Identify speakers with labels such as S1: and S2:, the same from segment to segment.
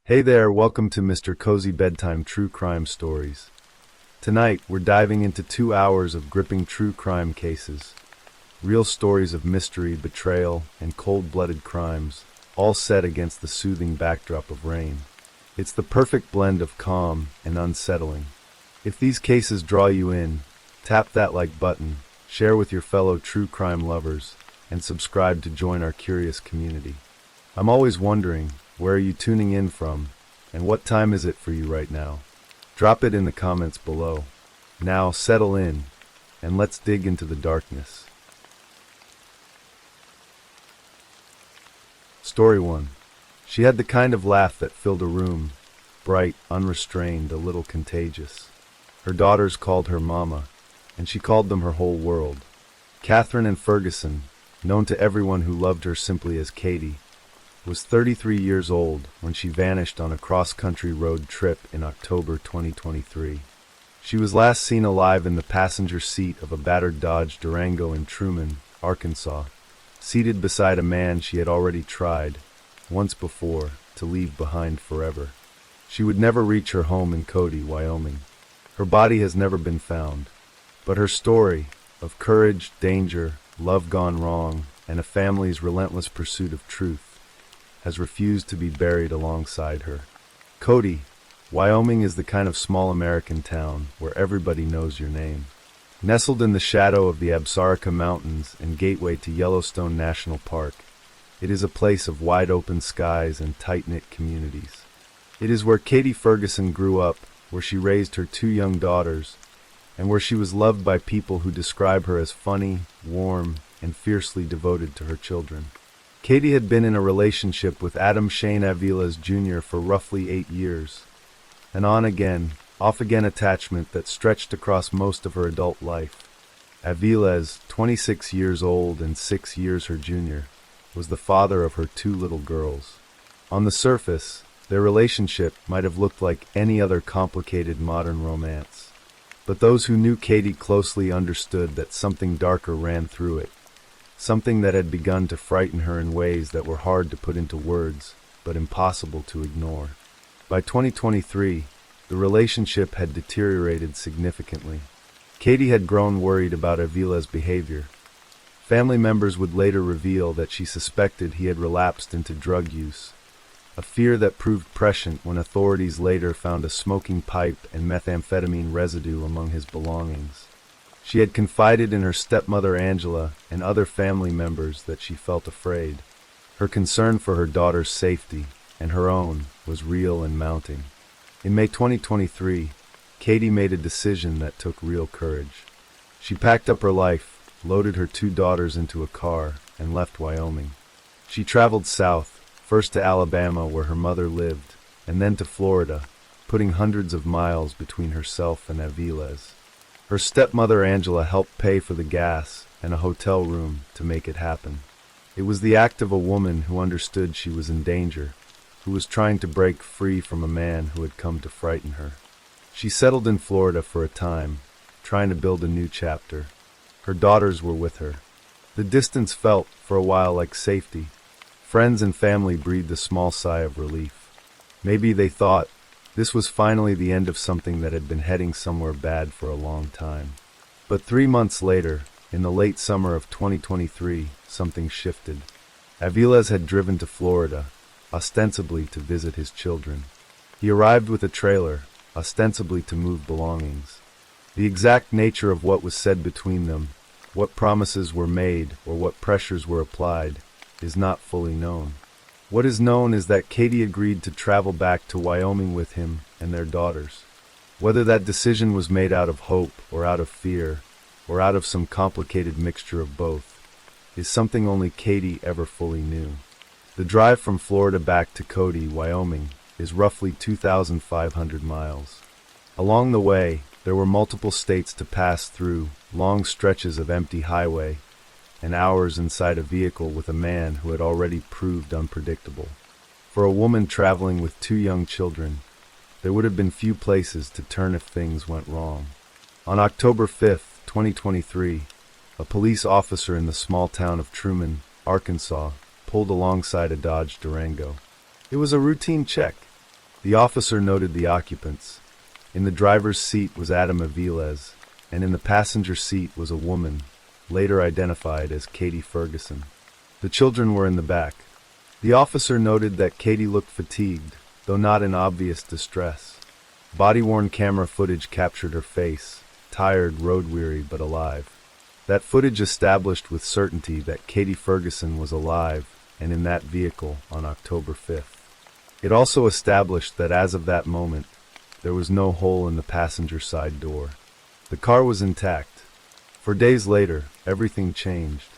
S1: Hey there, welcome to Mr. Cozy Bedtime True Crime Stories. Tonight, we're diving into 2 hours of gripping true crime cases. Real stories of mystery, betrayal, and cold-blooded crimes, all set against the soothing backdrop of rain. It's the perfect blend of calm and unsettling. If these cases draw you in, tap that like button, share with your fellow true crime lovers, and subscribe to join our curious community. I'm always wondering, where are you tuning in from, and what time is it for you right now? Drop it in the comments below. Now settle in, and let's dig into the darkness. Story 1. She had the kind of laugh that filled a room, bright, unrestrained, a little contagious. Her daughters called her Mama, and she called them her whole world. Catherine and Ferguson, known to everyone who loved her simply as Katie, was 33 years old when she vanished on a cross-country road trip in October 2023. She was last seen alive in the passenger seat of a battered Dodge Durango in Truman, Arkansas, seated beside a man she had already tried, once before, to leave behind forever. She would never reach her home in Cody, Wyoming. Her body has never been found, but her story of courage, danger, love gone wrong, and a family's relentless pursuit of truth has refused to be buried alongside her. Cody, Wyoming is the kind of small American town where everybody knows your name. Nestled in the shadow of the Absaroka Mountains and gateway to Yellowstone National Park, it is a place of wide-open skies and tight-knit communities. It is where Katie Ferguson grew up, where she raised her 2 young daughters, and where she was loved by people who describe her as funny, warm, and fiercely devoted to her children. Katie had been in a relationship with Adam Shane Aviles Jr. for roughly 8 years, an on-again, off-again attachment that stretched across most of her adult life. Aviles, 26 years old and 6 years her junior, was the father of her 2 little girls. On the surface, their relationship might have looked like any other complicated modern romance. But those who knew Katie closely understood that something darker ran through it. Something that had begun to frighten her in ways that were hard to put into words, but impossible to ignore. By 2023, the relationship had deteriorated significantly. Katie had grown worried about Avila's behavior. Family members would later reveal that she suspected he had relapsed into drug use, a fear that proved prescient when authorities later found a smoking pipe and methamphetamine residue among his belongings. She had confided in her stepmother Angela and other family members that she felt afraid. Her concern for her daughter's safety, and her own, was real and mounting. In May 2023, Katie made a decision that took real courage. She packed up her life, loaded her 2 daughters into a car, and left Wyoming. She traveled south, first to Alabama where her mother lived, and then to Florida, putting hundreds of miles between herself and Aviles. Her stepmother Angela helped pay for the gas and a hotel room to make it happen. It was the act of a woman who understood she was in danger, who was trying to break free from a man who had come to frighten her. She settled in Florida for a time, trying to build a new chapter. Her daughters were with her. The distance felt, for a while, like safety. Friends and family breathed a small sigh of relief. Maybe they thought, this was finally the end of something that had been heading somewhere bad for a long time. But 3 months later, in the late summer of 2023, something shifted. Aviles had driven to Florida, ostensibly to visit his children. He arrived with a trailer, ostensibly to move belongings. The exact nature of what was said between them, what promises were made, or what pressures were applied, is not fully known. What is known is that Katie agreed to travel back to Wyoming with him and their daughters. Whether that decision was made out of hope or out of fear, or out of some complicated mixture of both, is something only Katie ever fully knew. The drive from Florida back to Cody, Wyoming, is roughly 2,500 miles. Along the way, there were multiple states to pass through, long stretches of empty highway, and hours inside a vehicle with a man who had already proved unpredictable. For a woman traveling with 2 young children, there would have been few places to turn if things went wrong. On October 5th, 2023, a police officer in the small town of Truman, Arkansas, pulled alongside a Dodge Durango. It was a routine check. The officer noted the occupants. In the driver's seat was Adam Aviles, and in the passenger seat was a woman, later identified as Katie Ferguson. The children were in the back. The officer noted that Katie looked fatigued, though not in obvious distress. Body-worn camera footage captured her face, tired, road-weary, but alive. That footage established with certainty that Katie Ferguson was alive and in that vehicle on October 5th. It also established that as of that moment, there was no hole in the passenger side door. The car was intact. For days later, everything changed.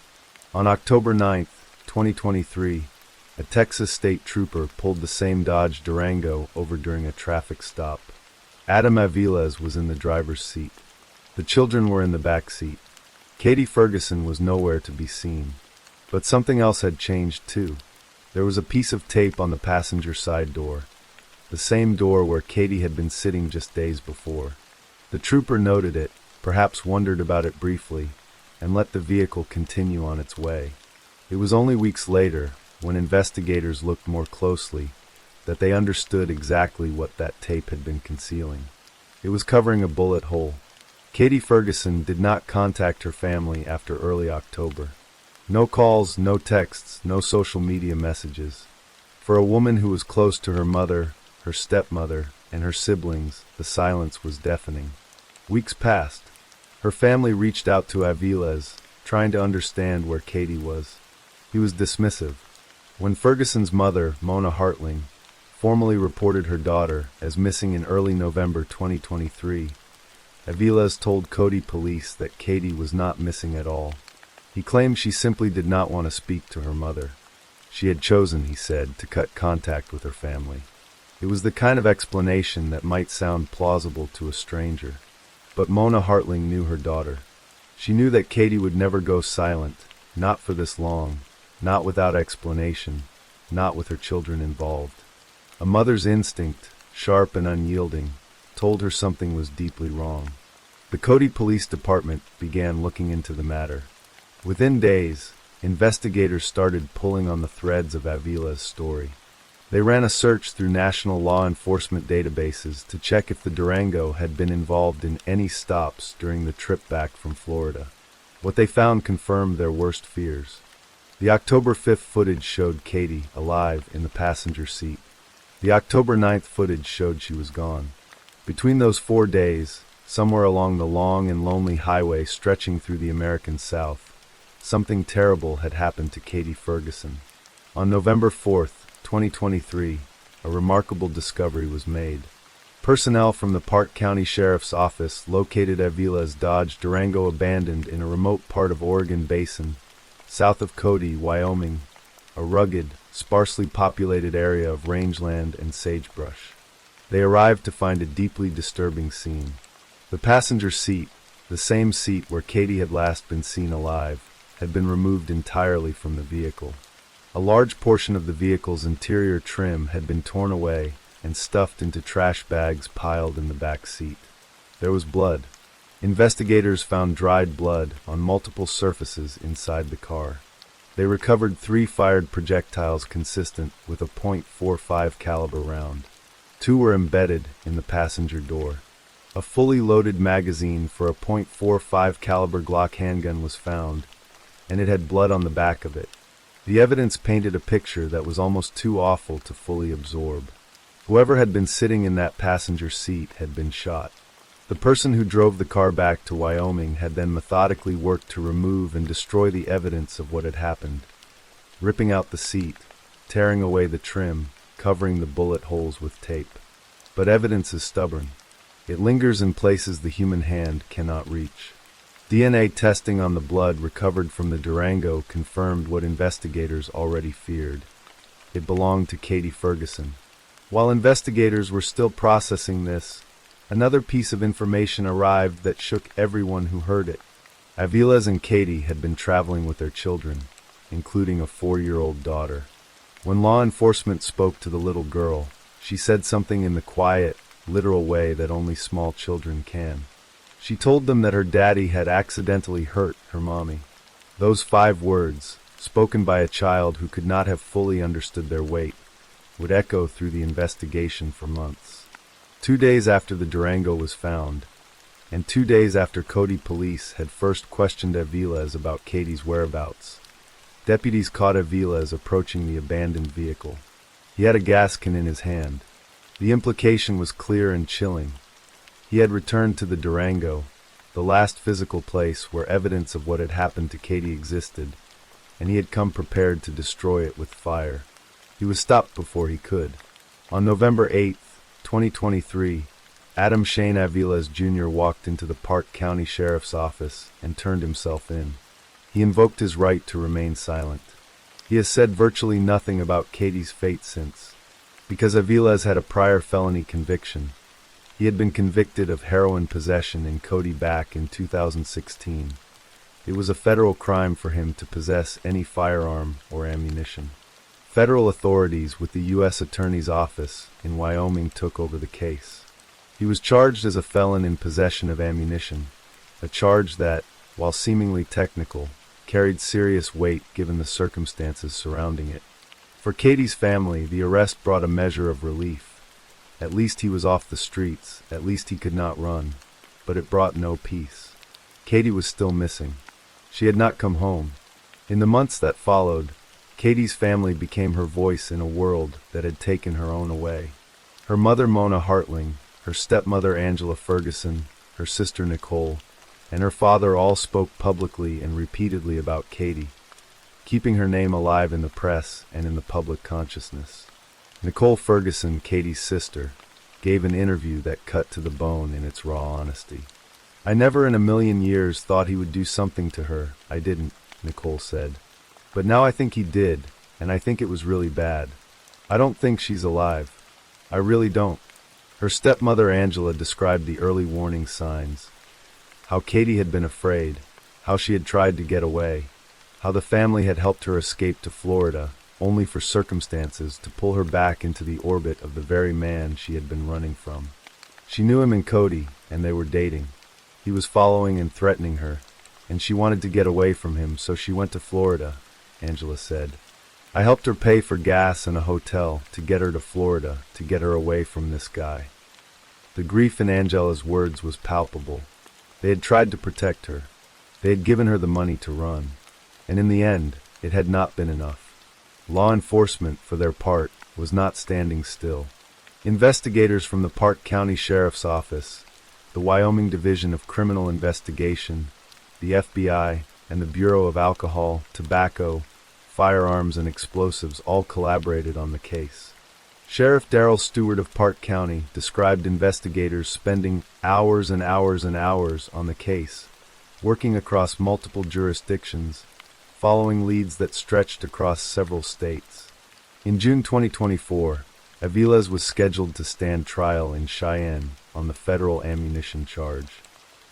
S1: On October 9th, 2023, a Texas state trooper pulled the same Dodge Durango over during a traffic stop. Adam Aviles was in the driver's seat. The children were in the back seat. Katie Ferguson was nowhere to be seen. But something else had changed too. There was a piece of tape on the passenger side door, the same door where Katie had been sitting just days before. The trooper noted it, perhaps wondered about it briefly, and let the vehicle continue on its way. It was only weeks later, when investigators looked more closely, that they understood exactly what that tape had been concealing. It was covering a bullet hole. Katie Ferguson did not contact her family after early October. No calls, no texts, no social media messages. For a woman who was close to her mother, her stepmother, and her siblings, the silence was deafening. Weeks passed. Her family reached out to Aviles, trying to understand where Katie was. He was dismissive. When Ferguson's mother, Mona Hartling, formally reported her daughter as missing in early November 2023, Aviles told Cody police that Katie was not missing at all. He claimed she simply did not want to speak to her mother. She had chosen, he said, to cut contact with her family. It was the kind of explanation that might sound plausible to a stranger. But Mona Hartling knew her daughter. She knew that Katie would never go silent, not for this long, not without explanation, not with her children involved. A mother's instinct, sharp and unyielding, told her something was deeply wrong. The Cody Police Department began looking into the matter. Within days, investigators started pulling on the threads of Aviles' story. They ran a search through national law enforcement databases to check if the Durango had been involved in any stops during the trip back from Florida. What they found confirmed their worst fears. The October 5th footage showed Katie alive in the passenger seat. The October 9th footage showed she was gone. Between those 4 days, somewhere along the long and lonely highway stretching through the American South, something terrible had happened to Katie Ferguson. On November 4th, 2023, a remarkable discovery was made. Personnel from the Park County Sheriff's Office located Aviles' Dodge Durango abandoned in a remote part of Oregon Basin, south of Cody, Wyoming, a rugged, sparsely populated area of rangeland and sagebrush. They arrived to find a deeply disturbing scene. The passenger seat, the same seat where Katie had last been seen alive, had been removed entirely from the vehicle. A large portion of the vehicle's interior trim had been torn away and stuffed into trash bags piled in the back seat. There was blood. Investigators found dried blood on multiple surfaces inside the car. They recovered 3 fired projectiles consistent with a .45 caliber round. 2 were embedded in the passenger door. A fully loaded magazine for a .45 caliber Glock handgun was found, and it had blood on the back of it. The evidence painted a picture that was almost too awful to fully absorb. Whoever had been sitting in that passenger seat had been shot. The person who drove the car back to Wyoming had then methodically worked to remove and destroy the evidence of what had happened, ripping out the seat, tearing away the trim, covering the bullet holes with tape. But evidence is stubborn. It lingers in places the human hand cannot reach. DNA testing on the blood recovered from the Durango confirmed what investigators already feared. It belonged to Katie Ferguson. While investigators were still processing this, another piece of information arrived that shook everyone who heard it. Aviles and Katie had been traveling with their children, including a 4-year-old daughter. When law enforcement spoke to the little girl, she said something in the quiet, literal way that only small children can. She told them that her daddy had accidentally hurt her mommy. Those 5 words, spoken by a child who could not have fully understood their weight, would echo through the investigation for months. 2 days after the Durango was found, and 2 days after Cody police had first questioned Aviles about Katie's whereabouts, deputies caught Aviles approaching the abandoned vehicle. He had a gas can in his hand. The implication was clear and chilling. He had returned to the Durango, the last physical place where evidence of what had happened to Katie existed, and he had come prepared to destroy it with fire. He was stopped before he could. On November 8, 2023, Adam Shane Aviles Jr. walked into the Park County Sheriff's Office and turned himself in. He invoked his right to remain silent. He has said virtually nothing about Katie's fate since. Because Aviles had a prior felony conviction, he had been convicted of heroin possession in Cody back in 2016. It was a federal crime for him to possess any firearm or ammunition. Federal authorities with the U.S. Attorney's Office in Wyoming took over the case. He was charged as a felon in possession of ammunition, a charge that, while seemingly technical, carried serious weight given the circumstances surrounding it. For Katie's family, the arrest brought a measure of relief. At least he was off the streets, at least he could not run, but it brought no peace. Katie was still missing. She had not come home. In the months that followed, Katie's family became her voice in a world that had taken her own away. Her mother Mona Hartling, her stepmother Angela Ferguson, her sister Nicole, and her father all spoke publicly and repeatedly about Katie, keeping her name alive in the press and in the public consciousness. Nicole Ferguson, Katie's sister, gave an interview that cut to the bone in its raw honesty. "I never in a million years thought he would do something to her. I didn't," Nicole said. "But now I think he did, and I think it was really bad. I don't think she's alive. I really don't." Her stepmother Angela described the early warning signs, how Katie had been afraid, how she had tried to get away, how the family had helped her escape to Florida, only for circumstances to pull her back into the orbit of the very man she had been running from. She knew him in Cody, and they were dating. He was following and threatening her, and she wanted to get away from him, so she went to Florida, Angela said. "I helped her pay for gas and a hotel to get her to Florida, to get her away from this guy." The grief in Angela's words was palpable. They had tried to protect her. They had given her the money to run. And in the end, it had not been enough. Law enforcement, for their part, was not standing still. Investigators from the Park County Sheriff's Office, the Wyoming Division of Criminal Investigation, the FBI, and the Bureau of Alcohol, Tobacco, Firearms, and Explosives all collaborated on the case. Sheriff Darrell Stewart of Park County described investigators spending hours and hours and hours on the case, working across multiple jurisdictions, following leads that stretched across several states. In June 2024, Aviles was scheduled to stand trial in Cheyenne on the federal ammunition charge.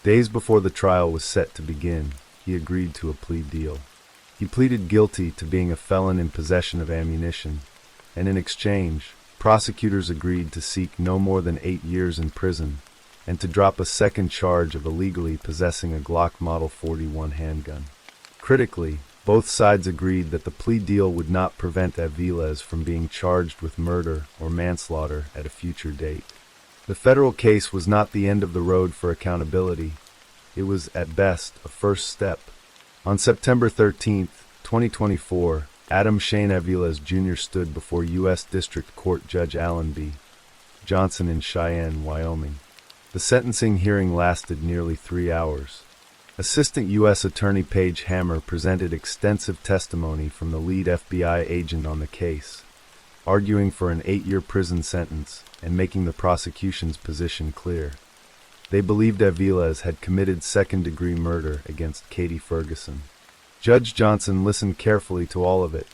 S1: Days before the trial was set to begin, he agreed to a plea deal. He pleaded guilty to being a felon in possession of ammunition, and in exchange, prosecutors agreed to seek no more than 8 years in prison and to drop a second charge of illegally possessing a Glock Model 41 handgun. Critically, both sides agreed that the plea deal would not prevent Aviles from being charged with murder or manslaughter at a future date. The federal case was not the end of the road for accountability. It was, at best, a first step. On September 13, 2024, Adam Shane Aviles Jr. stood before U.S. District Court Judge Alan B. Johnson in Cheyenne, Wyoming. The sentencing hearing lasted nearly 3 hours. Assistant U.S. Attorney Paige Hammer presented extensive testimony from the lead FBI agent on the case, arguing for an 8-year prison sentence and making the prosecution's position clear. They believed Aviles had committed second-degree murder against Katie Ferguson. Judge Johnson listened carefully to all of it.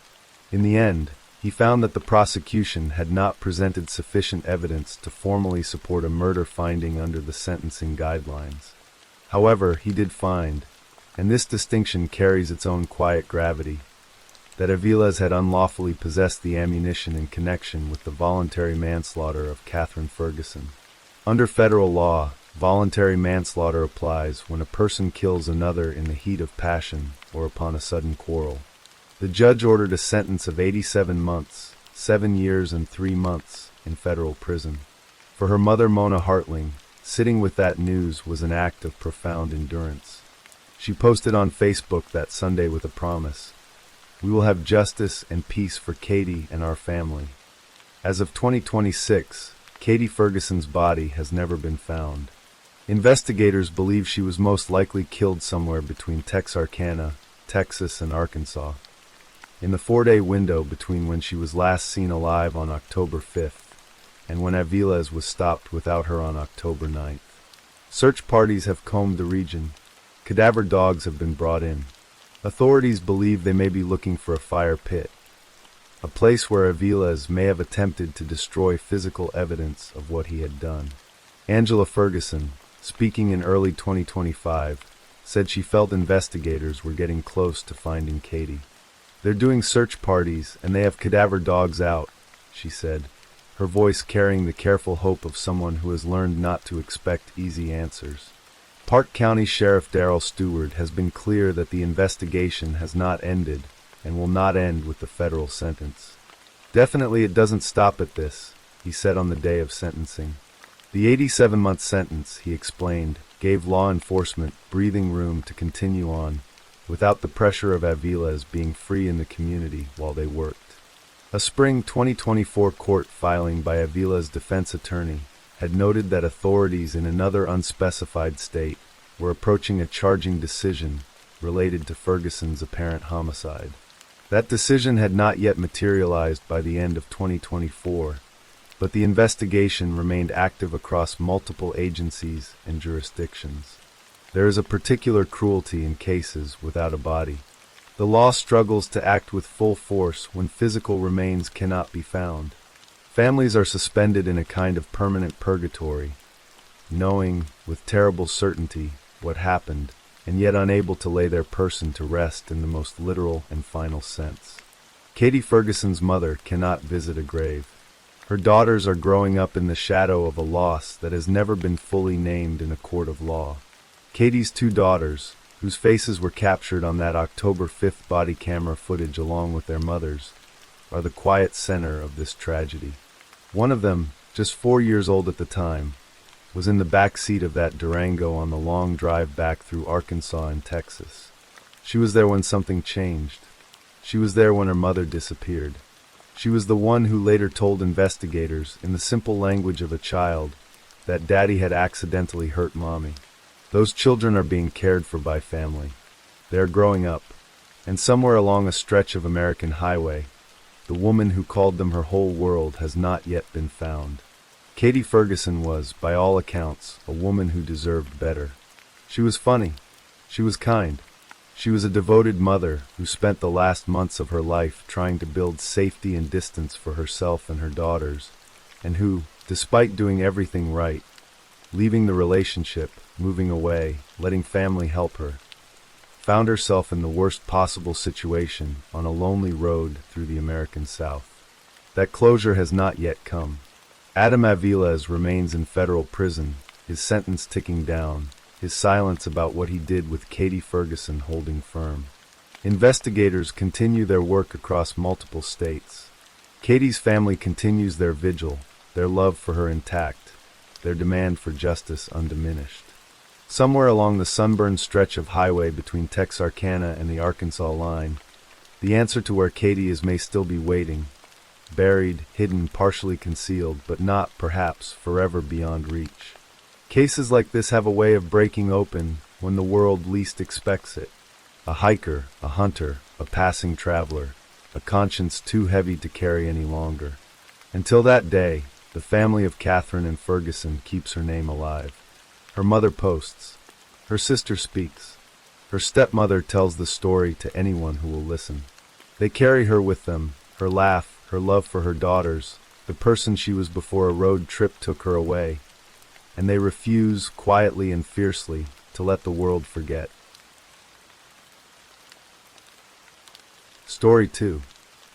S1: In the end, he found that the prosecution had not presented sufficient evidence to formally support a murder finding under the sentencing guidelines. However, he did find, and this distinction carries its own quiet gravity, that Aviles had unlawfully possessed the ammunition in connection with the voluntary manslaughter of Catherine Ferguson. Under federal law, voluntary manslaughter applies when a person kills another in the heat of passion or upon a sudden quarrel. The judge ordered a sentence of 87 months, 7 years and 3 months in federal prison. For her mother, Mona Hartling, sitting with that news was an act of profound endurance. She posted on Facebook that Sunday with a promise: "We will have justice and peace for Katie and our family." As of 2026, Katie Ferguson's body has never been found. Investigators believe she was most likely killed somewhere between Texarkana, Texas, and Arkansas, in the 4-day window between when she was last seen alive on October 5th and when Aviles was stopped without her on October 9th. Search parties have combed the region. Cadaver dogs have been brought in. Authorities believe they may be looking for a fire pit, a place where Aviles may have attempted to destroy physical evidence of what he had done. Angela Ferguson, speaking in early 2025, said she felt investigators were getting close to finding Katie. "They're doing search parties and they have cadaver dogs out," she said, her voice carrying the careful hope of someone who has learned not to expect easy answers. Park County Sheriff Darrell Stewart has been clear that the investigation has not ended and will not end with the federal sentence. "Definitely it doesn't stop at this," he said on the day of sentencing. The 87-month sentence, he explained, gave law enforcement breathing room to continue on, without the pressure of Aviles being free in the community while they worked. A spring 2024 court filing by Aviles' defense attorney had noted that authorities in another unspecified state were approaching a charging decision related to Ferguson's apparent homicide. That decision had not yet materialized by the end of 2024, but the investigation remained active across multiple agencies and jurisdictions. There is a particular cruelty in cases without a body. The law struggles to act with full force when physical remains cannot be found. Families are suspended in a kind of permanent purgatory, knowing, with terrible certainty, what happened, and yet unable to lay their person to rest in the most literal and final sense. Katie Ferguson's mother cannot visit a grave. Her daughters are growing up in the shadow of a loss that has never been fully named in a court of law. Katie's 2 daughters, whose faces were captured on that October 5th body camera footage along with their mothers, are the quiet center of this tragedy. One of them, just 4 years old at the time, was in the back seat of that Durango on the long drive back through Arkansas and Texas. She was there when something changed. She was there when her mother disappeared. She was the one who later told investigators, in the simple language of a child, that Daddy had accidentally hurt Mommy. Those children are being cared for by family. They are growing up, and somewhere along a stretch of American highway, the woman who called them her whole world has not yet been found. Katie Ferguson was, by all accounts, a woman who deserved better. She was funny. She was kind. She was a devoted mother who spent the last months of her life trying to build safety and distance for herself and her daughters, and who, despite doing everything right, leaving the relationship, moving away, letting family help her, found herself in the worst possible situation on a lonely road through the American South. That closure has not yet come. Adam Aviles remains in federal prison, his sentence ticking down, his silence about what he did with Katie Ferguson holding firm. Investigators continue their work across multiple states. Katie's family continues their vigil, their love for her intact, their demand for justice undiminished. Somewhere along the sunburned stretch of highway between Texarkana and the Arkansas line, the answer to where Katie is may still be waiting, buried, hidden, partially concealed, but not, perhaps, forever beyond reach. Cases like this have a way of breaking open when the world least expects it. A hiker, a hunter, a passing traveler, a conscience too heavy to carry any longer. Until that day, the family of Catherine and Ferguson keeps her name alive. Her mother posts. Her sister speaks. Her stepmother tells the story to anyone who will listen. They carry her with them, her laugh, her love for her daughters, the person she was before a road trip took her away, and they refuse, quietly and fiercely, to let the world forget. Story 2.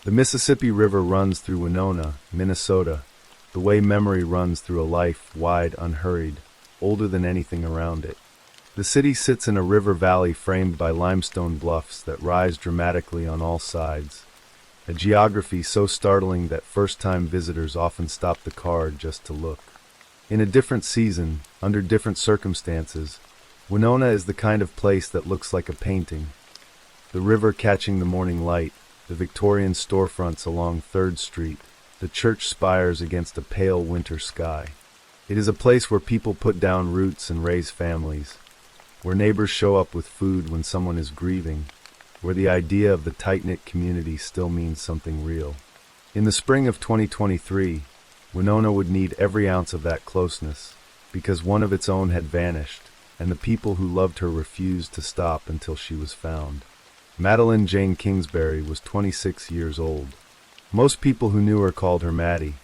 S1: The Mississippi River runs through Winona, Minnesota, the way memory runs through a life wide, unhurried, older than anything around it. The city sits in a river valley framed by limestone bluffs that rise dramatically on all sides, a geography so startling that first-time visitors often stop the car just to look. In a different season, under different circumstances, Winona is the kind of place that looks like a painting. The river catching the morning light, the Victorian storefronts along 3rd Street, the church spires against a pale winter sky. It is a place where people put down roots and raise families, where neighbors show up with food when someone is grieving, where the idea of the tight-knit community still means something real. In the spring of 2023, Winona would need every ounce of that closeness, because one of its own had vanished, and the people who loved her refused to stop until she was found. Madeline Jane Kingsbury was 26 years old. Most people who knew her called her Maddie,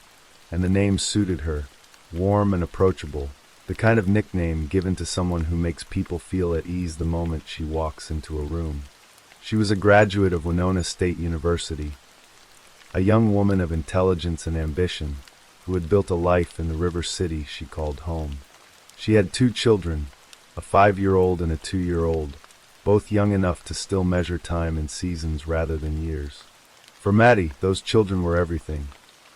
S1: and the name suited her, warm and approachable, the kind of nickname given to someone who makes people feel at ease the moment she walks into a room. She was a graduate of Winona State University, a young woman of intelligence and ambition who had built a life in the river city she called home. She had 2 children, a 5-year-old and a 2-year-old, both young enough to still measure time in seasons rather than years. For Maddie, those children were everything.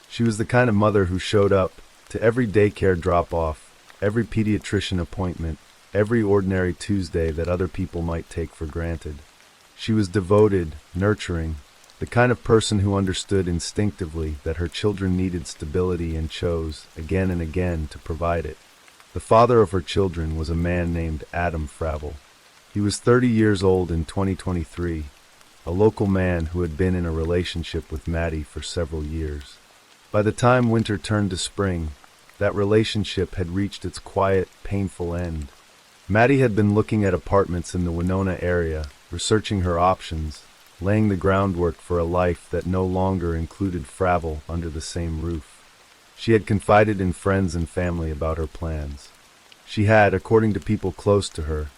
S1: She was the kind of mother who showed up to every daycare drop-off, every pediatrician appointment, every ordinary Tuesday that other people might take for granted. She was devoted, nurturing, the kind of person who understood instinctively that her children needed stability and chose, again and again, to provide it. The father of her children was a man named Adam Fravel. He was 30 years old in 2023, a local man who had been in a relationship with Maddie for several years. By the time winter turned to spring, that relationship had reached its quiet, painful end. Maddie had been looking at apartments in the Winona area, researching her options, laying the groundwork for a life that no longer included Fravel under the same roof. She had confided in friends and family about her plans. She had, according to people close to her,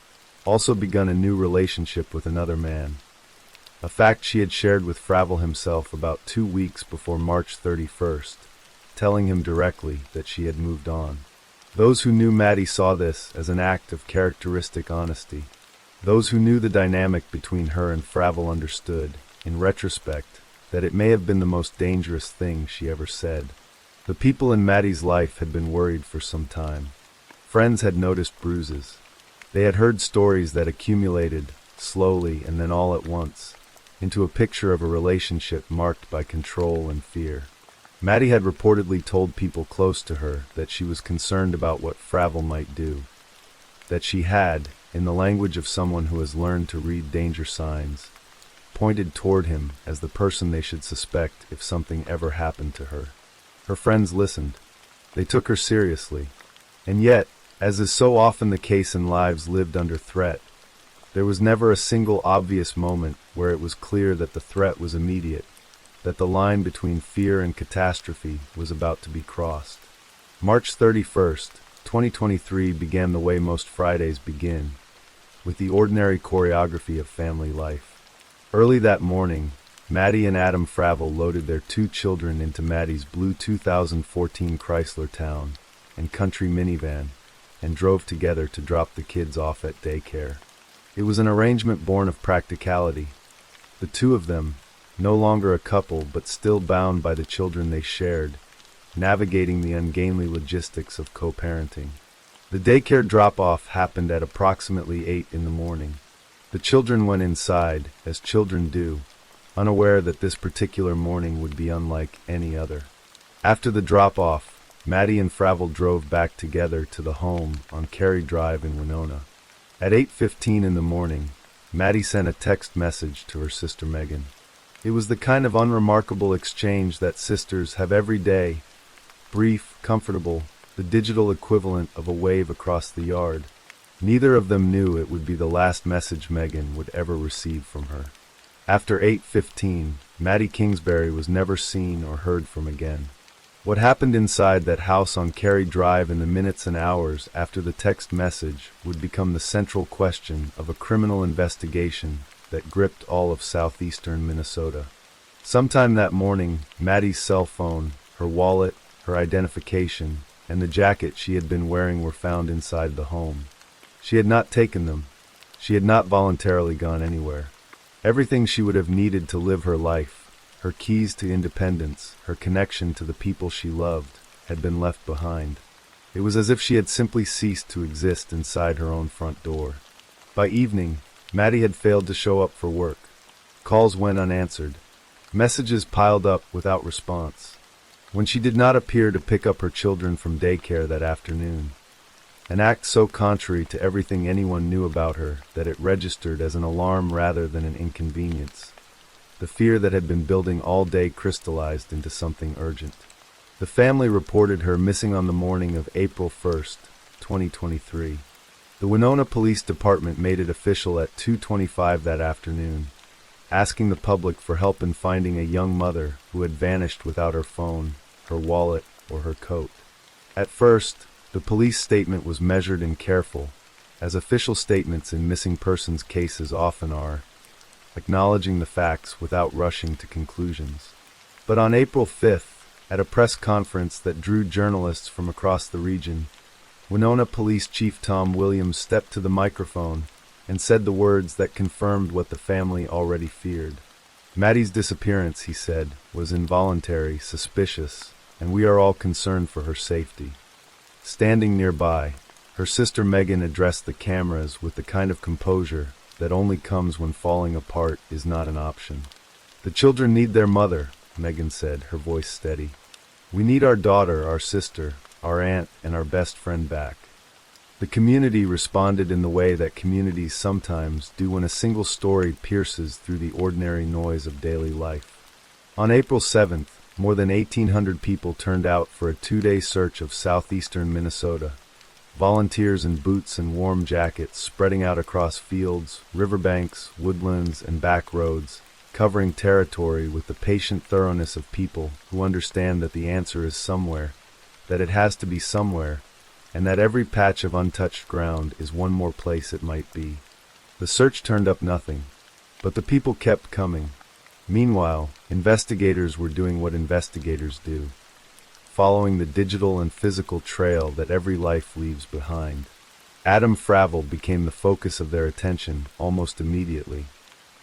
S1: also begun a new relationship with another man, a fact she had shared with Fravel himself about 2 weeks before March 31st, telling him directly that she had moved on. Those who knew Maddie saw this as an act of characteristic honesty. Those who knew the dynamic between her and Fravel understood, in retrospect, that it may have been the most dangerous thing she ever said. The people in Maddie's life had been worried for some time. Friends had noticed bruises. They had heard stories that accumulated, slowly and then all at once, into a picture of a relationship marked by control and fear. Maddie had reportedly told people close to her that she was concerned about what Fravel might do, that she had, in the language of someone who has learned to read danger signs, pointed toward him as the person they should suspect if something ever happened to her. Her friends listened. They took her seriously. And yet, as is so often the case in lives lived under threat, there was never a single obvious moment where it was clear that the threat was immediate, that the line between fear and catastrophe was about to be crossed. March 31st, 2023 began the way most Fridays begin, with the ordinary choreography of family life. Early that morning, Maddie and Adam Fravel loaded their 2 children into Maddie's blue 2014 Chrysler Town and Country minivan and drove together to drop the kids off at daycare. It was an arrangement born of practicality. The 2 of them, no longer a couple but still bound by the children they shared, navigating the ungainly logistics of co-parenting. The daycare drop-off happened at approximately 8 in the morning. The children went inside, as children do, unaware that this particular morning would be unlike any other. After the drop-off, Maddie and Fravel drove back together to the home on Cary Drive in Winona. At 8:15 in the morning, Maddie sent a text message to her sister Megan. It was the kind of unremarkable exchange that sisters have every day, brief, comfortable, the digital equivalent of a wave across the yard. Neither of them knew it would be the last message Megan would ever receive from her. After 8:15, Maddie Kingsbury was never seen or heard from again. What happened inside that house on Cary Drive in the minutes and hours after the text message would become the central question of a criminal investigation that gripped all of southeastern Minnesota. Sometime that morning, Maddie's cell phone, her wallet, her identification, and the jacket she had been wearing were found inside the home. She had not taken them. She had not voluntarily gone anywhere. Everything she would have needed to live her life, her keys to independence, her connection to the people she loved, had been left behind. It was as if she had simply ceased to exist inside her own front door. By evening, Maddie had failed to show up for work. Calls went unanswered. Messages piled up without response. When she did not appear to pick up her children from daycare that afternoon, an act so contrary to everything anyone knew about her that it registered as an alarm rather than an inconvenience. The fear that had been building all day crystallized into something urgent. The family reported her missing on the morning of April 1st, 2023. The Winona Police Department made it official at 2:25 that afternoon, asking the public for help in finding a young mother who had vanished without her phone, her wallet, or her coat. At first, the police statement was measured and careful, as official statements in missing persons cases often are, acknowledging the facts without rushing to conclusions. But on April 5th, at a press conference that drew journalists from across the region, Winona Police Chief Tom Williams stepped to the microphone and said the words that confirmed what the family already feared. Maddie's disappearance, he said, was involuntary, suspicious, and we are all concerned for her safety. Standing nearby, her sister Megan addressed the cameras with the kind of composure that only comes when falling apart is not an option. "The children need their mother," Megan said, her voice steady. "We need our daughter, our sister, our aunt, and our best friend back." The community responded in the way that communities sometimes do when a single story pierces through the ordinary noise of daily life. On April 7th, more than 1,800 people turned out for a 2-day search of southeastern Minnesota. Volunteers in boots and warm jackets spreading out across fields, riverbanks, woodlands, and back roads, covering territory with the patient thoroughness of people who understand that the answer is somewhere, that it has to be somewhere, and that every patch of untouched ground is one more place it might be. The search turned up nothing, but the people kept coming. Meanwhile, investigators were doing what investigators do, following the digital and physical trail that every life leaves behind. Adam Fravel became the focus of their attention almost immediately.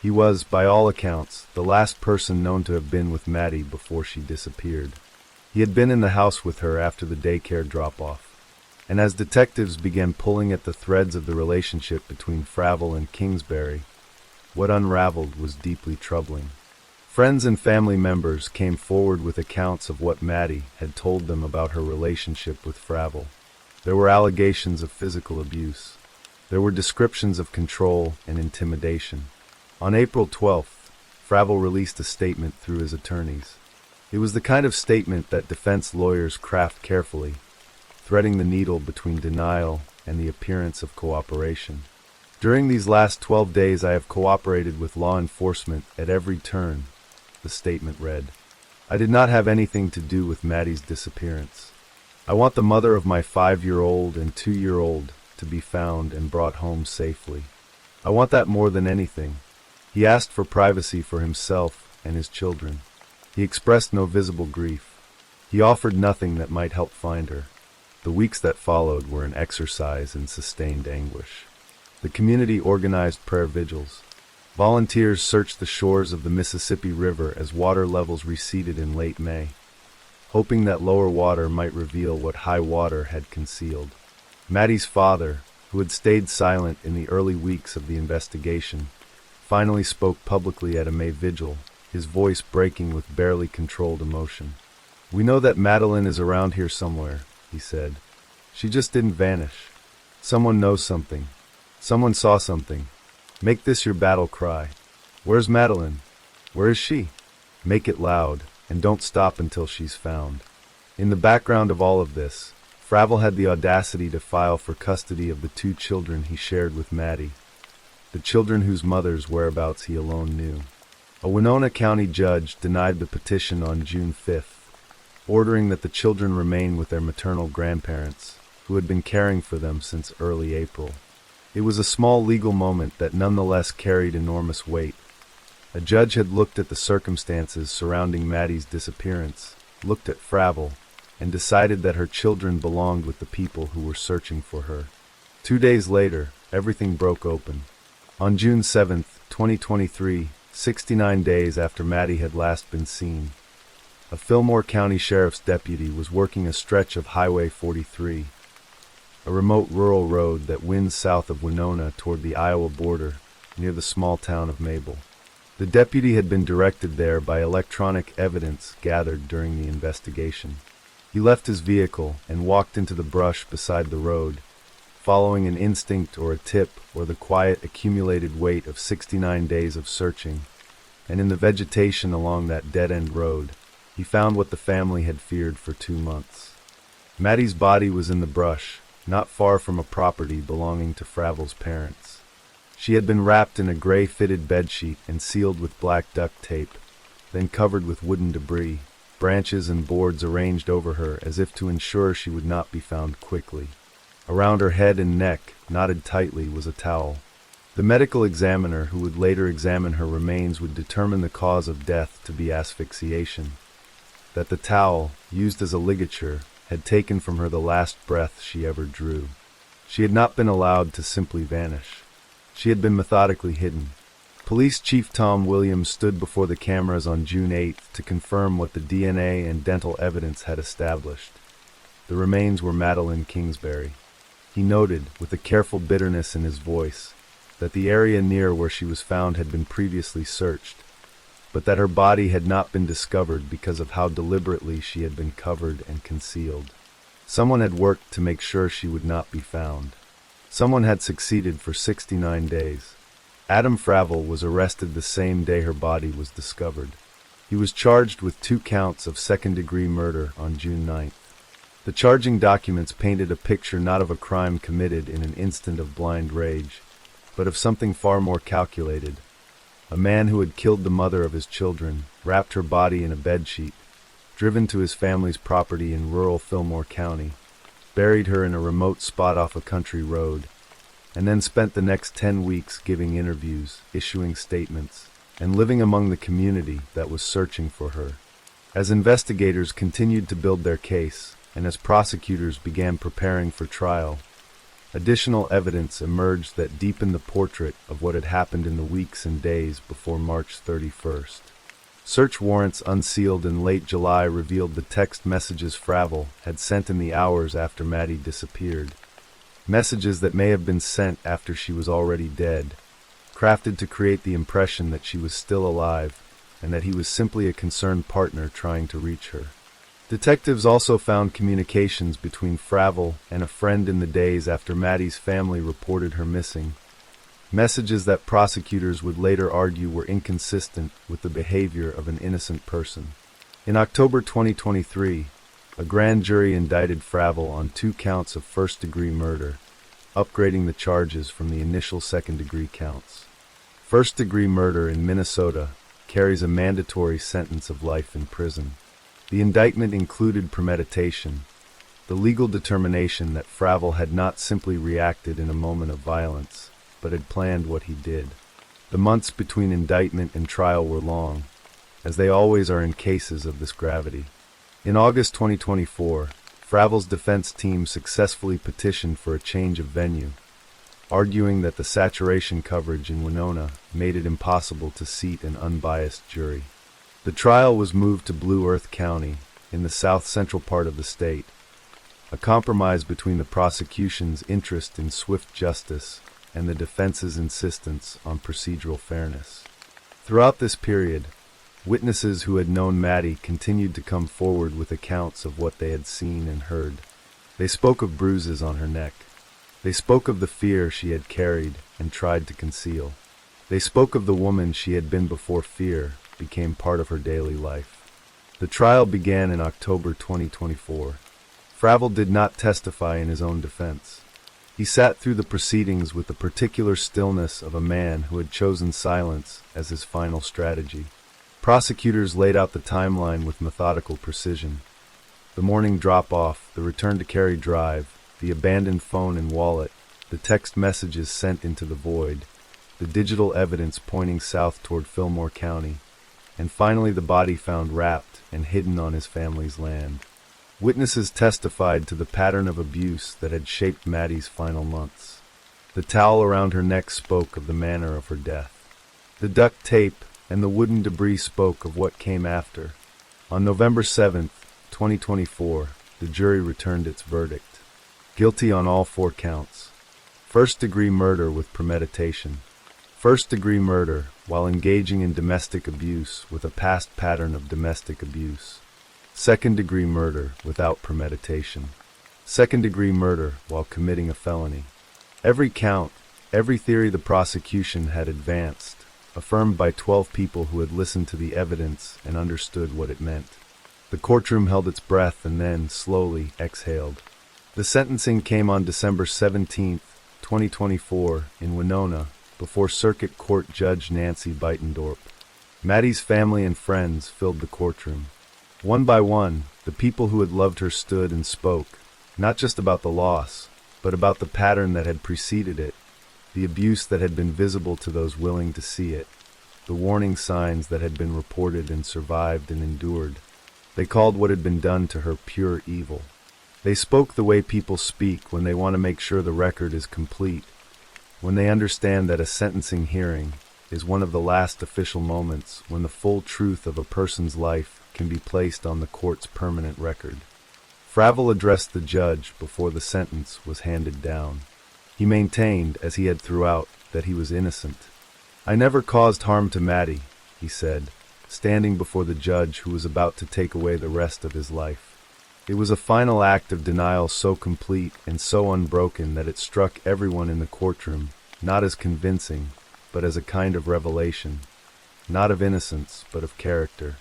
S1: He was, by all accounts, the last person known to have been with Maddie before she disappeared. He had been in the house with her after the daycare drop-off. And as detectives began pulling at the threads of the relationship between Fravel and Kingsbury, what unraveled was deeply troubling. Friends and family members came forward with accounts of what Maddie had told them about her relationship with Fravel. There were allegations of physical abuse. There were descriptions of control and intimidation. On April 12th, Fravel released a statement through his attorneys. It was the kind of statement that defense lawyers craft carefully, threading the needle between denial and the appearance of cooperation. "During these last 12 days I have cooperated with law enforcement at every turn," the statement read. "I did not have anything to do with Maddie's disappearance. I want the mother of my 5-year-old and 2-year-old to be found and brought home safely. I want that more than anything." He asked for privacy for himself and his children. He expressed no visible grief. He offered nothing that might help find her. The weeks that followed were an exercise in sustained anguish. The community organized prayer vigils. Volunteers searched the shores of the Mississippi River as water levels receded in late May, hoping that lower water might reveal what high water had concealed. Maddie's father, who had stayed silent in the early weeks of the investigation, finally spoke publicly at a May vigil, his voice breaking with barely controlled emotion. "We know that Madeline is around here somewhere," he said. "She just didn't vanish. Someone knows something. Someone saw something. Make this your battle cry. Where's Madeline? Where is she? Make it loud, and don't stop until she's found." In the background of all of this, Fravel had the audacity to file for custody of the 2 children he shared with Maddie, the children whose mothers' whereabouts he alone knew. A Winona County judge denied the petition on June 5th, ordering that the children remain with their maternal grandparents, who had been caring for them since early April. It was a small legal moment that nonetheless carried enormous weight. A judge had looked at the circumstances surrounding Maddie's disappearance, looked at Fravel, and decided that her children belonged with the people who were searching for her. 2 days later, everything broke open. On June 7th, 2023, 69 days after Maddie had last been seen. A Fillmore County Sheriff's deputy was working a stretch of Highway 43, a remote rural road that winds south of Winona toward the Iowa border, near the small town of Mabel. The deputy had been directed there by electronic evidence gathered during the investigation. He left his vehicle and walked into the brush beside the road, following an instinct or a tip or the quiet accumulated weight of 69 days of searching, and in the vegetation along that dead-end road, he found what the family had feared for 2 months. Maddie's body was in the brush, not far from a property belonging to Fravel's parents. She had been wrapped in a gray-fitted bedsheet and sealed with black duct tape, then covered with wooden debris, branches and boards arranged over her as if to ensure she would not be found quickly. Around her head and neck, knotted tightly, was a towel. The medical examiner who would later examine her remains would determine the cause of death to be asphyxiation. That the towel, used as a ligature, had taken from her the last breath she ever drew. She had not been allowed to simply vanish. She had been methodically hidden. Police Chief Tom Williams stood before the cameras on June 8th to confirm what the DNA and dental evidence had established. The remains were Maddie Kingsbury. He noted, with a careful bitterness in his voice, that the area near where she was found had been previously searched, but that her body had not been discovered because of how deliberately she had been covered and concealed. Someone had worked to make sure she would not be found. Someone had succeeded for 69 days. Adam Fravel was arrested the same day her body was discovered. He was charged with 2 counts of second-degree murder on June 9th. The charging documents painted a picture not of a crime committed in an instant of blind rage, but of something far more calculated. A man who had killed the mother of his children, wrapped her body in a bedsheet, driven to his family's property in rural Fillmore County, buried her in a remote spot off a country road, and then spent the next 10 weeks giving interviews, issuing statements, and living among the community that was searching for her. As investigators continued to build their case, and as prosecutors began preparing for trial, additional evidence emerged that deepened the portrait of what had happened in the weeks and days before March 31st. Search warrants unsealed in late July revealed the text messages Fravel had sent in the hours after Maddie disappeared. Messages that may have been sent after she was already dead, crafted to create the impression that she was still alive and that he was simply a concerned partner trying to reach her. Detectives also found communications between Fravel and a friend in the days after Maddie's family reported her missing, messages that prosecutors would later argue were inconsistent with the behavior of an innocent person. In October 2023, a grand jury indicted Fravel on 2 counts of first-degree murder, upgrading the charges from the initial second-degree counts. First-degree murder in Minnesota carries a mandatory sentence of life in prison. The indictment included premeditation, the legal determination that Fravel had not simply reacted in a moment of violence, but had planned what he did. The months between indictment and trial were long, as they always are in cases of this gravity. In August 2024, Fravel's defense team successfully petitioned for a change of venue, arguing that the saturation coverage in Winona made it impossible to seat an unbiased jury. The trial was moved to Blue Earth County, in the south-central part of the state, a compromise between the prosecution's interest in swift justice and the defense's insistence on procedural fairness. Throughout this period, witnesses who had known Maddie continued to come forward with accounts of what they had seen and heard. They spoke of bruises on her neck. They spoke of the fear she had carried and tried to conceal. They spoke of the woman she had been before fear became part of her daily life. The trial began in October 2024. Fravel did not testify in his own defense. He sat through the proceedings with the particular stillness of a man who had chosen silence as his final strategy. Prosecutors laid out the timeline with methodical precision. The morning drop-off, the return to Cary Drive, the abandoned phone and wallet, the text messages sent into the void, the digital evidence pointing south toward Fillmore County, and finally the body found wrapped and hidden on his family's land. Witnesses testified to the pattern of abuse that had shaped Maddie's final months. The towel around her neck spoke of the manner of her death. The duct tape, and the wooden debris spoke of what came after. On November 7th, 2024, the jury returned its verdict. Guilty on all 4 counts. First-degree murder with premeditation. First-degree murder while engaging in domestic abuse with a past pattern of domestic abuse. Second-degree murder without premeditation. Second-degree murder while committing a felony. Every count, every theory the prosecution had advanced, affirmed by 12 people who had listened to the evidence and understood what it meant. The courtroom held its breath and then, slowly, exhaled. The sentencing came on December 17, 2024, in Winona, before Circuit Court Judge Nancy Beitendorp. Maddie's family and friends filled the courtroom. One by one, the people who had loved her stood and spoke, not just about the loss, but about the pattern that had preceded it, the abuse that had been visible to those willing to see it, the warning signs that had been reported and survived and endured. They called what had been done to her pure evil. They spoke the way people speak when they want to make sure the record is complete, when they understand that a sentencing hearing is one of the last official moments when the full truth of a person's life can be placed on the court's permanent record. Fravel addressed the judge before the sentence was handed down. He maintained, as he had throughout, that he was innocent. "I never caused harm to Maddie," he said, standing before the judge who was about to take away the rest of his life. It was a final act of denial so complete and so unbroken that it struck everyone in the courtroom, not as convincing, but as a kind of revelation, not of innocence, but of character.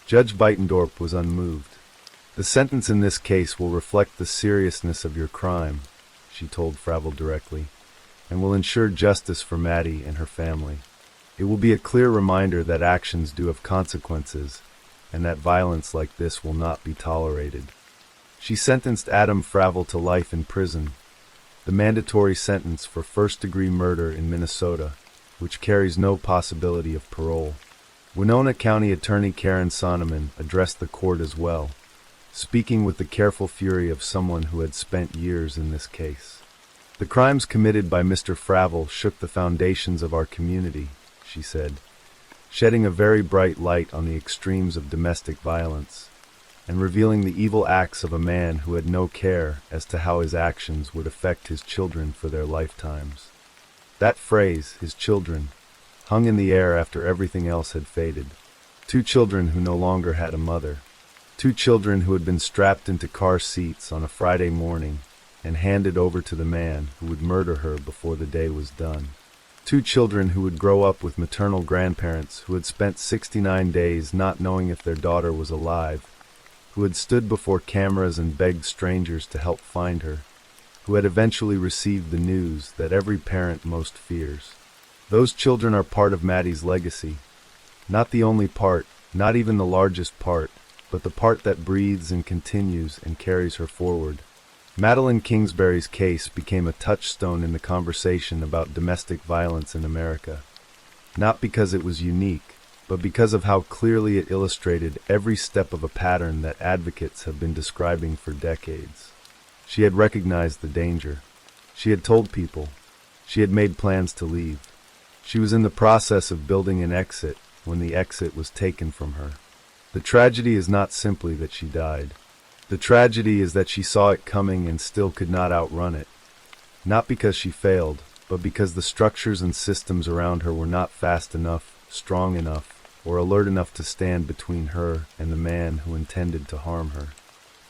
S1: Judge Beitendorp was unmoved. "The sentence in this case will reflect the seriousness of your crime," she told Fravel directly, "and will ensure justice for Maddie and her family. It will be a clear reminder that actions do have consequences, and that violence like this will not be tolerated." She sentenced Adam Fravel to life in prison, the mandatory sentence for first-degree murder in Minnesota, which carries no possibility of parole. Winona County Attorney Karen Sonneman addressed the court as well, speaking with the careful fury of someone who had spent years in this case. "The crimes committed by Mr. Fravel shook the foundations of our community," she said, shedding a very bright light on the extremes of domestic violence, and revealing the evil acts of a man who had no care as to how his actions would affect his children for their lifetimes. That phrase, his children, hung in the air after everything else had faded. 2 children who no longer had a mother. 2 children who had been strapped into car seats on a Friday morning and handed over to the man who would murder her before the day was done. 2 children who would grow up with maternal grandparents who had spent 69 days not knowing if their daughter was alive, who had stood before cameras and begged strangers to help find her, who had eventually received the news that every parent most fears. Those children are part of Maddie's legacy. Not the only part, not even the largest part, but the part that breathes and continues and carries her forward. Maddie Kingsbury's case became a touchstone in the conversation about domestic violence in America, not because it was unique, but because of how clearly it illustrated every step of a pattern that advocates have been describing for decades. She had recognized the danger. She had told people. She had made plans to leave. She was in the process of building an exit when the exit was taken from her. The tragedy is not simply that she died. The tragedy is that she saw it coming and still could not outrun it. Not because she failed, but because the structures and systems around her were not fast enough, strong enough, or alert enough to stand between her and the man who intended to harm her.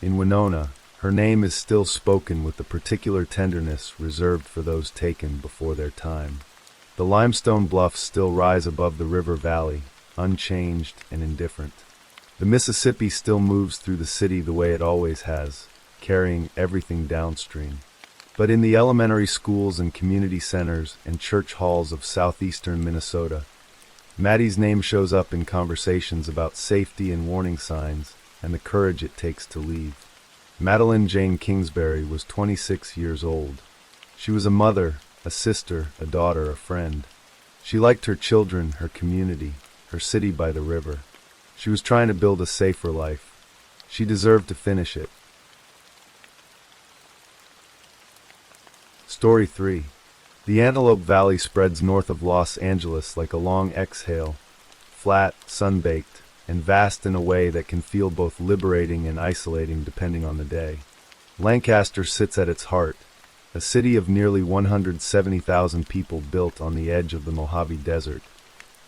S1: In Winona, her name is still spoken with the particular tenderness reserved for those taken before their time. The limestone bluffs still rise above the river valley, unchanged and indifferent. The Mississippi still moves through the city the way it always has, carrying everything downstream. But in the elementary schools and community centers and church halls of southeastern Minnesota, Maddie's name shows up in conversations about safety and warning signs and the courage it takes to leave. Madeline Jane Kingsbury was 26 years old. She was a mother, a sister, a daughter, a friend. She liked her children, her community, her city by the river. She was trying to build a safer life. She deserved to finish it. Story 3. The Antelope Valley spreads north of Los Angeles like a long exhale, flat, sun-baked, and vast in a way that can feel both liberating and isolating depending on the day. Lancaster sits at its heart, a city of nearly 170,000 people built on the edge of the Mojave Desert,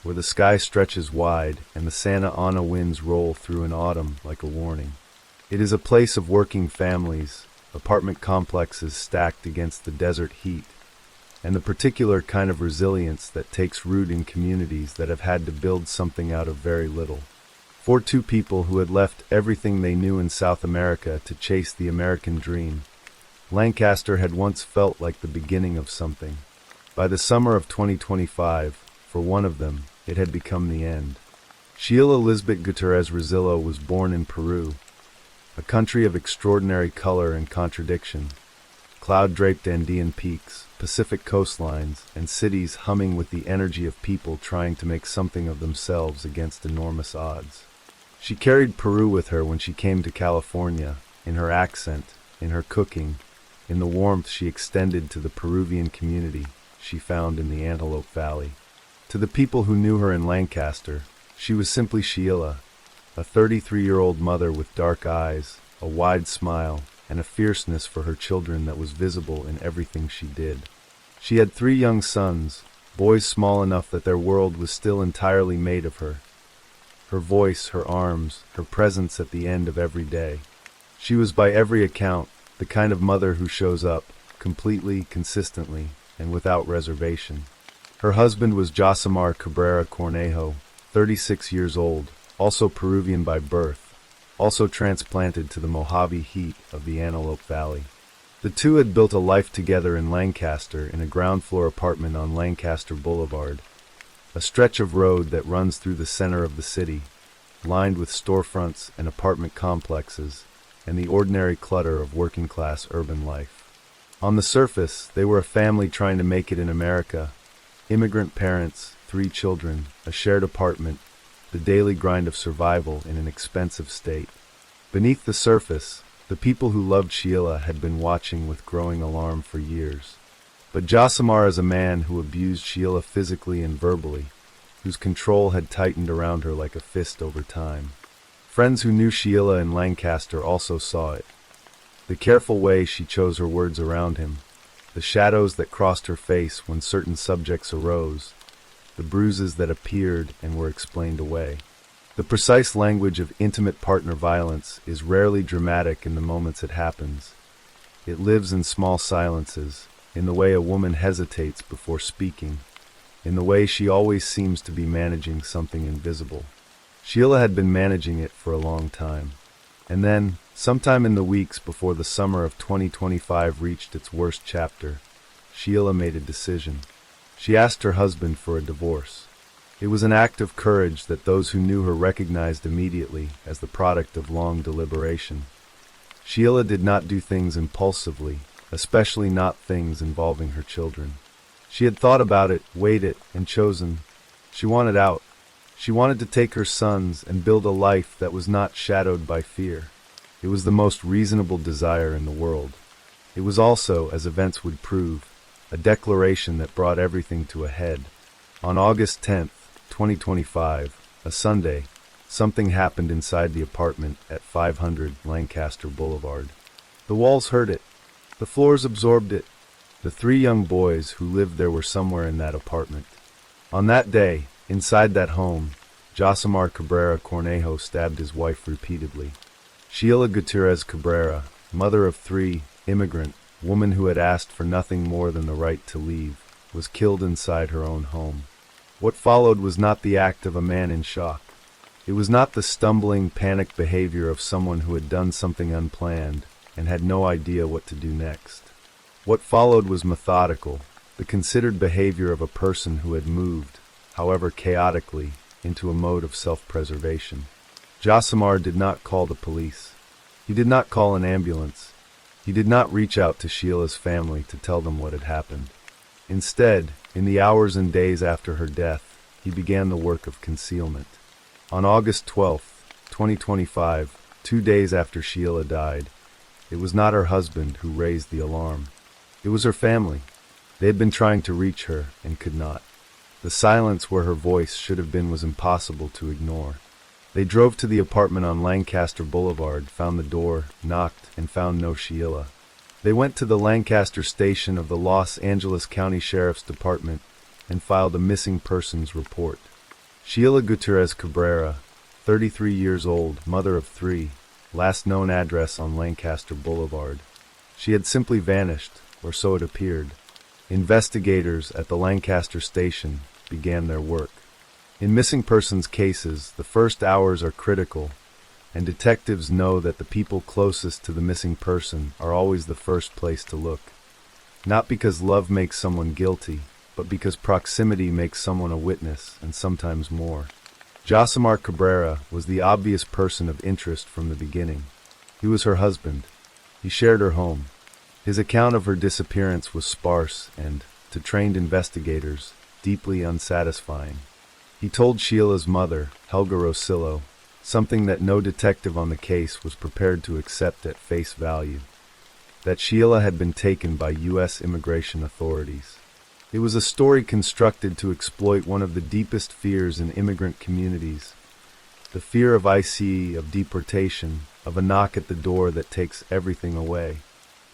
S1: where the sky stretches wide and the Santa Ana winds roll through in autumn like a warning. It is a place of working families, apartment complexes stacked against the desert heat, and the particular kind of resilience that takes root in communities that have had to build something out of very little. For two people who had left everything they knew in South America to chase the American dream, Lancaster had once felt like the beginning of something. By the summer of 2025, for one of them, it had become the end. Sheila Lisbeth Gutierrez Rosillo was born in Peru, a country of extraordinary color and contradiction. Cloud-draped Andean peaks, Pacific coastlines, and cities humming with the energy of people trying to make something of themselves against enormous odds. She carried Peru with her when she came to California, in her accent, in her cooking, in the warmth she extended to the Peruvian community she found in the Antelope Valley. To the people who knew her in Lancaster, she was simply Sheila, a 33-year-old mother with dark eyes, a wide smile, and a fierceness for her children that was visible in everything she did. She had 3 young sons, boys small enough that their world was still entirely made of her. Her voice, her arms, her presence at the end of every day. She was by every account the kind of mother who shows up, completely, consistently, and without reservation. Her husband was Josimar Cabrera Cornejo, 36 years old, also Peruvian by birth, also transplanted to the Mojave heat of the Antelope Valley. The two had built a life together in Lancaster in a ground-floor apartment on Lancaster Boulevard, a stretch of road that runs through the center of the city, lined with storefronts and apartment complexes, and the ordinary clutter of working-class urban life. On the surface, they were a family trying to make it in America. Immigrant parents, 3 children, a shared apartment, the daily grind of survival in an expensive state. Beneath the surface, the people who loved Sheila had been watching with growing alarm for years. But Josimar is a man who abused Sheila physically and verbally, whose control had tightened around her like a fist over time. Friends who knew Sheila in Lancaster also saw it. The careful way she chose her words around him, the shadows that crossed her face when certain subjects arose, the bruises that appeared and were explained away. The precise language of intimate partner violence is rarely dramatic in the moments it happens. It lives in small silences, in the way a woman hesitates before speaking, in the way she always seems to be managing something invisible. Sheila had been managing it for a long time. And then, sometime in the weeks before the summer of 2025 reached its worst chapter, Sheila made a decision. She asked her husband for a divorce. It was an act of courage that those who knew her recognized immediately as the product of long deliberation. Sheila did not do things impulsively, especially not things involving her children. She had thought about it, weighed it, and chosen. She wanted out. She wanted to take her sons and build a life that was not shadowed by fear. It was the most reasonable desire in the world. It was also, as events would prove, a declaration that brought everything to a head. On August 10th, 2025, a Sunday, something happened inside the apartment at 500 Lancaster Boulevard. The walls heard it. The floors absorbed it. The 3 young boys who lived there were somewhere in that apartment. On that day, inside that home, Josimar Cabrera Cornejo stabbed his wife repeatedly. Sheila Gutierrez Cabrera, mother of 3, immigrant, woman who had asked for nothing more than the right to leave, was killed inside her own home. What followed was not the act of a man in shock. It was not the stumbling, panicked behavior of someone who had done something unplanned and had no idea what to do next. What followed was methodical, the considered behavior of a person who had moved, however chaotically, into a mode of self-preservation. Josimar did not call the police. He did not call an ambulance. He did not reach out to Sheila's family to tell them what had happened. Instead, in the hours and days after her death, he began the work of concealment. On August 12th, 2025, 2 days after Sheila died, it was not her husband who raised the alarm. It was her family. They had been trying to reach her and could not. The silence where her voice should have been was impossible to ignore. They drove to the apartment on Lancaster Boulevard, found the door, knocked, and found no Sheila. They went to the Lancaster station of the Los Angeles County Sheriff's Department and filed a missing persons report. Sheila Gutierrez Cabrera, 33 years old, mother of 3, last known address on Lancaster Boulevard. She had simply vanished, or so it appeared. Investigators at the Lancaster station began their work. In missing persons cases, the first hours are critical, and detectives know that the people closest to the missing person are always the first place to look. Not because love makes someone guilty, but because proximity makes someone a witness, and sometimes more. Josimar Cabrera was the obvious person of interest from the beginning. He was her husband. He shared her home. His account of her disappearance was sparse and, to trained investigators, deeply unsatisfying. He told Sheila's mother, Helga Rosillo, something that no detective on the case was prepared to accept at face value: that Sheila had been taken by U.S. immigration authorities. It was a story constructed to exploit one of the deepest fears in immigrant communities: the fear of ICE, of deportation, of a knock at the door that takes everything away.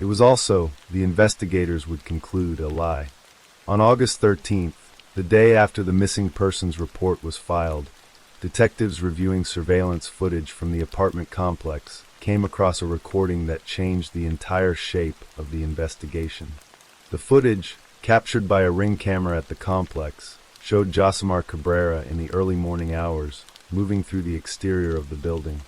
S1: It was also, the investigators would conclude, a lie. On August 13th, the day after the missing persons report was filed, detectives reviewing surveillance footage from the apartment complex came across a recording that changed the entire shape of the investigation. The footage, captured by a ring camera at the complex, showed Josimar Cabrera in the early morning hours, moving through the exterior of the building.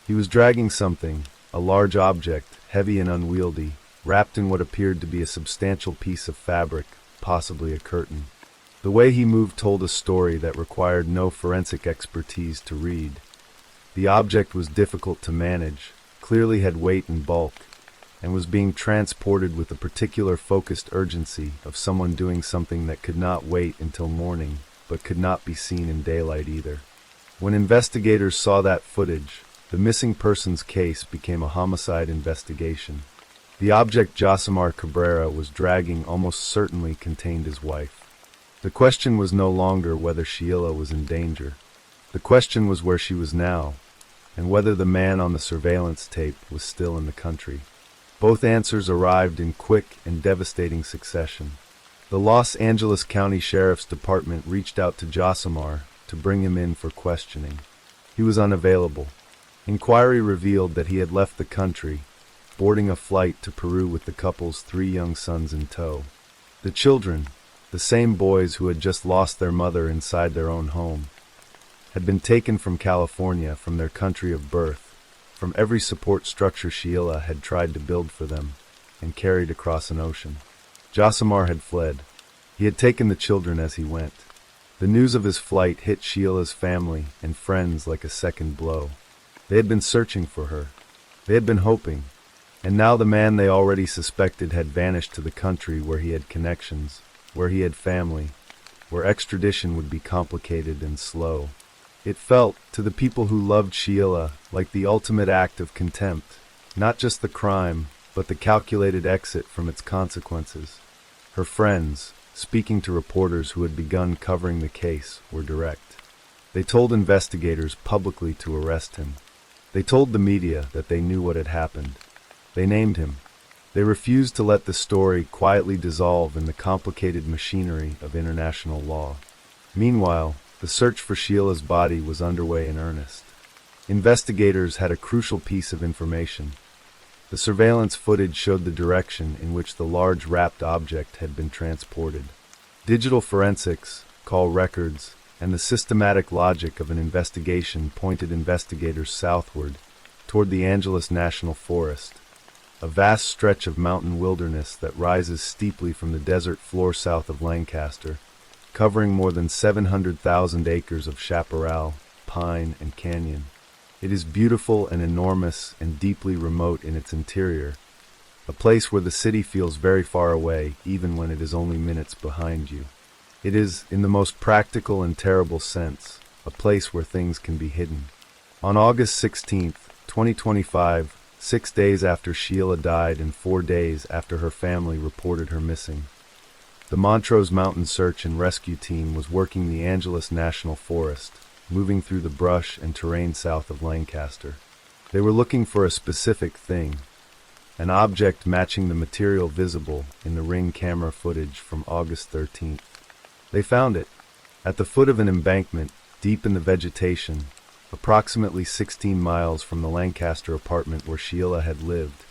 S1: He was dragging something, a large object, heavy and unwieldy, wrapped in what appeared to be a substantial piece of fabric, possibly a curtain. The way he moved told a story that required no forensic expertise to read. The object was difficult to manage, clearly had weight and bulk, and was being transported with the particular focused urgency of someone doing something that could not wait until morning, but could not be seen in daylight either. When investigators saw that footage, the missing persons case became a homicide investigation. The object Josimar Cabrera was dragging almost certainly contained his wife. The question was no longer whether Sheila was in danger. The question was where she was now, and whether the man on the surveillance tape was still in the country. Both answers arrived in quick and devastating succession. The Los Angeles County Sheriff's Department reached out to Josimar to bring him in for questioning. He was unavailable. Inquiry revealed that he had left the country, boarding a flight to Peru with the couple's 3 young sons in tow. The children, the same boys who had just lost their mother inside their own home, had been taken from California, from their country of birth, from every support structure Sheila had tried to build for them, and carried across an ocean. Josimar had fled. He had taken the children as he went. The news of his flight hit Sheila's family and friends like a second blow. They had been searching for her. They had been hoping. And now the man they already suspected had vanished to the country where he had connections, where he had family, where extradition would be complicated and slow. It felt, to the people who loved Sheila, like the ultimate act of contempt, not just the crime, but the calculated exit from its consequences. Her friends, speaking to reporters who had begun covering the case, were direct. They told investigators publicly to arrest him. They told the media that they knew what had happened. They named him. They refused to let the story quietly dissolve in the complicated machinery of international law. Meanwhile, the search for Sheila's body was underway in earnest. Investigators had a crucial piece of information. The surveillance footage showed the direction in which the large wrapped object had been transported. Digital forensics, call records, and the systematic logic of an investigation pointed investigators southward, toward the Angeles National Forest, a vast stretch of mountain wilderness that rises steeply from the desert floor south of Lancaster, covering more than 700,000 acres of chaparral, pine, and canyon. It is beautiful and enormous and deeply remote in its interior, a place where the city feels very far away even when it is only minutes behind you. It is, in the most practical and terrible sense, a place where things can be hidden. On August 16, 2025, 6 days after Sheila died and 4 days after her family reported her missing, The Montrose Mountain Search and Rescue Team was working the Angeles National Forest, moving through the brush and terrain south of Lancaster. They were looking for a specific thing, an object matching the material visible in the Ring camera footage from August 13th. They found it, at the foot of an embankment, deep in the vegetation, approximately 16 miles from the Lancaster apartment where Sheila had lived.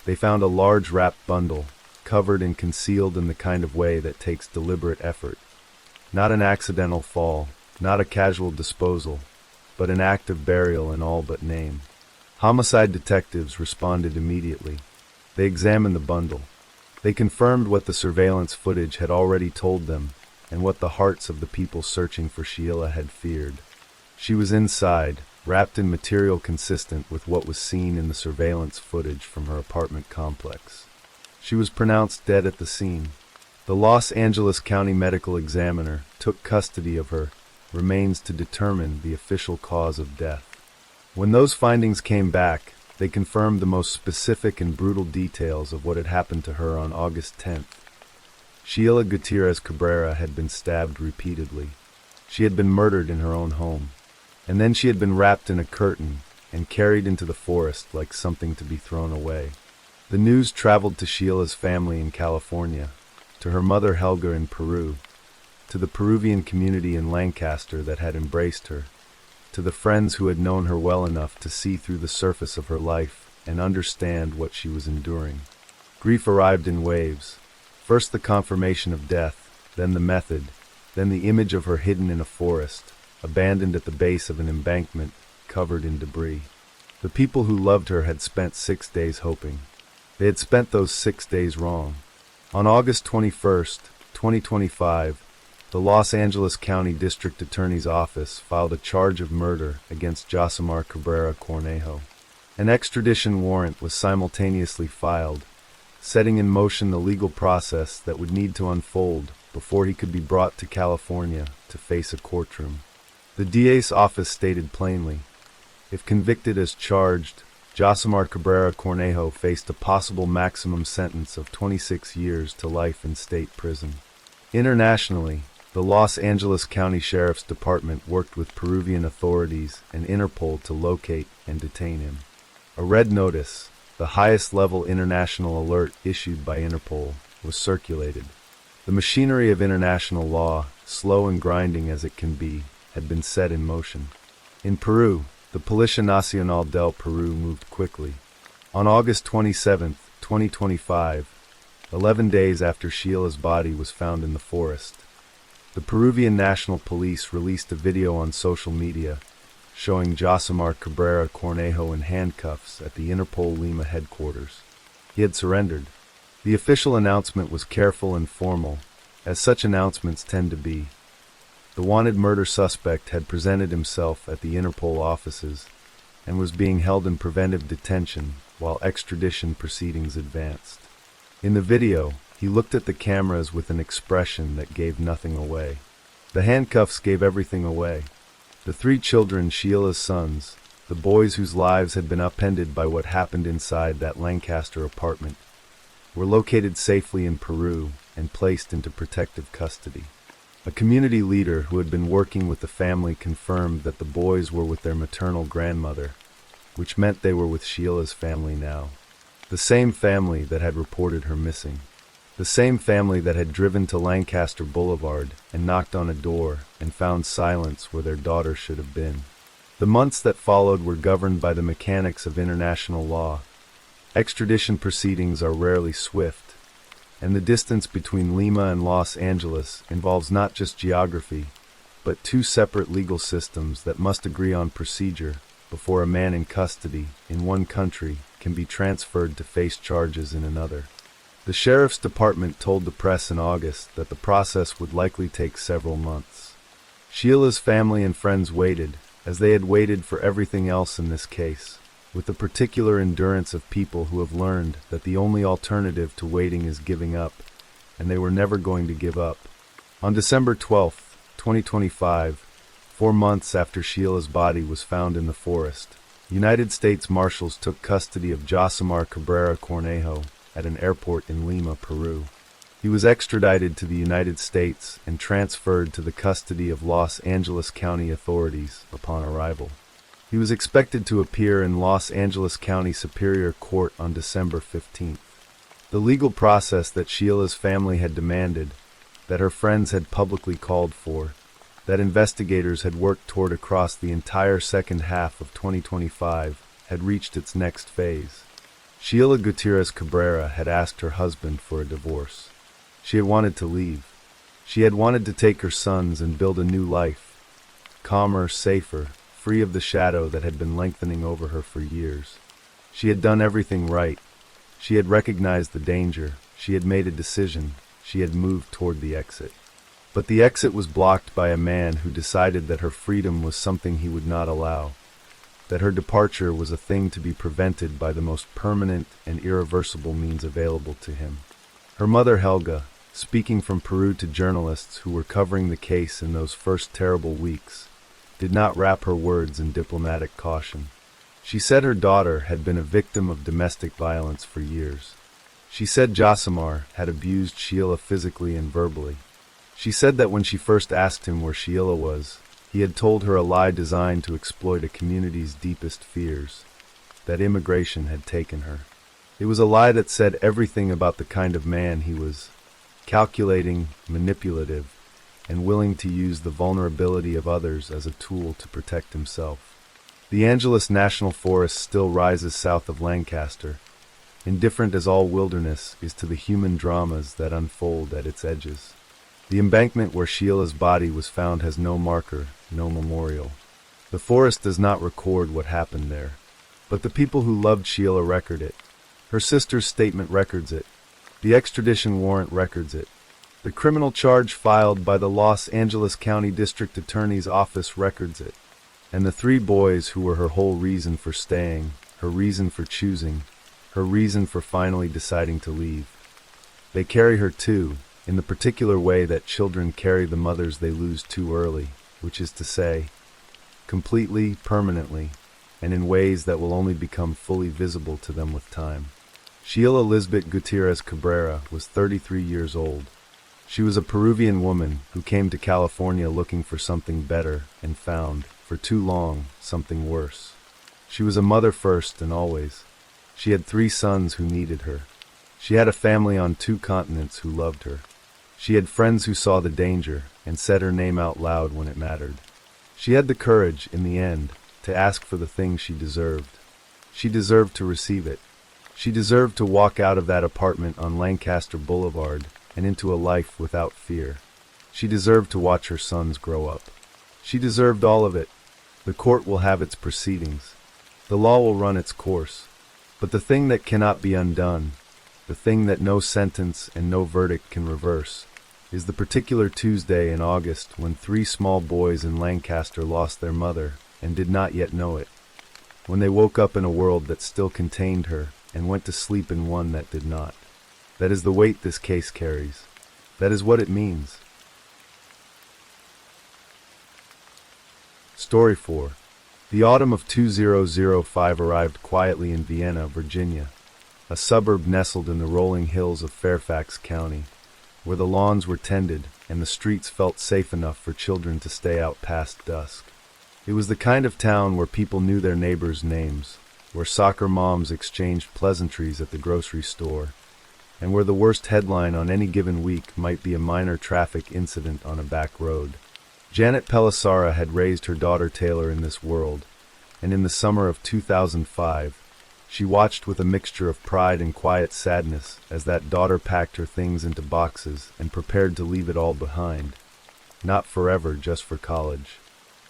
S1: They found a large wrapped bundle, covered and concealed in the kind of way that takes deliberate effort. Not an accidental fall, not a casual disposal, but an act of burial in all but name. Homicide detectives responded immediately. They examined the bundle. They confirmed what the surveillance footage had already told them and what the hearts of the people searching for Sheila had feared. She was inside, wrapped in material consistent with what was seen in the surveillance footage from her apartment complex. She was pronounced dead at the scene. The Los Angeles County Medical Examiner took custody of her remains to determine the official cause of death. When those findings came back, they confirmed the most specific and brutal details of what had happened to her on August 10th. Sheila Gutierrez Cabrera had been stabbed repeatedly. She had been murdered in her own home. And then she had been wrapped in a curtain and carried into the forest like something to be thrown away. The news traveled to Sheila's family in California, to her mother Helga in Peru, to the Peruvian community in Lancaster that had embraced her, to the friends who had known her well enough to see through the surface of her life and understand what she was enduring. Grief arrived in waves. First the confirmation of death, then the method, then the image of her hidden in a forest, abandoned at the base of an embankment, covered in debris. The people who loved her had spent 6 days hoping. They had spent those 6 days wrong. On August 21st, 2025, the Los Angeles County District Attorney's Office filed a charge of murder against Josimar Cabrera Cornejo. An extradition warrant was simultaneously filed, setting in motion the legal process that would need to unfold before he could be brought to California to face a courtroom. The DA's office stated plainly, if convicted as charged, Josimar Cabrera Cornejo faced a possible maximum sentence of 26 years to life in state prison. Internationally, the Los Angeles County Sheriff's Department worked with Peruvian authorities and Interpol to locate and detain him. A red notice, the highest-level international alert issued by Interpol, was circulated. The machinery of international law, slow and grinding as it can be, had been set in motion. In Peru, the Policía Nacional del Peru moved quickly. On August 27, 2025, 11 days after Sheila's body was found in the forest, the Peruvian National Police released a video on social media showing Josimar Cabrera Cornejo in handcuffs at the Interpol Lima headquarters. He had surrendered. The official announcement was careful and formal, as such announcements tend to be. The wanted murder suspect had presented himself at the Interpol offices and was being held in preventive detention while extradition proceedings advanced. In the video, he looked at the cameras with an expression that gave nothing away. The handcuffs gave everything away. The 3 children, Sheila's sons, the boys whose lives had been upended by what happened inside that Lancaster apartment, were located safely in Peru and placed into protective custody. A community leader who had been working with the family confirmed that the boys were with their maternal grandmother, which meant they were with Sheila's family now. The same family that had reported her missing. The same family that had driven to Lancaster Boulevard and knocked on a door and found silence where their daughter should have been. The months that followed were governed by the mechanics of international law. Extradition proceedings are rarely swift, and the distance between Lima and Los Angeles involves not just geography, but 2 separate legal systems that must agree on procedure before a man in custody in one country can be transferred to face charges in another. The Sheriff's Department told the press in August that the process would likely take several months. Sheila's family and friends waited, as they had waited for everything else in this case, with the particular endurance of people who have learned that the only alternative to waiting is giving up, and they were never going to give up. On December 12, 2025, 4 months after Sheila's body was found in the forest, United States Marshals took custody of Josimar Cabrera Cornejo at an airport in Lima, Peru. He was extradited to the United States and transferred to the custody of Los Angeles County authorities upon arrival. He was expected to appear in Los Angeles County Superior Court on December 15th. The legal process that Sheila's family had demanded, that her friends had publicly called for, that investigators had worked toward across the entire second half of 2025, had reached its next phase. Sheila Gutierrez Cabrera had asked her husband for a divorce. She had wanted to leave. She had wanted to take her sons and build a new life, calmer, safer, free of the shadow that had been lengthening over her for years. She had done everything right. She had recognized the danger. She had made a decision. She had moved toward the exit. But the exit was blocked by a man who decided that her freedom was something he would not allow, that her departure was a thing to be prevented by the most permanent and irreversible means available to him. Her mother Helga, speaking from Peru to journalists who were covering the case in those first terrible weeks, did not wrap her words in diplomatic caution. She said her daughter had been a victim of domestic violence for years. She said Josimar had abused Sheila physically and verbally. She said that when she first asked him where Sheila was, he had told her a lie designed to exploit a community's deepest fears, that immigration had taken her. It was a lie that said everything about the kind of man he was: calculating, manipulative, and willing to use the vulnerability of others as a tool to protect himself. The Angeles National Forest still rises south of Lancaster, indifferent as all wilderness is to the human dramas that unfold at its edges. The embankment where Sheila's body was found has no marker, no memorial. The forest does not record what happened there, but the people who loved Sheila record it. Her sister's statement records it. The extradition warrant records it. The criminal charge filed by the Los Angeles County District Attorney's Office records it. And the three boys who were her whole reason for staying, her reason for choosing, her reason for finally deciding to leave. They carry her too, in the particular way that children carry the mothers they lose too early, which is to say, completely, permanently, and in ways that will only become fully visible to them with time. Sheila Lisbeth Gutierrez Cabrera was 33 years old. She was a Peruvian woman who came to California looking for something better and found, for too long, something worse. She was a mother first and always. She had 3 sons who needed her. She had a family on 2 continents who loved her. She had friends who saw the danger and said her name out loud when it mattered. She had the courage, in the end, to ask for the thing she deserved. She deserved to receive it. She deserved to walk out of that apartment on Lancaster Boulevard and into a life without fear. She deserved to watch her sons grow up. She deserved all of it. The court will have its proceedings. The law will run its course. But the thing that cannot be undone, the thing that no sentence and no verdict can reverse, is the particular Tuesday in August when 3 small boys in Lancaster lost their mother and did not yet know it, when they woke up in a world that still contained her and went to sleep in one that did not. That is the weight this case carries. That is what it means. Story 4. The autumn of 2005 arrived quietly in Vienna, Virginia, a suburb nestled in the rolling hills of Fairfax County, where the lawns were tended and the streets felt safe enough for children to stay out past dusk. It was the kind of town where people knew their neighbors' names, where soccer moms exchanged pleasantries at the grocery store, and where the worst headline on any given week might be a minor traffic incident on a back road. Janet Pelissara had raised her daughter Taylor in this world, and in the summer of 2005, she watched with a mixture of pride and quiet sadness as that daughter packed her things into boxes and prepared to leave it all behind. Not forever, just for college.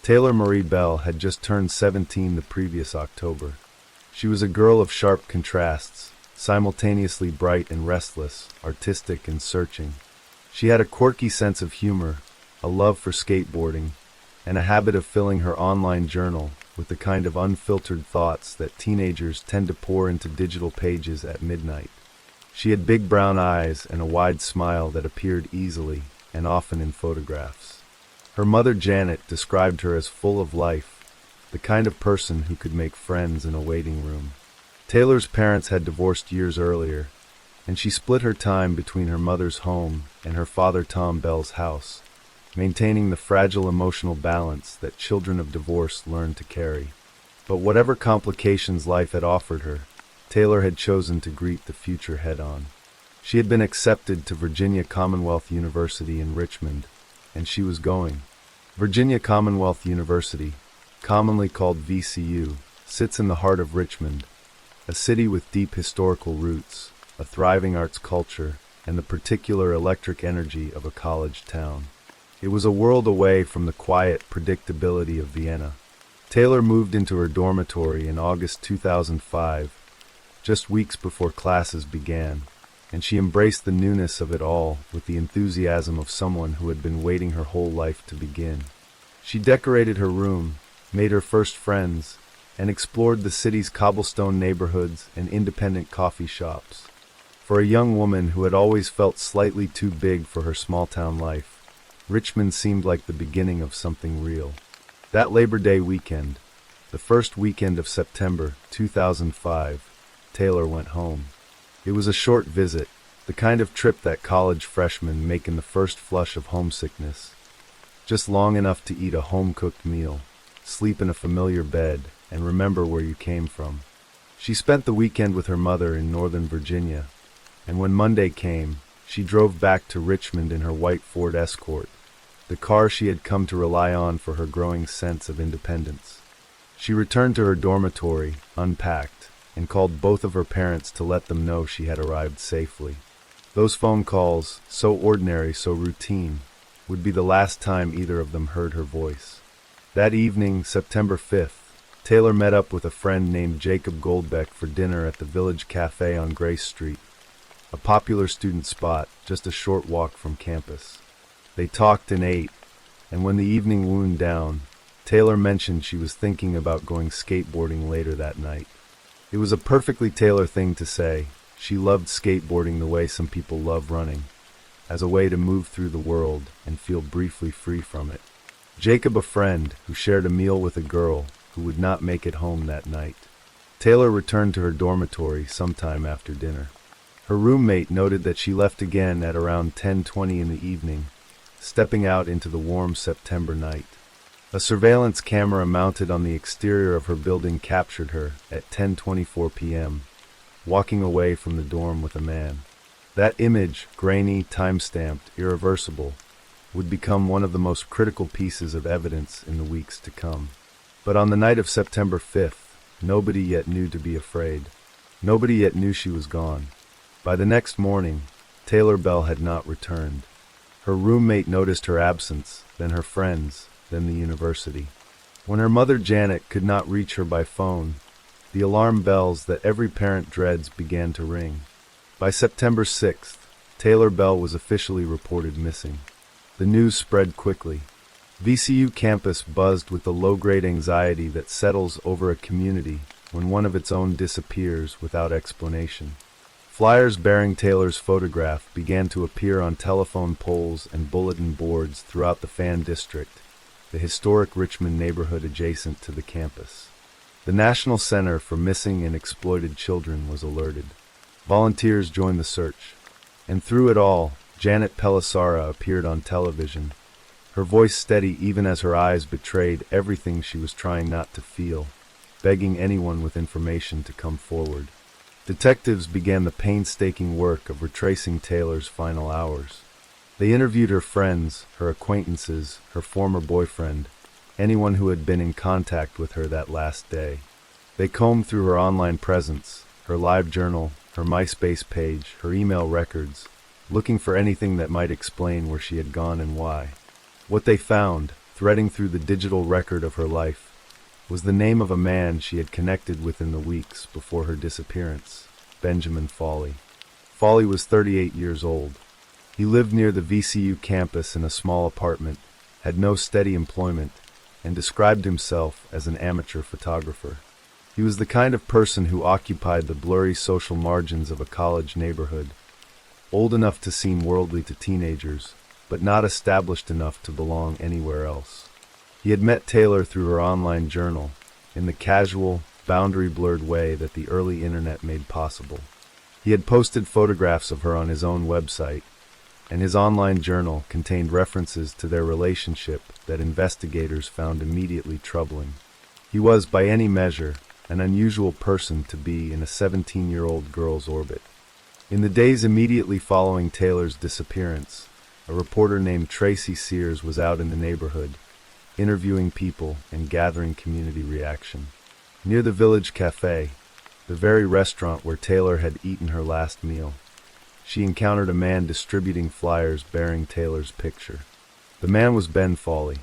S1: Taylor Marie Bell had just turned 17 the previous October. She was a girl of sharp contrasts, simultaneously bright and restless, artistic and searching. She had a quirky sense of humor, a love for skateboarding, and a habit of filling her online journal with the kind of unfiltered thoughts that teenagers tend to pour into digital pages at midnight. She had big brown eyes and a wide smile that appeared easily and often in photographs. Her mother Janet described her as full of life, the kind of person who could make friends in a waiting room. Taylor's parents had divorced years earlier, and she split her time between her mother's home and her father Tom Bell's house, maintaining the fragile emotional balance that children of divorce learn to carry. But whatever complications life had offered her, Taylor had chosen to greet the future head-on. She had been accepted to Virginia Commonwealth University in Richmond, and she was going. Virginia Commonwealth University, commonly called VCU, sits in the heart of Richmond, a city with deep historical roots, a thriving arts culture, and the particular electric energy of a college town. It was a world away from the quiet predictability of Vienna. Taylor moved into her dormitory in August 2005, just weeks before classes began, and she embraced the newness of it all with the enthusiasm of someone who had been waiting her whole life to begin. She decorated her room, made her first friends, and explored the city's cobblestone neighborhoods and independent coffee shops. For a young woman who had always felt slightly too big for her small-town life, Richmond seemed like the beginning of something real. That Labor Day weekend, the first weekend of September 2005, Taylor went home. It was a short visit, the kind of trip that college freshmen make in the first flush of homesickness. Just long enough to eat a home-cooked meal, sleep in a familiar bed, and remember where you came from. She spent the weekend with her mother in Northern Virginia, and when Monday came, she drove back to Richmond in her white Ford Escort, the car she had come to rely on for her growing sense of independence. She returned to her dormitory, unpacked, and called both of her parents to let them know she had arrived safely. Those phone calls, so ordinary, so routine, would be the last time either of them heard her voice. That evening, September 5th, Taylor met up with a friend named Jacob Goldbeck for dinner at the Village Cafe on Grace Street, a popular student spot just a short walk from campus. They talked and ate, and when the evening wound down, Taylor mentioned she was thinking about going skateboarding later that night. It was a perfectly Taylor thing to say. She loved skateboarding the way some people love running, as a way to move through the world and feel briefly free from it. Jacob, a friend who shared a meal with a girl who would not make it home that night. Taylor returned to her dormitory sometime after dinner. Her roommate noted that she left again at around 10:20 in the evening, stepping out into the warm September night. A surveillance camera mounted on the exterior of her building captured her at 10:24 p.m., walking away from the dorm with a man. That image, grainy, time-stamped, irreversible, would become one of the most critical pieces of evidence in the weeks to come. But on the night of September 5th, nobody yet knew to be afraid. Nobody yet knew she was gone. By the next morning, Taylor Bell had not returned. Her roommate noticed her absence, then her friends, then the university. When her mother Janet could not reach her by phone, the alarm bells that every parent dreads began to ring. By September 6th, Taylor Bell was officially reported missing. The news spread quickly. VCU campus buzzed with the low-grade anxiety that settles over a community when one of its own disappears without explanation. Flyers bearing Taylor's photograph began to appear on telephone poles and bulletin boards throughout the Fan District, the historic Richmond neighborhood adjacent to the campus. The National Center for Missing and Exploited Children was alerted. Volunteers joined the search. And through it all, Janet Pelissara appeared on television, her voice steady even as her eyes betrayed everything she was trying not to feel, begging anyone with information to come forward. Detectives began the painstaking work of retracing Taylor's final hours. They interviewed her friends, her acquaintances, her former boyfriend, anyone who had been in contact with her that last day. They combed through her online presence, her live journal, her MySpace page, her email records, looking for anything that might explain where she had gone and why. What they found, threading through the digital record of her life, was the name of a man she had connected with in the weeks before her disappearance, Benjamin Foley. Foley was 38 years old. He lived near the VCU campus in a small apartment, had no steady employment, and described himself as an amateur photographer. He was the kind of person who occupied the blurry social margins of a college neighborhood, old enough to seem worldly to teenagers, but not established enough to belong anywhere else. He had met Taylor through her online journal, in the casual, boundary-blurred way that the early internet made possible. He had posted photographs of her on his own website, and his online journal contained references to their relationship that investigators found immediately troubling. He was, by any measure, an unusual person to be in a 17-year-old girl's orbit. In the days immediately following Taylor's disappearance, a reporter named Tracy Sears was out in the neighborhood, interviewing people and gathering community reaction. Near the Village Cafe, the very restaurant where Taylor had eaten her last meal, she encountered a man distributing flyers bearing Taylor's picture. The man was Ben Foley.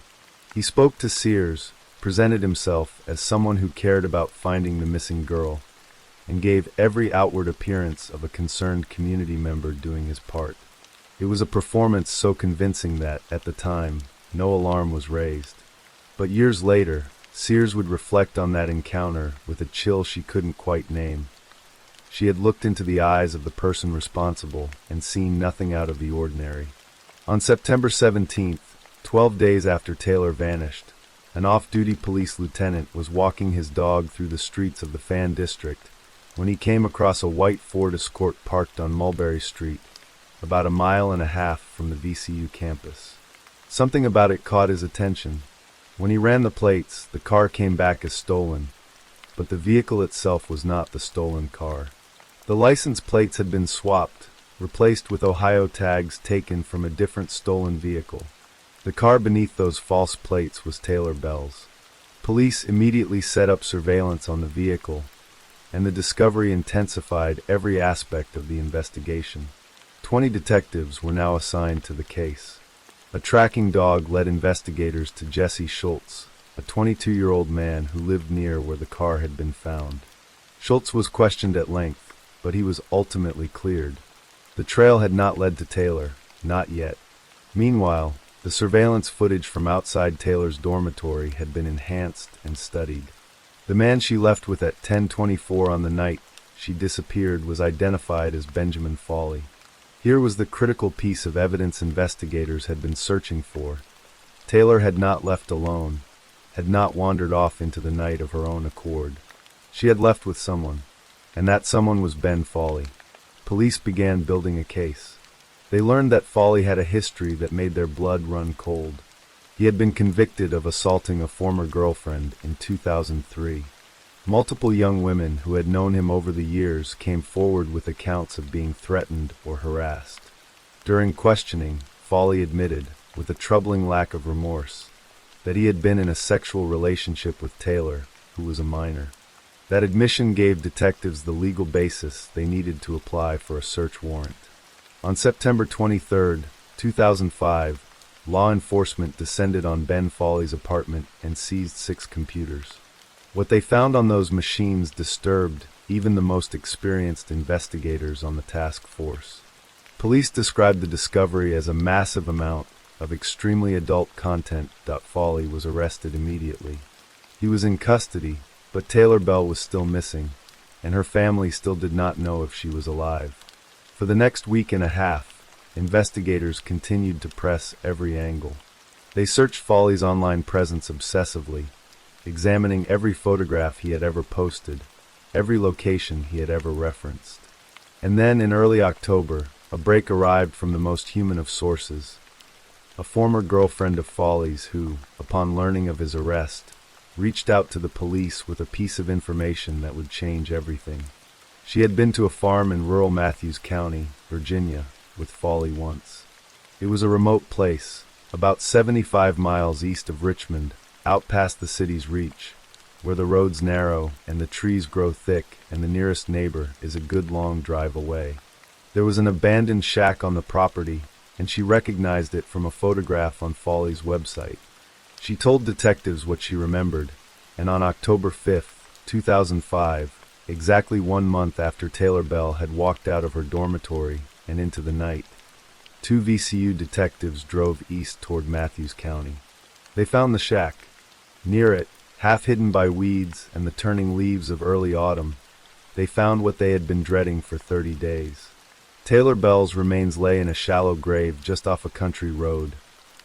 S1: He spoke to Sears, presented himself as someone who cared about finding the missing girl, and gave every outward appearance of a concerned community member doing his part. It was a performance so convincing that, at the time, no alarm was raised. But years later, Sears would reflect on that encounter with a chill she couldn't quite name. She had looked into the eyes of the person responsible and seen nothing out of the ordinary. On September 17th, 12 days after Taylor vanished, an off-duty police lieutenant was walking his dog through the streets of the Fan District when he came across a white Ford Escort parked on Mulberry Street, about a mile and a half from the VCU campus. Something about it caught his attention. When he ran the plates, the car came back as stolen, but the vehicle itself was not the stolen car. The license plates had been swapped, replaced with Ohio tags taken from a different stolen vehicle. The car beneath those false plates was Taylor Bell's. Police immediately set up surveillance on the vehicle, and the discovery intensified every aspect of the investigation. 20 detectives were now assigned to the case. A tracking dog led investigators to Jesse Schultz, a 22-year-old man who lived near where the car had been found. Schultz was questioned at length, but he was ultimately cleared. The trail had not led to Taylor, not yet. Meanwhile, the surveillance footage from outside Taylor's dormitory had been enhanced and studied. The man she left with at 10:24 on the night she disappeared was identified as Benjamin Foley. Here was the critical piece of evidence investigators had been searching for. Taylor had not left alone, had not wandered off into the night of her own accord. She had left with someone, and that someone was Ben Foley. Police began building a case. They learned that Foley had a history that made their blood run cold. He had been convicted of assaulting a former girlfriend in 2003. Multiple young women who had known him over the years came forward with accounts of being threatened or harassed. During questioning, Foley admitted, with a troubling lack of remorse, that he had been in a sexual relationship with Taylor, who was a minor. That admission gave detectives the legal basis they needed to apply for a search warrant. On September 23, 2005, law enforcement descended on Ben Foley's apartment and seized 6 computers. What they found on those machines disturbed even the most experienced investigators on the task force. Police described the discovery as a massive amount of extremely adult content. Foley was arrested immediately. He was in custody, but Taylor Bell was still missing, and her family still did not know if she was alive. For the next week and a half, investigators continued to press every angle. They searched Foley's online presence obsessively, examining every photograph he had ever posted, every location he had ever referenced. And then, in early October, a break arrived from the most human of sources. A former girlfriend of Foley's who, upon learning of his arrest, reached out to the police with a piece of information that would change everything. She had been to a farm in rural Matthews County, Virginia, with Foley once. It was a remote place, about 75 miles east of Richmond, out past the city's reach, where the roads narrow and the trees grow thick and the nearest neighbor is a good long drive away. There was an abandoned shack on the property, and she recognized it from a photograph on Foley's website. She told detectives what she remembered, and on October 5, 2005, exactly 1 month after Taylor Bell had walked out of her dormitory and into the night, 2 VCU detectives drove east toward Matthews County. They found the shack. Near it, half hidden by weeds and the turning leaves of early autumn, they found what they had been dreading for 30 days. Taylor Bell's remains lay in a shallow grave just off a country road,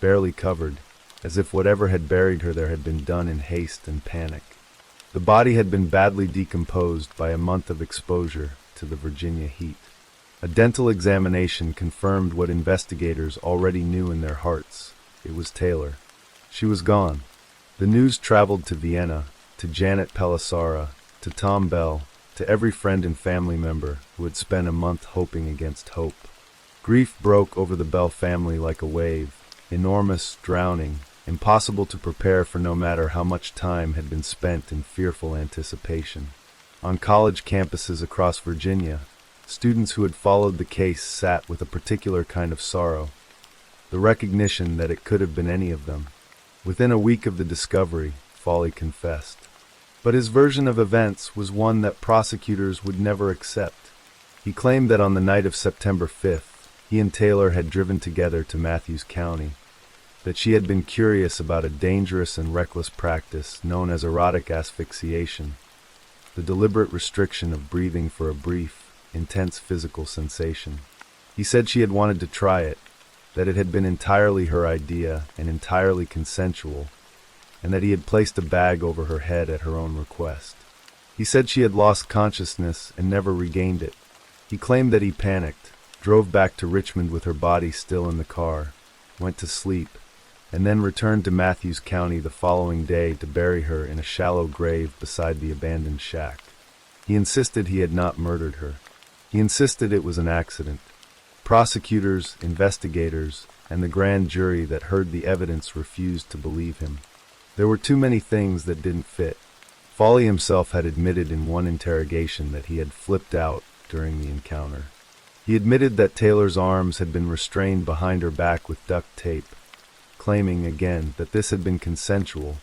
S1: barely covered, as if whatever had buried her there had been done in haste and panic. The body had been badly decomposed by a month of exposure to to the Virginia heat. A dental examination confirmed what investigators already knew in their hearts. It was Taylor. She was gone. The news traveled to Vienna, to Janet Pelissara, to Tom Bell, to every friend and family member who had spent a month hoping against hope. Grief broke over the Bell family like a wave, enormous, drowning, impossible to prepare for no matter how much time had been spent in fearful anticipation. On college campuses across Virginia, students who had followed the case sat with a particular kind of sorrow, the recognition that it could have been any of them. Within a week of the discovery, Foley confessed. But his version of events was one that prosecutors would never accept. He claimed that on the night of September 5th, he and Taylor had driven together to Matthews County, that she had been curious about a dangerous and reckless practice known as erotic asphyxiation, the deliberate restriction of breathing for a brief, intense physical sensation. He said she had wanted to try it, that it had been entirely her idea and entirely consensual, and that he had placed a bag over her head at her own request. He said she had lost consciousness and never regained it. He claimed that he panicked, drove back to Richmond with her body still in the car, went to sleep, and then returned to Matthews County the following day to bury her in a shallow grave beside the abandoned shack. He insisted he had not murdered her. He insisted it was an accident. Prosecutors, investigators, and the grand jury that heard the evidence refused to believe him. There were too many things that didn't fit. Foley himself had admitted in one interrogation that he had flipped out during the encounter. He admitted that Taylor's arms had been restrained behind her back with duct tape, claiming again that this had been consensual,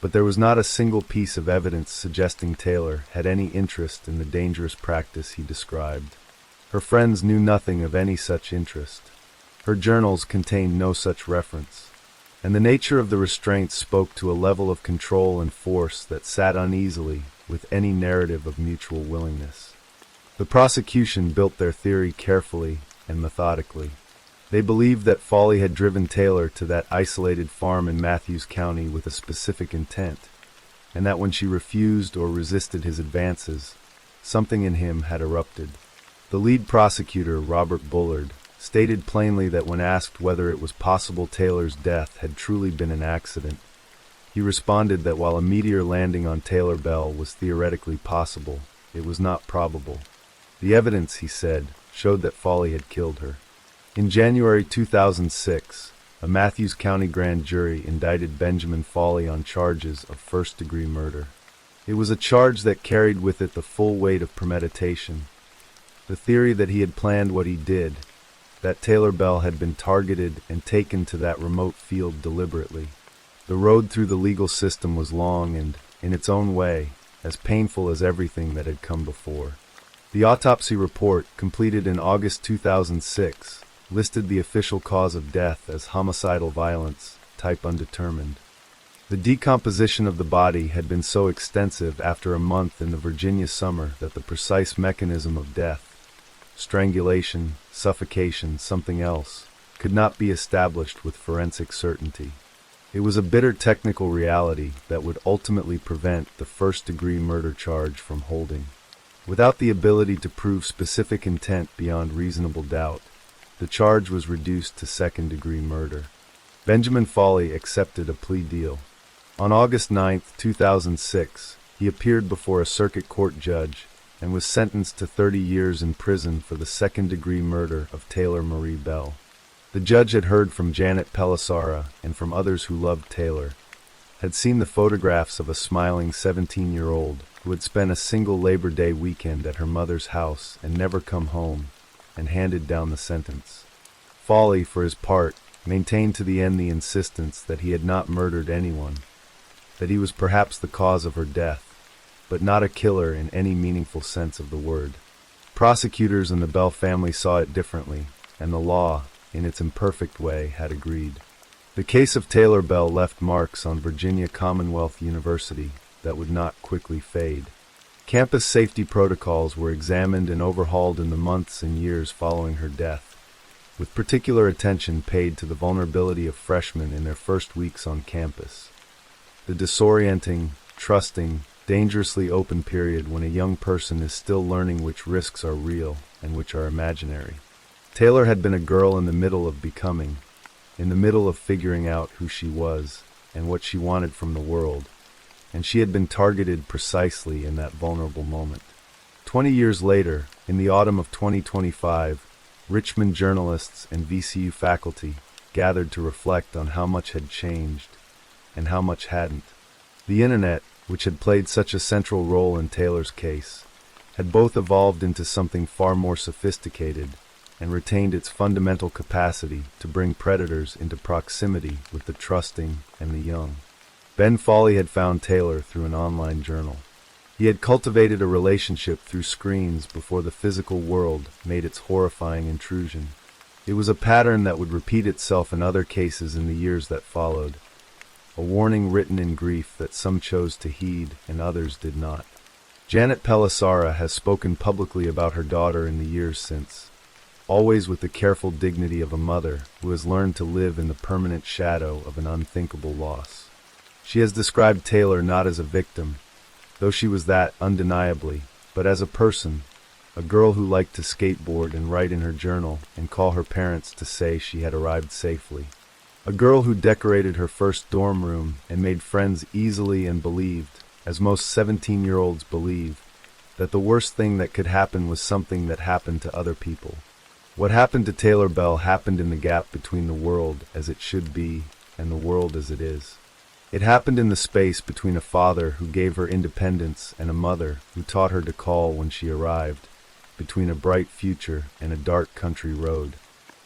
S1: but there was not a single piece of evidence suggesting Taylor had any interest in the dangerous practice he described. Her friends knew nothing of any such interest. Her journals contained no such reference, and the nature of the restraints spoke to a level of control and force that sat uneasily with any narrative of mutual willingness. The prosecution built their theory carefully and methodically. They believed that Foley had driven Taylor to that isolated farm in Matthews County with a specific intent, and that when she refused or resisted his advances, something in him had erupted. The lead prosecutor, Robert Bullard, stated plainly that when asked whether it was possible Taylor's death had truly been an accident, he responded that while a meteor landing on Taylor Bell was theoretically possible, it was not probable. The evidence, he said, showed that Foley had killed her. In January 2006, a Matthews County grand jury indicted Benjamin Foley on charges of first-degree murder. It was a charge that carried with it the full weight of premeditation, the theory that he had planned what he did, that Taylor Bell had been targeted and taken to that remote field deliberately. The road through the legal system was long and, in its own way, as painful as everything that had come before. The autopsy report, completed in August 2006, listed the official cause of death as homicidal violence, type undetermined. The decomposition of the body had been so extensive after a month in the Virginia summer that the precise mechanism of death, strangulation, suffocation, something else, could not be established with forensic certainty. It was a bitter technical reality that would ultimately prevent the first-degree murder charge from holding. Without the ability to prove specific intent beyond reasonable doubt, the charge was reduced to second-degree murder. Benjamin Foley accepted a plea deal. On August 9, 2006, he appeared before a circuit court judge and was sentenced to 30 years in prison for the second-degree murder of Taylor Marie Bell. The judge had heard from Janet Pelissara and from others who loved Taylor, had seen the photographs of a smiling 17-year-old who had spent a single Labor Day weekend at her mother's house and never come home, and handed down the sentence. Foley, for his part, maintained to the end the insistence that he had not murdered anyone, that he was perhaps the cause of her death, but not a killer in any meaningful sense of the word. Prosecutors and the Bell family saw it differently, and the law, in its imperfect way, had agreed. The case of Taylor Bell left marks on Virginia Commonwealth University that would not quickly fade. Campus safety protocols were examined and overhauled in the months and years following her death, with particular attention paid to the vulnerability of freshmen in their first weeks on campus. The disorienting, trusting, dangerously open period when a young person is still learning which risks are real and which are imaginary. Taylor had been a girl in the middle of becoming, in the middle of figuring out who she was and what she wanted from the world, and she had been targeted precisely in that vulnerable moment. 20 years later, in the autumn of 2025, Richmond journalists and VCU faculty gathered to reflect on how much had changed and how much hadn't. The internet, which had played such a central role in Taylor's case, had both evolved into something far more sophisticated and retained its fundamental capacity to bring predators into proximity with the trusting and the young. Ben Foley had found Taylor through an online journal. He had cultivated a relationship through screens before the physical world made its horrifying intrusion. It was a pattern that would repeat itself in other cases in the years that followed, a warning written in grief that some chose to heed and others did not. Janet Pelissara has spoken publicly about her daughter in the years since, always with the careful dignity of a mother who has learned to live in the permanent shadow of an unthinkable loss. She has described Taylor not as a victim, though she was that undeniably, but as a person, a girl who liked to skateboard and write in her journal and call her parents to say she had arrived safely. A girl who decorated her first dorm room and made friends easily and believed, as most 17-year-olds believe, that the worst thing that could happen was something that happened to other people. What happened to Taylor Bell happened in the gap between the world as it should be and the world as it is. It happened in the space between a father who gave her independence and a mother who taught her to call when she arrived, between a bright future and a dark country road.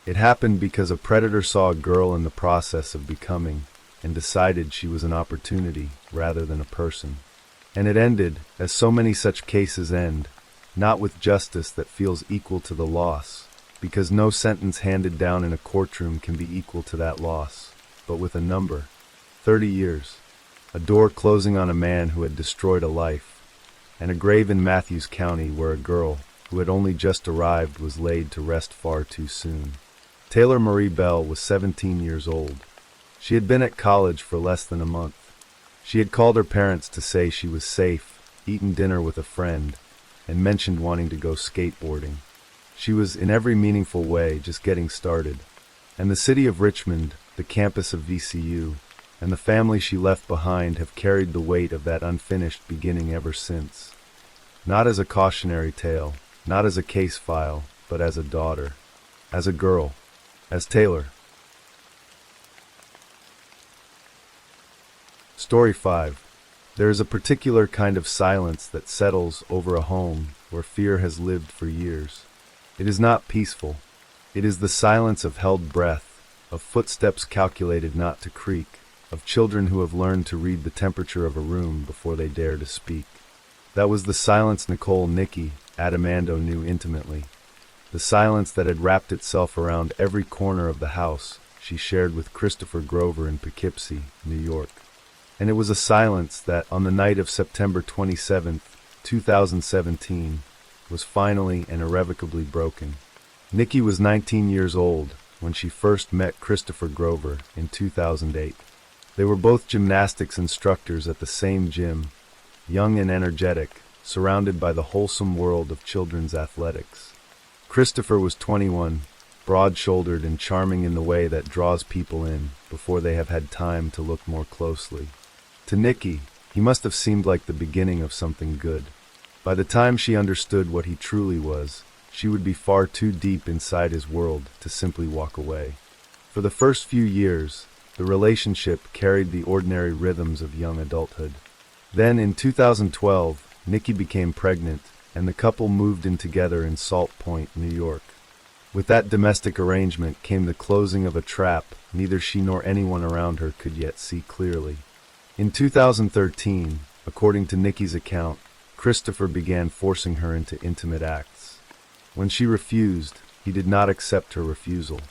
S1: It happened because a predator saw a girl in the process of becoming and decided she was an opportunity rather than a person. And it ended, as so many such cases end, not with justice that feels equal to the loss, because no sentence handed down in a courtroom can be equal to that loss, but with a number. 30 years, a door closing on a man who had destroyed a life, and a grave in Matthews County where a girl, who had only just arrived, was laid to rest far too soon. Taylor Marie Bell was 17 years old. She had been at college for less than a month. She had called her parents to say she was safe, eaten dinner with a friend, and mentioned wanting to go skateboarding. She was, in every meaningful way, just getting started. And the city of Richmond, the campus of VCU, and the family she left behind have carried the weight of that unfinished beginning ever since. Not as a cautionary tale, not as a case file, but as a daughter, as a girl, as Taylor. Story 5. There is a particular kind of silence that settles over a home where fear has lived for years. It is not peaceful. It is the silence of held breath, of footsteps calculated not to creak, of children who have learned to read the temperature of a room before they dare to speak. That was the silence Nikki Adamando knew intimately, the silence that had wrapped itself around every corner of the house she shared with Christopher Grover in Poughkeepsie, New York. And it was a silence that, on the night of September 27, 2017, was finally and irrevocably broken. Nikki was 19 years old when she first met Christopher Grover in 2008. They were both gymnastics instructors at the same gym, young and energetic, surrounded by the wholesome world of children's athletics. Christopher was 21, broad-shouldered and charming in the way that draws people in before they have had time to look more closely. To Nikki, he must have seemed like the beginning of something good. By the time she understood what he truly was, she would be far too deep inside his world to simply walk away. For the first few years, the relationship carried the ordinary rhythms of young adulthood. Then, in 2012, Nikki became pregnant, and the couple moved in together in Salt Point, New York. With that domestic arrangement came the closing of a trap neither she nor anyone around her could yet see clearly. In 2013, according to Nikki's account, Christopher began forcing her into intimate acts. When she refused, he did not accept her refusal.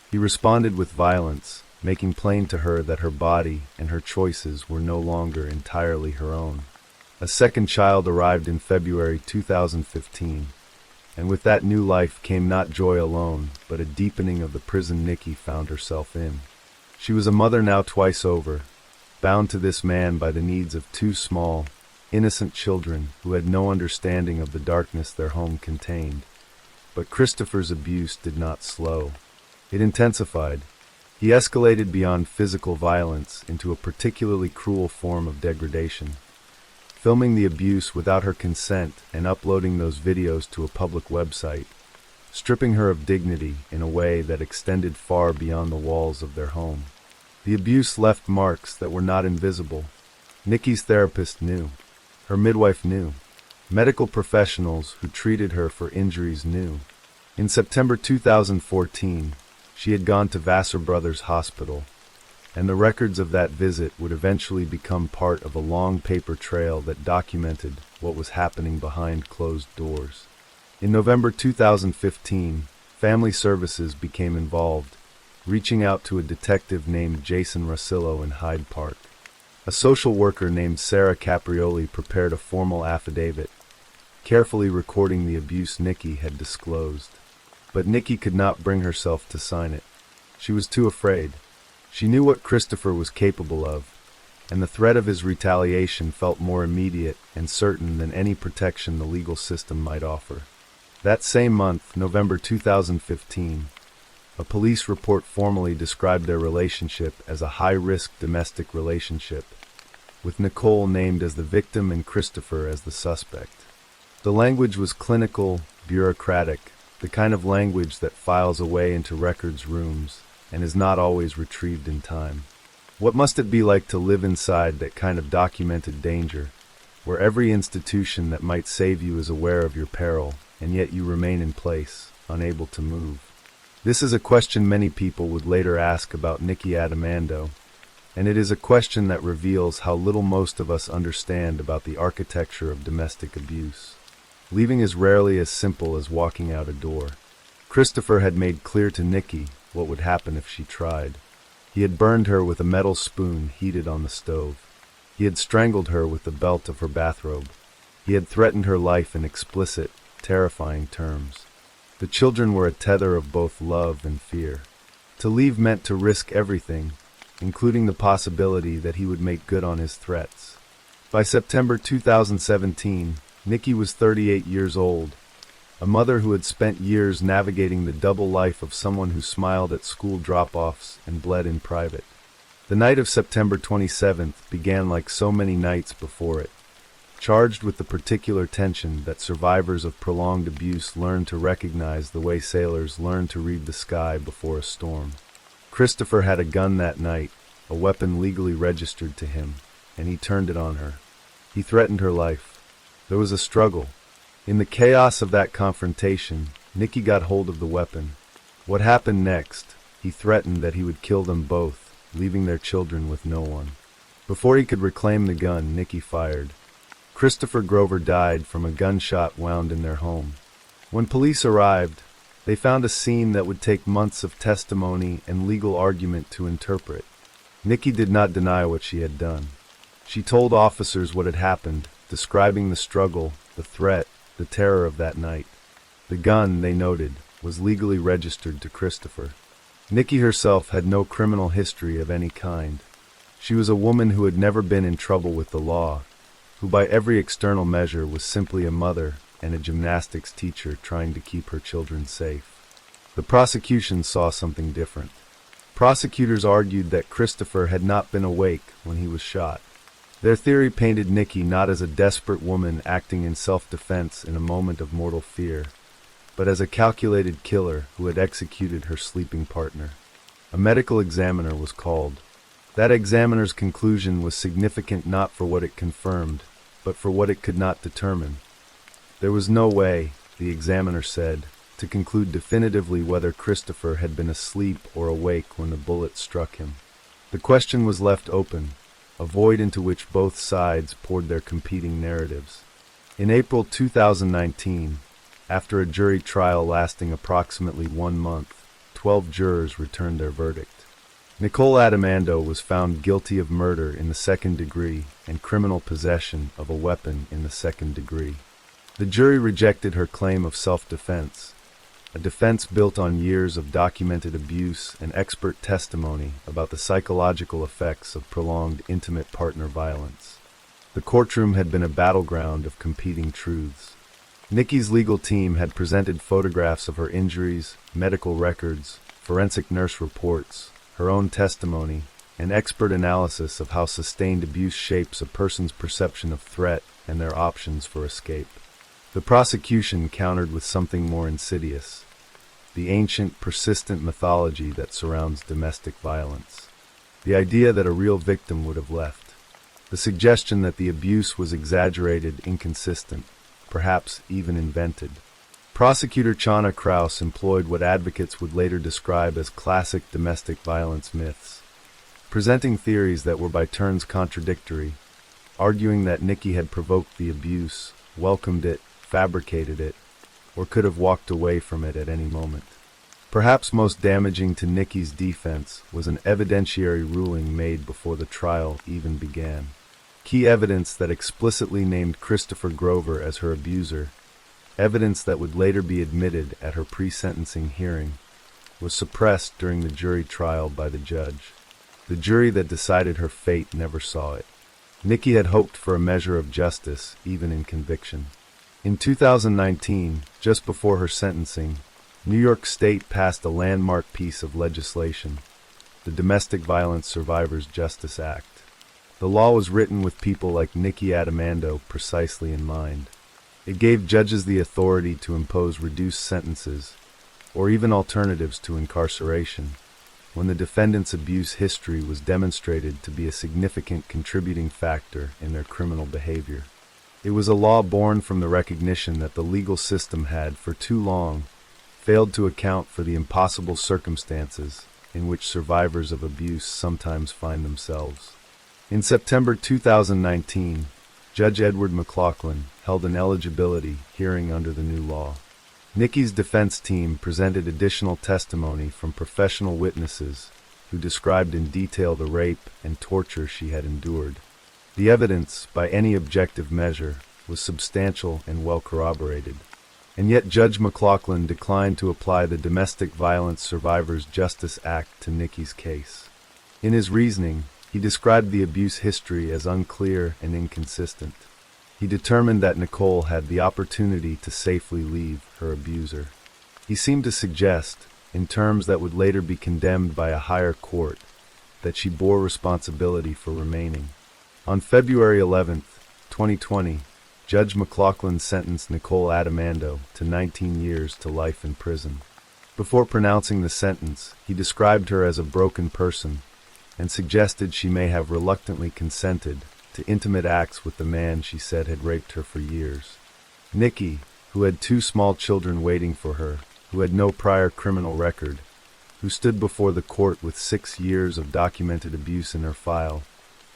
S1: He responded with violence, making plain to her that her body and her choices were no longer entirely her own. A second child arrived in February 2015, and with that new life came not joy alone, but a deepening of the prison Nikki found herself in. She was a mother now twice over, bound to this man by the needs of two small, innocent children who had no understanding of the darkness their home contained. But Christopher's abuse did not slow. It intensified. He escalated beyond physical violence into a particularly cruel form of degradation. Filming the abuse without her consent and uploading those videos to a public website, stripping her of dignity in a way that extended far beyond the walls of their home. The abuse left marks that were not invisible. Nikki's therapist knew. Her midwife knew. Medical professionals who treated her for injuries knew. In September 2014, she had gone to Vassar Brothers Hospital, and the records of that visit would eventually become part of a long paper trail that documented what was happening behind closed doors. In November 2015, Family Services became involved, reaching out to a detective named Jason Rosillo in Hyde Park. A social worker named Sarah Caprioli prepared a formal affidavit, carefully recording the abuse Nikki had disclosed. But Nikki could not bring herself to sign it. She was too afraid. She knew what Christopher was capable of, and the threat of his retaliation felt more immediate and certain than any protection the legal system might offer. That same month, November 2015, a police report formally described their relationship as a high-risk domestic relationship, with Nicole named as the victim and Christopher as the suspect. The language was clinical, bureaucratic, the kind of language that files away into records rooms and is not always retrieved in time. What must it be like to live inside that kind of documented danger, where every institution that might save you is aware of your peril, and yet you remain in place, unable to move? This is a question many people would later ask about Nikki Adamando, and it is a question that reveals how little most of us understand about the architecture of domestic abuse. Leaving is rarely as simple as walking out a door. Christopher had made clear to Nikki what would happen if she tried. He had burned her with a metal spoon heated on the stove. He had strangled her with the belt of her bathrobe. He had threatened her life in explicit, terrifying terms. The children were a tether of both love and fear. To leave meant to risk everything, including the possibility that he would make good on his threats. By September 2017, Nikki was 38 years old, a mother who had spent years navigating the double life of someone who smiled at school drop-offs and bled in private. The night of September 27th began like so many nights before it, charged with the particular tension that survivors of prolonged abuse learn to recognize the way sailors learn to read the sky before a storm. Christopher had a gun that night, a weapon legally registered to him, and he turned it on her. He threatened her life. There was a struggle. In the chaos of that confrontation, Nikki got hold of the weapon. What happened next? He threatened that he would kill them both, leaving their children with no one. Before he could reclaim the gun, Nikki fired. Christopher Grover died from a gunshot wound in their home. When police arrived, they found a scene that would take months of testimony and legal argument to interpret. Nikki did not deny what she had done. She told officers what had happened, describing the struggle, the threat, the terror of that night. The gun, they noted, was legally registered to Christopher. Nikki herself had no criminal history of any kind. She was a woman who had never been in trouble with the law, who by every external measure was simply a mother and a gymnastics teacher trying to keep her children safe. The prosecution saw something different. Prosecutors argued that Christopher had not been awake when he was shot. Their theory painted Nikki not as a desperate woman acting in self-defense in a moment of mortal fear, but as a calculated killer who had executed her sleeping partner. A medical examiner was called. That examiner's conclusion was significant not for what it confirmed, but for what it could not determine. There was no way, the examiner said, to conclude definitively whether Christopher had been asleep or awake when the bullet struck him. The question was left open, a void into which both sides poured their competing narratives. In April 2019, after a jury trial lasting approximately 1 month, 12 jurors returned their verdict. Nicole Adamando was found guilty of murder in the second degree and criminal possession of a weapon in the second degree. The jury rejected her claim of self-defense, a defense built on years of documented abuse and expert testimony about the psychological effects of prolonged intimate partner violence. The courtroom had been a battleground of competing truths. Nikki's legal team had presented photographs of her injuries, medical records, forensic nurse reports, her own testimony, and expert analysis of how sustained abuse shapes a person's perception of threat and their options for escape. The prosecution countered with something more insidious: the ancient, persistent mythology that surrounds domestic violence. The idea that a real victim would have left. The suggestion that the abuse was exaggerated, inconsistent, perhaps even invented. Prosecutor Chana Kraus employed what advocates would later describe as classic domestic violence myths, presenting theories that were by turns contradictory, arguing that Nikki had provoked the abuse, welcomed it, fabricated it, or could have walked away from it at any moment. Perhaps most damaging to Nikki's defense was an evidentiary ruling made before the trial even began. Key evidence that explicitly named Christopher Grover as her abuser, evidence that would later be admitted at her pre-sentencing hearing, was suppressed during the jury trial by the judge. The jury that decided her fate never saw it. Nikki had hoped for a measure of justice, even in conviction. In 2019, just before her sentencing, New York State passed a landmark piece of legislation, the Domestic Violence Survivors Justice Act. The law was written with people like Nikki Adamando precisely in mind. It gave judges the authority to impose reduced sentences, or even alternatives to incarceration, when the defendant's abuse history was demonstrated to be a significant contributing factor in their criminal behavior. It was a law born from the recognition that the legal system had, for too long, failed to account for the impossible circumstances in which survivors of abuse sometimes find themselves. In September 2019, Judge Edward McLaughlin held an eligibility hearing under the new law. Nikki's defense team presented additional testimony from professional witnesses who described in detail the rape and torture she had endured. The evidence, by any objective measure, was substantial and well corroborated. And yet Judge McLaughlin declined to apply the Domestic Violence Survivors Justice Act to Nikki's case. In his reasoning, he described the abuse history as unclear and inconsistent. He determined that Nicole had the opportunity to safely leave her abuser. He seemed to suggest, in terms that would later be condemned by a higher court, that she bore responsibility for remaining. On February 11, 2020, Judge McLaughlin sentenced Nicole Adamando to 19 years to life in prison. Before pronouncing the sentence, he described her as a broken person and suggested she may have reluctantly consented to intimate acts with the man she said had raped her for years. Nikki, who had 2 small children waiting for her, who had no prior criminal record, who stood before the court with 6 years of documented abuse in her file,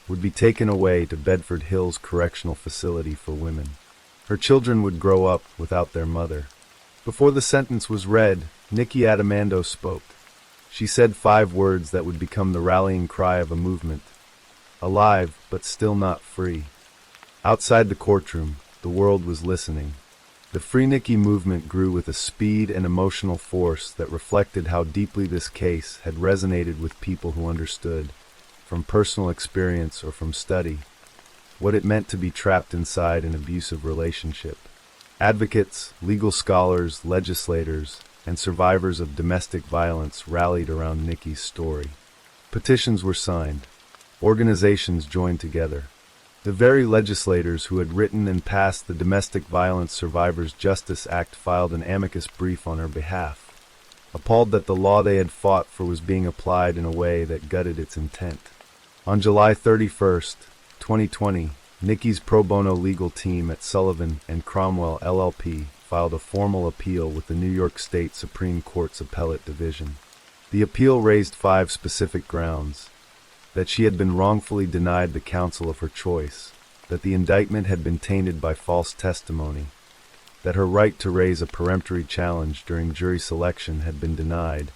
S1: would be taken away to Bedford Hills Correctional Facility for Women. Her children would grow up without their mother. Before the sentence was read, Nikki Adamando spoke. She said 5 words that would become the rallying cry of a movement: alive, but still not free. Outside the courtroom, the world was listening. The Free Nikki movement grew with a speed and emotional force that reflected how deeply this case had resonated with people who understood, from personal experience or from study, what it meant to be trapped inside an abusive relationship. Advocates, legal scholars, legislators, and survivors of domestic violence rallied around Nikki's story. Petitions were signed. Organizations joined together. The very legislators who had written and passed the Domestic Violence Survivors Justice Act filed an amicus brief on her behalf, appalled that the law they had fought for was being applied in a way that gutted its intent. On July 31st, 2020, Nikki's pro bono legal team at Sullivan and Cromwell LLP filed a formal appeal with the New York State Supreme Court's Appellate Division. The appeal raised 5 specific grounds: that she had been wrongfully denied the counsel of her choice, that the indictment had been tainted by false testimony, that her right to raise a peremptory challenge during jury selection had been denied,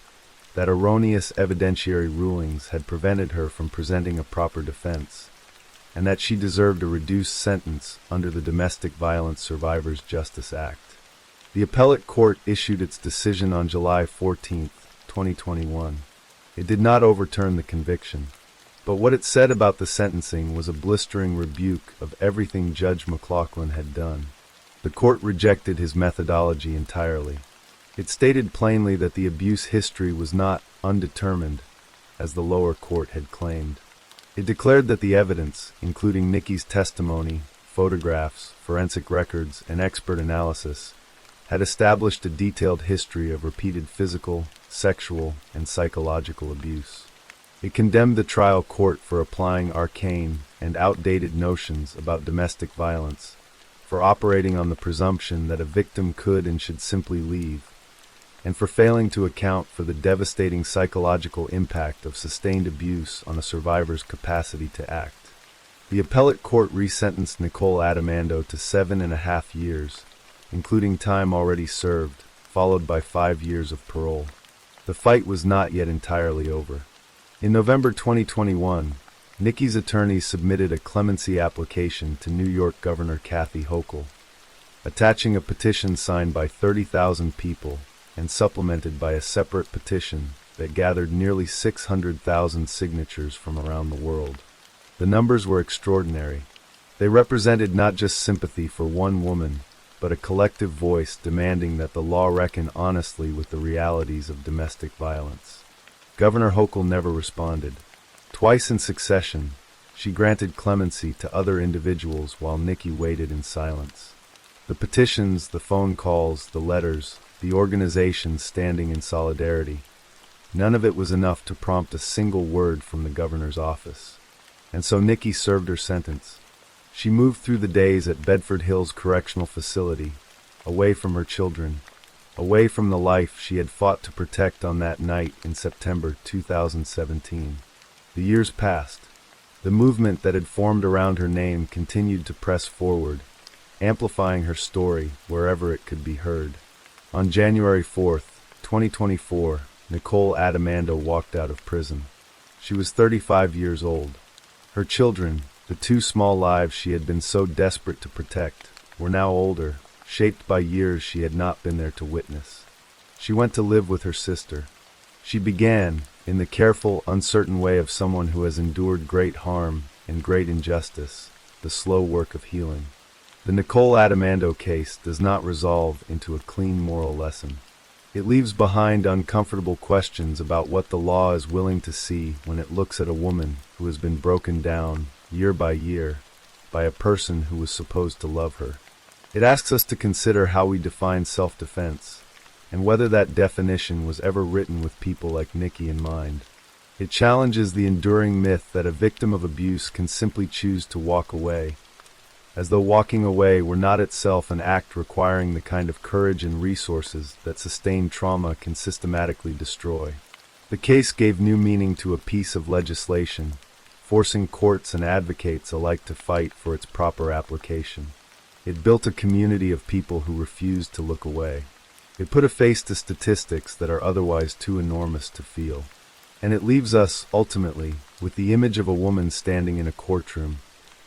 S1: that erroneous evidentiary rulings had prevented her from presenting a proper defense, and that she deserved a reduced sentence under the Domestic Violence Survivors Justice Act. The appellate court issued its decision on July 14, 2021. It did not overturn the conviction. But what it said about the sentencing was a blistering rebuke of everything Judge McLaughlin had done. The court rejected his methodology entirely. It stated plainly that the abuse history was not undetermined, as the lower court had claimed. It declared that the evidence, including Nikki's testimony, photographs, forensic records, and expert analysis, had established a detailed history of repeated physical, sexual, and psychological abuse. It condemned the trial court for applying arcane and outdated notions about domestic violence, for operating on the presumption that a victim could and should simply leave, and for failing to account for the devastating psychological impact of sustained abuse on a survivor's capacity to act. The appellate court resentenced Nicole Adamando to 7.5 years, including time already served, followed by 5 years of parole. The fight was not yet entirely over. In November 2021, Nikki's attorneys submitted a clemency application to New York Governor Kathy Hochul, attaching a petition signed by 30,000 people and supplemented by a separate petition that gathered nearly 600,000 signatures from around the world. The numbers were extraordinary. They represented not just sympathy for one woman, but a collective voice demanding that the law reckon honestly with the realities of domestic violence. Governor Hochul never responded. Twice in succession, she granted clemency to other individuals while Nikki waited in silence. The petitions, the phone calls, the letters, the organizations standing in solidarity, none of it was enough to prompt a single word from the governor's office. And so Nikki served her sentence. She moved through the days at Bedford Hills Correctional Facility, away from her children, away from the life she had fought to protect on that night in September 2017. The years passed. The movement that had formed around her name continued to press forward, amplifying her story wherever it could be heard. On January 4th, 2024, Nicole Adamando walked out of prison. She was 35 years old. Her children, the 2 small lives she had been so desperate to protect, were now older, shaped by years she had not been there to witness. She went to live with her sister. She began, in the careful, uncertain way of someone who has endured great harm and great injustice, the slow work of healing. The Nicole Adamando case does not resolve into a clean moral lesson. It leaves behind uncomfortable questions about what the law is willing to see when it looks at a woman who has been broken down, year by year, by a person who was supposed to love her. It asks us to consider how we define self-defense, and whether that definition was ever written with people like Nikki in mind. It challenges the enduring myth that a victim of abuse can simply choose to walk away, as though walking away were not itself an act requiring the kind of courage and resources that sustained trauma can systematically destroy. The case gave new meaning to a piece of legislation, forcing courts and advocates alike to fight for its proper application. It built a community of people who refused to look away. It put a face to statistics that are otherwise too enormous to feel. And it leaves us, ultimately, with the image of a woman standing in a courtroom,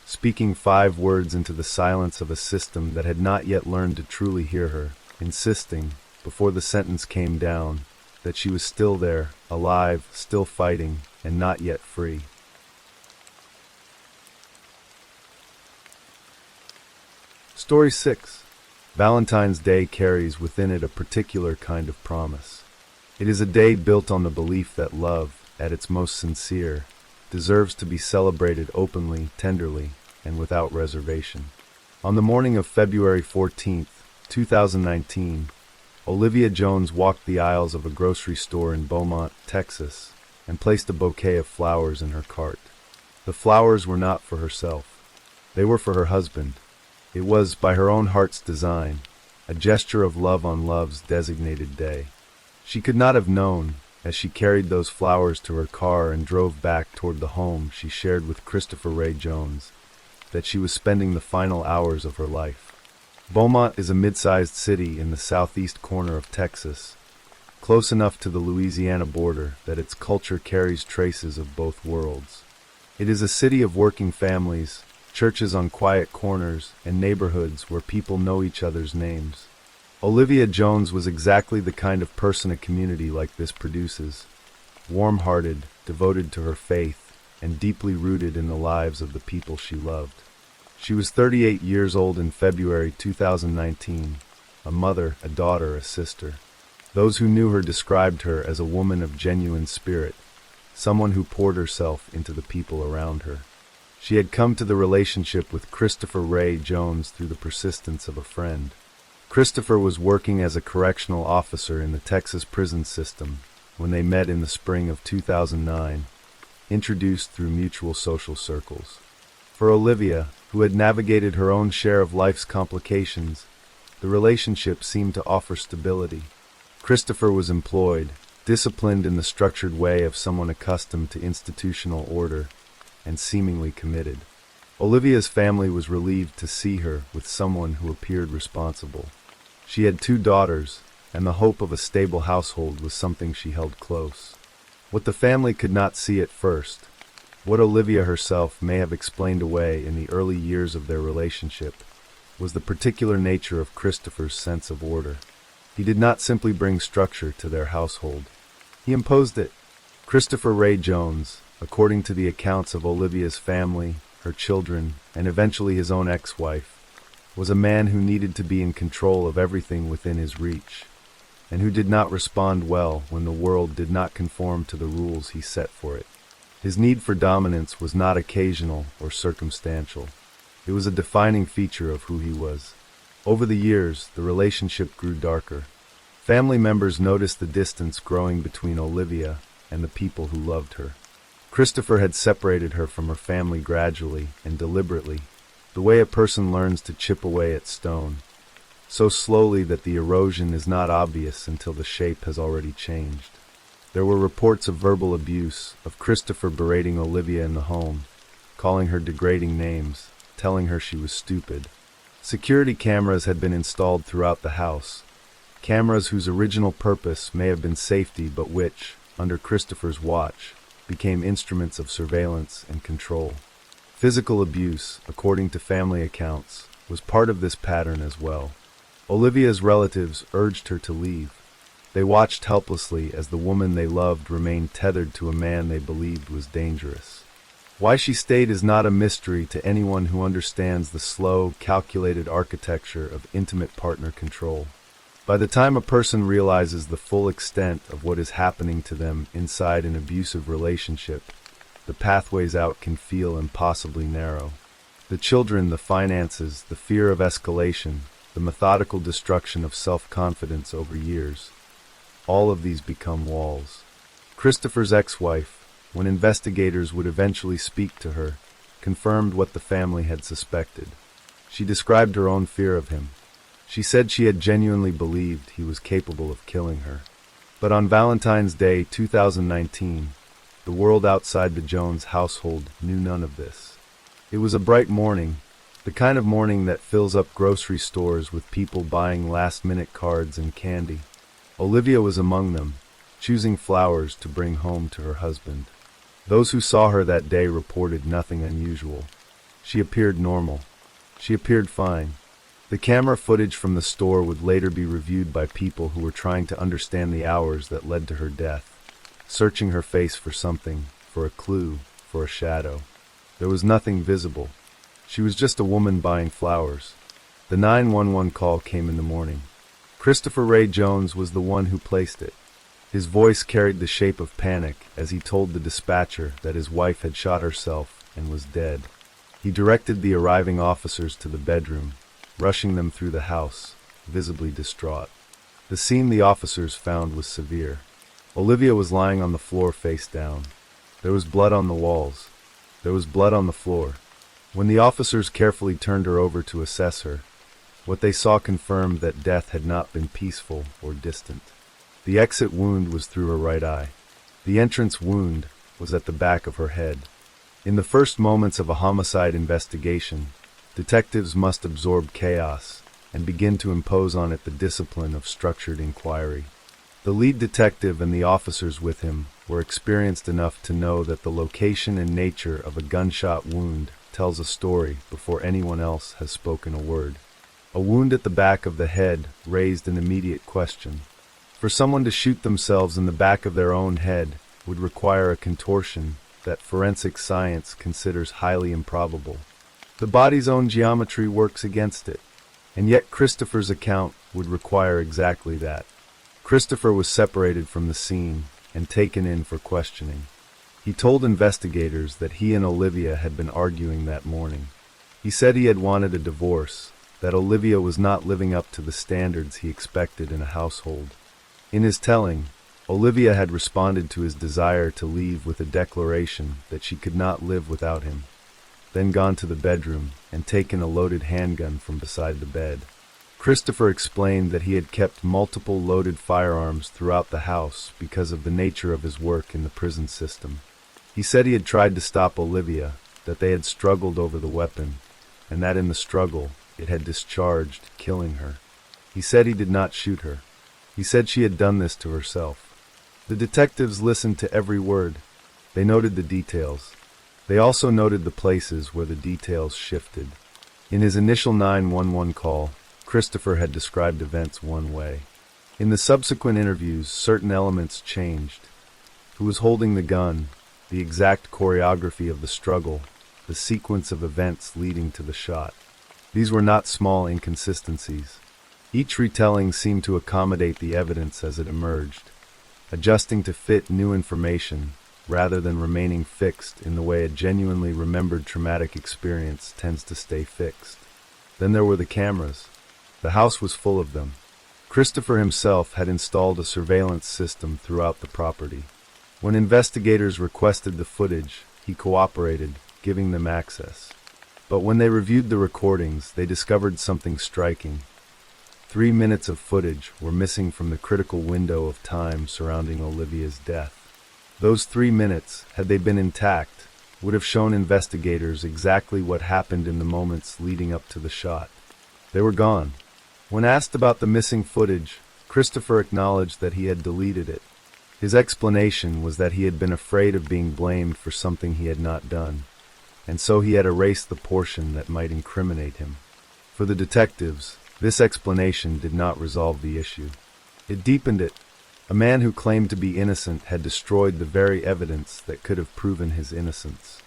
S1: speaking 5 words into the silence of a system that had not yet learned to truly hear her, insisting, before the sentence came down, that she was still there, alive, still fighting, and not yet free. Story 6. Valentine's Day carries within it a particular kind of promise. It is a day built on the belief that love, at its most sincere, deserves to be celebrated openly, tenderly, and without reservation. On the morning of February 14th, 2019, Olivia Jones walked the aisles of a grocery store in Beaumont, Texas, and placed a bouquet of flowers in her cart. The flowers were not for herself. They were for her husband. It was, by her own heart's design, a gesture of love on love's designated day. She could not have known, as she carried those flowers to her car and drove back toward the home she shared with Christopher Ray Jones, that she was spending the final hours of her life. Beaumont is a mid-sized city in the southeast corner of Texas, close enough to the Louisiana border that its culture carries traces of both worlds. It is a city of working families, churches on quiet corners, and neighborhoods where people know each other's names. Olivia Jones was exactly the kind of person a community like this produces. Warm-hearted, devoted to her faith, and and deeply rooted in the lives of the people she loved. She was 38 years old in February 2019, a mother, a daughter, a sister. Those who knew her described her as a woman of genuine spirit, someone who poured herself into the people around her. She had come to the relationship with Christopher Ray Jones through the persistence of a friend. Christopher was working as a correctional officer in the Texas prison system when they met in the spring of 2009, introduced through mutual social circles. For Olivia, who had navigated her own share of life's complications, the relationship seemed to offer stability. Christopher was employed, disciplined in the structured way of someone accustomed to institutional order, and seemingly committed. Olivia's family was relieved to see her with someone who appeared responsible. She had 2 daughters, and the hope of a stable household was something she held close. What the family could not see at first, what Olivia herself may have explained away in the early years of their relationship, was the particular nature of Christopher's sense of order. He did not simply bring structure to their household. He imposed it. Christopher Ray Jones, according to the accounts of Olivia's family, her children, and eventually his own ex-wife, was a man who needed to be in control of everything within his reach, and who did not respond well when the world did not conform to the rules he set for it. His need for dominance was not occasional or circumstantial. It was a defining feature of who he was. Over the years, the relationship grew darker. Family members noticed the distance growing between Olivia and the people who loved her. Christopher had separated her from her family gradually and deliberately, the way a person learns to chip away at stone, so slowly that the erosion is not obvious until the shape has already changed. There were reports of verbal abuse, of Christopher berating Olivia in the home, calling her degrading names, telling her she was stupid. Security cameras had been installed throughout the house, cameras whose original purpose may have been safety but which, under Christopher's watch, became instruments of surveillance and control. Physical abuse, according to family accounts, was part of this pattern as well. Olivia's relatives urged her to leave. They watched helplessly as the woman they loved remained tethered to a man they believed was dangerous. Why she stayed is not a mystery to anyone who understands the slow, calculated architecture of intimate partner control. By the time a person realizes the full extent of what is happening to them inside an abusive relationship, the pathways out can feel impossibly narrow. The children, the finances, the fear of escalation, the methodical destruction of self-confidence over years, all of these become walls. Christopher's ex-wife, when investigators would eventually speak to her, confirmed what the family had suspected. She described her own fear of him. She said she had genuinely believed he was capable of killing her. But on Valentine's Day 2019, the world outside the Jones household knew none of this. It was a bright morning, the kind of morning that fills up grocery stores with people buying last-minute cards and candy. Olivia was among them, choosing flowers to bring home to her husband. Those who saw her that day reported nothing unusual. She appeared normal. She appeared fine. The camera footage from the store would later be reviewed by people who were trying to understand the hours that led to her death, searching her face for something, for a clue, for a shadow. There was nothing visible. She was just a woman buying flowers. The 911 call came in the morning. Christopher Ray Jones was the one who placed it. His voice carried the shape of panic as he told the dispatcher that his wife had shot herself and was dead. He directed the arriving officers to the bedroom, rushing them through the house, visibly distraught. The scene the officers found was severe. Olivia was lying on the floor face down. There was blood on the walls. There was blood on the floor. When the officers carefully turned her over to assess her, what they saw confirmed that death had not been peaceful or distant. The exit wound was through her right eye. The entrance wound was at the back of her head. In the first moments of a homicide investigation, detectives must absorb chaos and begin to impose on it the discipline of structured inquiry. The lead detective and the officers with him were experienced enough to know that the location and nature of a gunshot wound tells a story before anyone else has spoken a word. A wound at the back of the head raised an immediate question. For someone to shoot themselves in the back of their own head would require a contortion that forensic science considers highly improbable. The body's own geometry works against it, and yet Christopher's account would require exactly that. Christopher was separated from the scene and taken in for questioning. He told investigators that he and Olivia had been arguing that morning. He said he had wanted a divorce, that Olivia was not living up to the standards he expected in a household. In his telling, Olivia had responded to his desire to leave with a declaration that she could not live without him, then gone to the bedroom and taken a loaded handgun from beside the bed. Christopher explained that he had kept multiple loaded firearms throughout the house because of the nature of his work in the prison system. He said he had tried to stop Olivia, that they had struggled over the weapon, and that in the struggle it had discharged, killing her. He said he did not shoot her. He said she had done this to herself. The detectives listened to every word. They noted the details. They also noted the places where the details shifted. In his initial 911 call, Christopher had described events one way. In the subsequent interviews, certain elements changed. Who was holding the gun, the exact choreography of the struggle, the sequence of events leading to the shot. These were not small inconsistencies. Each retelling seemed to accommodate the evidence as it emerged, adjusting to fit new information rather than remaining fixed in the way a genuinely remembered traumatic experience tends to stay fixed. Then there were the cameras. The house was full of them. Christopher himself had installed a surveillance system throughout the property. When investigators requested the footage, he cooperated, giving them access. But when they reviewed the recordings, they discovered something striking. 3 minutes of footage were missing from the critical window of time surrounding Olivia's death. Those 3 minutes, had they been intact, would have shown investigators exactly what happened in the moments leading up to the shot. They were gone. When asked about the missing footage, Christopher acknowledged that he had deleted it. His explanation was that he had been afraid of being blamed for something he had not done, and so he had erased the portion that might incriminate him. For the detectives, this explanation did not resolve the issue. It deepened it. A man who claimed to be innocent had destroyed the very evidence that could have proven his innocence.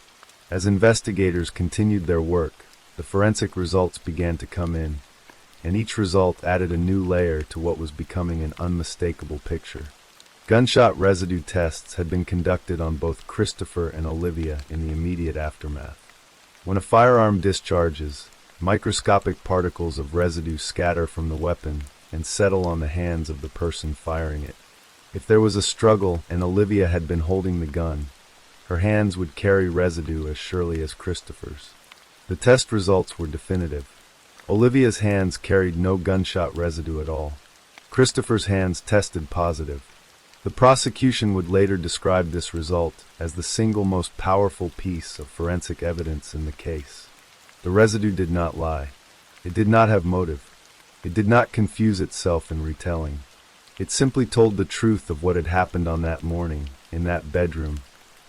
S1: As investigators continued their work, the forensic results began to come in, and each result added a new layer to what was becoming an unmistakable picture. Gunshot residue tests had been conducted on both Christopher and Olivia in the immediate aftermath. When a firearm discharges, microscopic particles of residue scatter from the weapon and settle on the hands of the person firing it. If there was a struggle and Olivia had been holding the gun, her hands would carry residue as surely as Christopher's. The test results were definitive. Olivia's hands carried no gunshot residue at all. Christopher's hands tested positive. The prosecution would later describe this result as the single most powerful piece of forensic evidence in the case. The residue did not lie. It did not have motive. It did not confuse itself in retelling. It simply told the truth of what had happened on that morning, in that bedroom,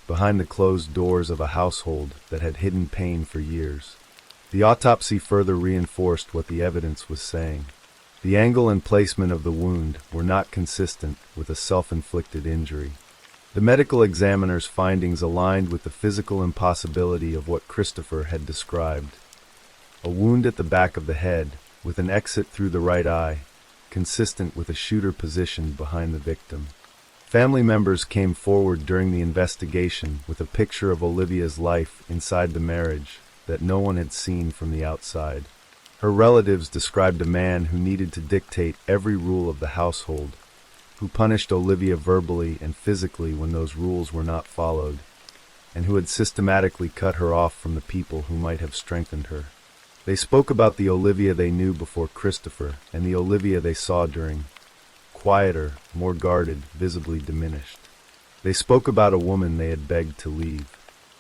S1: behind the closed doors of a household that had hidden pain for years. The autopsy further reinforced what the evidence was saying. The angle and placement of the wound were not consistent with a self-inflicted injury. The medical examiner's findings aligned with the physical impossibility of what Christopher had described. A wound at the back of the head, with an exit through the right eye, consistent with a shooter positioned behind the victim. Family members came forward during the investigation with a picture of Olivia's life inside the marriage that no one had seen from the outside. Her relatives described a man who needed to dictate every rule of the household, who punished Olivia verbally and physically when those rules were not followed, and who had systematically cut her off from the people who might have strengthened her. They spoke about the Olivia they knew before Christopher and the Olivia they saw during, quieter, more guarded, visibly diminished. They spoke about a woman they had begged to leave.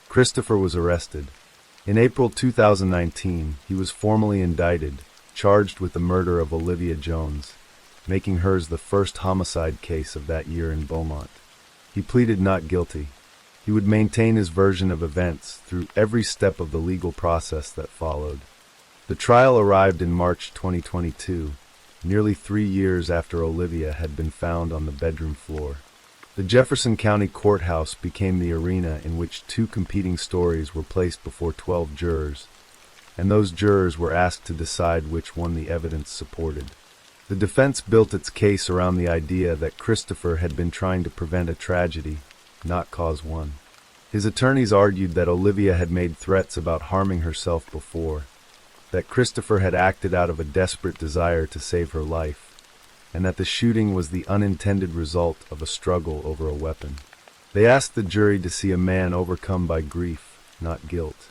S1: Christopher was arrested. In April 2019, he was formally indicted, charged with the murder of Olivia Jones, making hers the first homicide case of that year in Beaumont. He pleaded not guilty. He would maintain his version of events through every step of the legal process that followed. The trial arrived in March 2022, nearly 3 years after Olivia had been found on the bedroom floor. The Jefferson County Courthouse became the arena in which two competing stories were placed before 12 jurors, and those jurors were asked to decide which one the evidence supported. The defense built its case around the idea that Christopher had been trying to prevent a tragedy, not cause one. His attorneys argued that Olivia had made threats about harming herself before, that Christopher had acted out of a desperate desire to save her life, and that the shooting was the unintended result of a struggle over a weapon. They asked the jury to see a man overcome by grief, not guilt.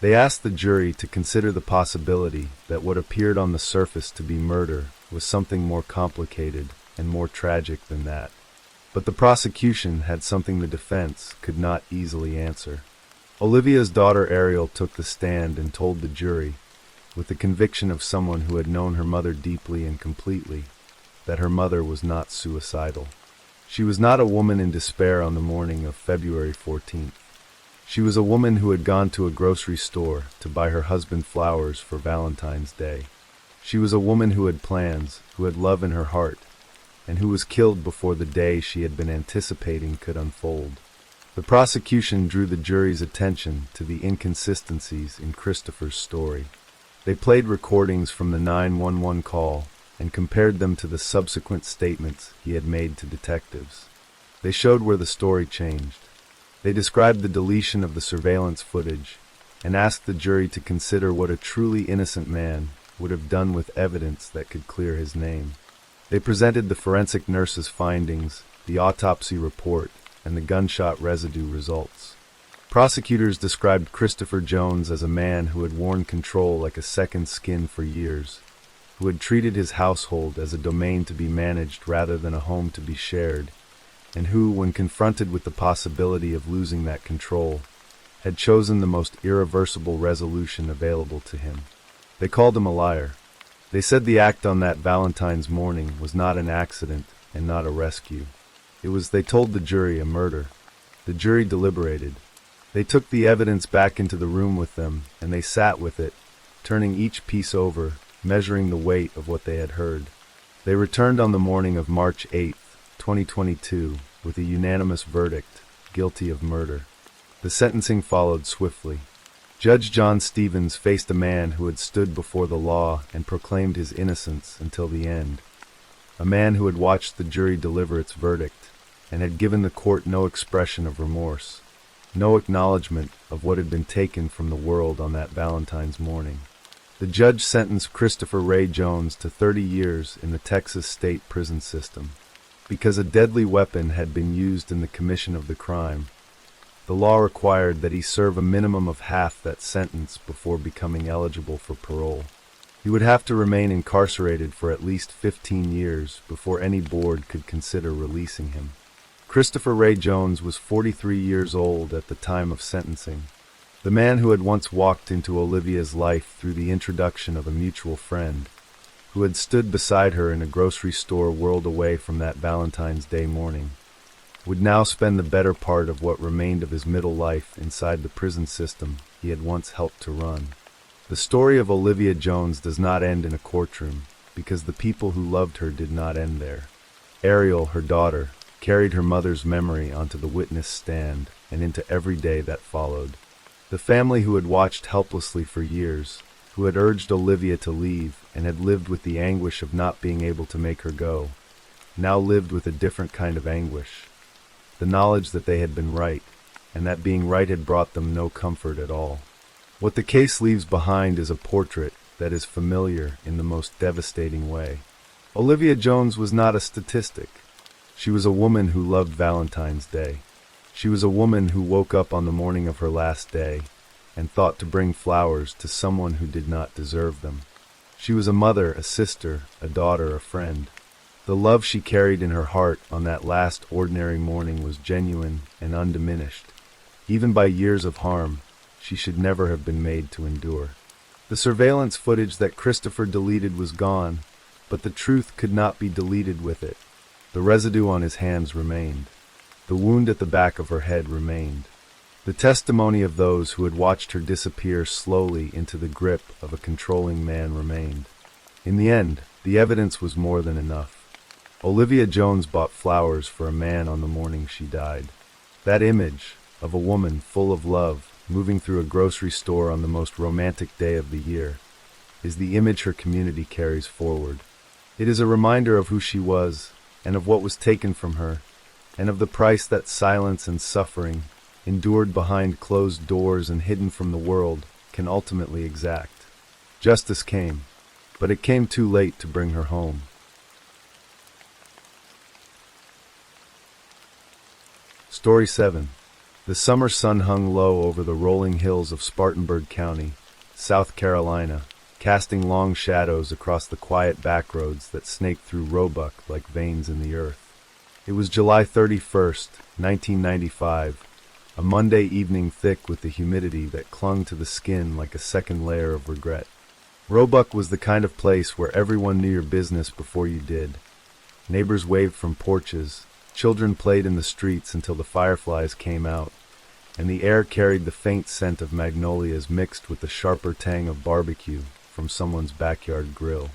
S1: They asked the jury to consider the possibility that what appeared on the surface to be murder was something more complicated and more tragic than that. But the prosecution had something the defense could not easily answer. Olivia's daughter Ariel took the stand and told the jury, with the conviction of someone who had known her mother deeply and completely, that her mother was not suicidal. She was not a woman in despair on the morning of February 14th. She was a woman who had gone to a grocery store to buy her husband flowers for Valentine's Day. She was a woman who had plans, who had love in her heart, and who was killed before the day she had been anticipating could unfold. The prosecution drew the jury's attention to the inconsistencies in Christopher's story. They played recordings from the 911 call and compared them to the subsequent statements he had made to detectives. They showed where the story changed. They described the deletion of the surveillance footage and asked the jury to consider what a truly innocent man would have done with evidence that could clear his name. They presented the forensic nurse's findings, the autopsy report, and the gunshot residue results. Prosecutors described Christopher Jones as a man who had worn control like a second skin for years, who had treated his household as a domain to be managed rather than a home to be shared, and who, when confronted with the possibility of losing that control, had chosen the most irreversible resolution available to him. They called him a liar. They said the act on that Valentine's morning was not an accident and not a rescue. It was, they told the jury, a murder. The jury deliberated. They took the evidence back into the room with them, and they sat with it, turning each piece over, measuring the weight of what they had heard. They returned on the morning of March 8, 2022, with a unanimous verdict, guilty of murder. The sentencing followed swiftly. Judge John Stevens faced a man who had stood before the law and proclaimed his innocence until the end, a man who had watched the jury deliver its verdict and had given the court no expression of remorse, no acknowledgement of what had been taken from the world on that Valentine's morning. The judge sentenced Christopher Ray Jones to 30 years in the Texas state prison system. Because a deadly weapon had been used in the commission of the crime, the law required that he serve a minimum of half that sentence before becoming eligible for parole. He would have to remain incarcerated for at least 15 years before any board could consider releasing him. Christopher Ray Jones was 43 years old at the time of sentencing. The man who had once walked into Olivia's life through the introduction of a mutual friend, who had stood beside her in a grocery store whirled away from that Valentine's Day morning, would now spend the better part of what remained of his middle life inside the prison system he had once helped to run. The story of Olivia Jones does not end in a courtroom, because the people who loved her did not end there. Ariel, her daughter, carried her mother's memory onto the witness stand and into every day that followed. The family who had watched helplessly for years, who had urged Olivia to leave and had lived with the anguish of not being able to make her go, now lived with a different kind of anguish. The knowledge that they had been right, and that being right had brought them no comfort at all. What the case leaves behind is a portrait that is familiar in the most devastating way. Olivia Jones was not a statistic. She was a woman who loved Valentine's Day. She was a woman who woke up on the morning of her last day and thought to bring flowers to someone who did not deserve them. She was a mother, a sister, a daughter, a friend. The love she carried in her heart on that last ordinary morning was genuine and undiminished. Even by years of harm, she should never have been made to endure. The surveillance footage that Christopher deleted was gone, but the truth could not be deleted with it. The residue on his hands remained. The wound at the back of her head remained. The testimony of those who had watched her disappear slowly into the grip of a controlling man remained. In the end, the evidence was more than enough. Olivia Jones bought flowers for a man on the morning she died. That image of a woman full of love moving through a grocery store on the most romantic day of the year is the image her community carries forward. It is a reminder of who she was and of what was taken from her, and of the price that silence and suffering, endured behind closed doors and hidden from the world, can ultimately exact. Justice came, but it came too late to bring her home. Story 7. The summer sun hung low over the rolling hills of Spartanburg County, South Carolina, casting long shadows across the quiet backroads that snaked through Roebuck like veins in the earth. It was July 31st, 1995, a Monday evening thick with the humidity that clung to the skin like a second layer of regret. Roebuck was the kind of place where everyone knew your business before you did. Neighbors waved from porches, children played in the streets until the fireflies came out, and the air carried the faint scent of magnolias mixed with the sharper tang of barbecue from someone's backyard grill.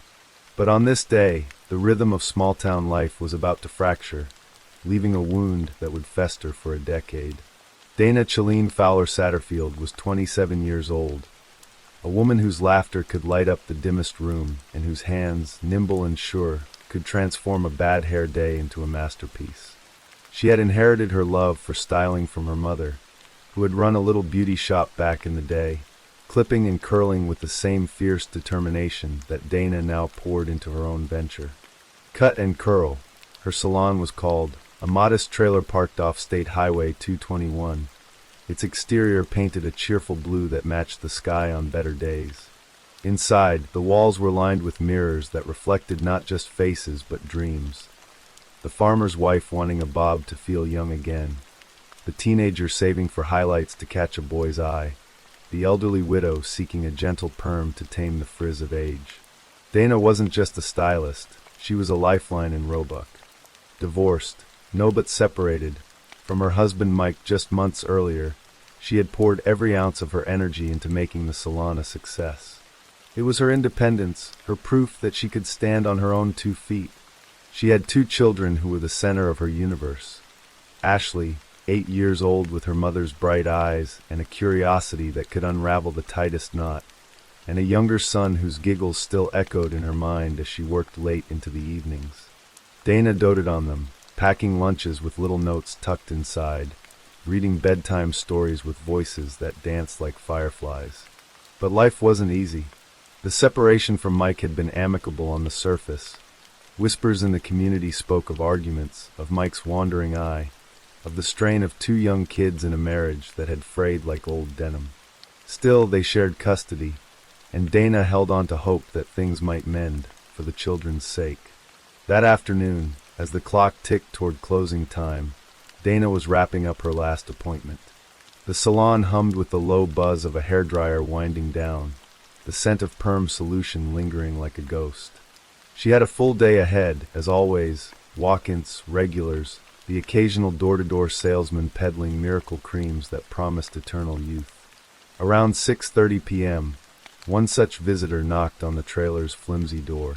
S1: But on this day, the rhythm of small-town life was about to fracture, leaving a wound that would fester for a decade. Dana Chalene Fowler Satterfield was 27 years old, a woman whose laughter could light up the dimmest room and whose hands, nimble and sure, could transform a bad hair day into a masterpiece. She had inherited her love for styling from her mother, who had run a little beauty shop back in the day, clipping and curling with the same fierce determination that Dana now poured into her own venture. Cut and Curl, her salon was called, a modest trailer parked off State Highway 221, its exterior painted a cheerful blue that matched the sky on better days. Inside, the walls were lined with mirrors that reflected not just faces but dreams. The farmer's wife wanting a bob to feel young again, the teenager saving for highlights to catch a boy's eye, the elderly widow seeking a gentle perm to tame the frizz of age. Dana wasn't just a stylist, she was a lifeline in Roebuck. Divorced, no but separated, from her husband Mike just months earlier, she had poured every ounce of her energy into making the salon a success. It was her independence, her proof that she could stand on her own 2 feet. She had 2 children who were the center of her universe. Ashley, 8 years old with her mother's bright eyes and a curiosity that could unravel the tightest knot, and a younger son whose giggles still echoed in her mind as she worked late into the evenings. Dana doted on them, packing lunches with little notes tucked inside, reading bedtime stories with voices that danced like fireflies. But life wasn't easy. The separation from Mike had been amicable on the surface. Whispers in the community spoke of arguments, of Mike's wandering eye, of the strain of 2 young kids in a marriage that had frayed like old denim. Still, they shared custody, and Dana held on to hope that things might mend for the children's sake. That afternoon, as the clock ticked toward closing time, Dana was wrapping up her last appointment. The salon hummed with the low buzz of a hairdryer winding down, the scent of perm solution lingering like a ghost. She had a full day ahead, as always, walk-ins, regulars, the occasional door-to-door salesman peddling miracle creams that promised eternal youth. Around 6:30 p.m., one such visitor knocked on the trailer's flimsy door.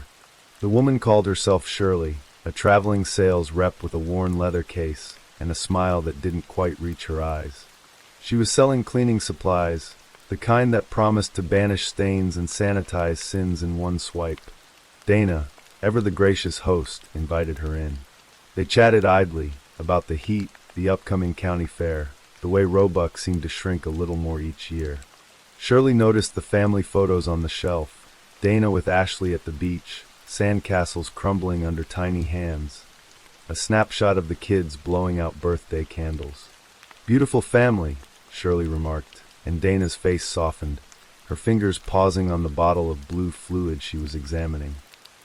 S1: The woman called herself Shirley, a traveling sales rep with a worn leather case and a smile that didn't quite reach her eyes. She was selling cleaning supplies, the kind that promised to banish stains and sanitize sins in one swipe. Dana, ever the gracious host, invited her in. They chatted idly about the heat, the upcoming county fair, the way Roebuck seemed to shrink a little more each year. Shirley noticed the family photos on the shelf, Dana with Ashley at the beach, sandcastles crumbling under tiny hands, a snapshot of the kids blowing out birthday candles. "Beautiful family," Shirley remarked, and Dana's face softened, her fingers pausing on the bottle of blue fluid she was examining.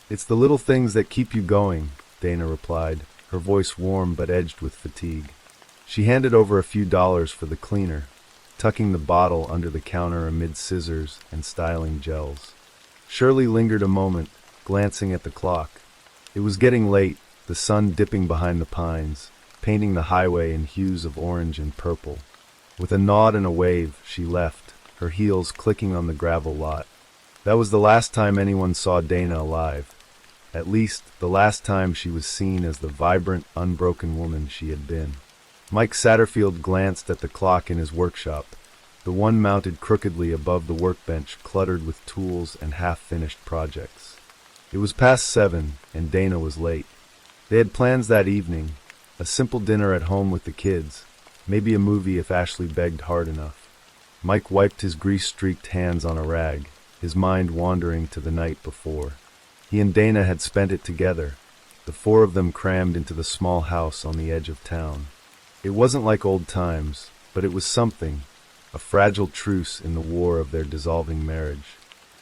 S1: "It's the little things that keep you going," Dana replied, her voice warm but edged with fatigue. She handed over a few dollars for the cleaner, tucking the bottle under the counter amid scissors and styling gels. Shirley lingered a moment, glancing at the clock. It was getting late, the sun dipping behind the pines, painting the highway in hues of orange and purple. With a nod and a wave, she left, her heels clicking on the gravel lot. That was the last time anyone saw Dana alive, At least, the last time she was seen as the vibrant, unbroken woman she had been. Mike Satterfield glanced at the clock in his workshop, the one mounted crookedly above the workbench cluttered with tools and half-finished projects. It was past 7, and Dana was late. They had plans that evening, a simple dinner at home with the kids, maybe a movie if Ashley begged hard enough. Mike wiped his grease-streaked hands on a rag, his mind wandering to the night before. He and Dana had spent it together, the four of them crammed into the small house on the edge of town. It wasn't like old times, but it was something, a fragile truce in the war of their dissolving marriage.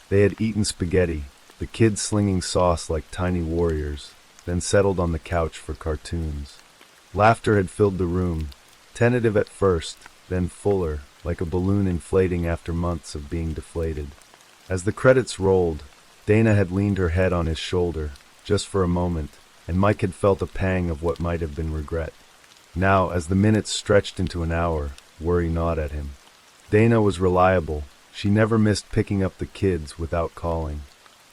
S1: They had eaten spaghetti, the kids slinging sauce like tiny warriors, then settled on the couch for cartoons. Laughter had filled the room, tentative at first, then fuller, like a balloon inflating after months of being deflated. As the credits rolled, Dana had leaned her head on his shoulder, just for a moment, and Mike had felt a pang of what might have been regret. Now, as the minutes stretched into an hour, worry gnawed at him. Dana was reliable. She never missed picking up the kids without calling.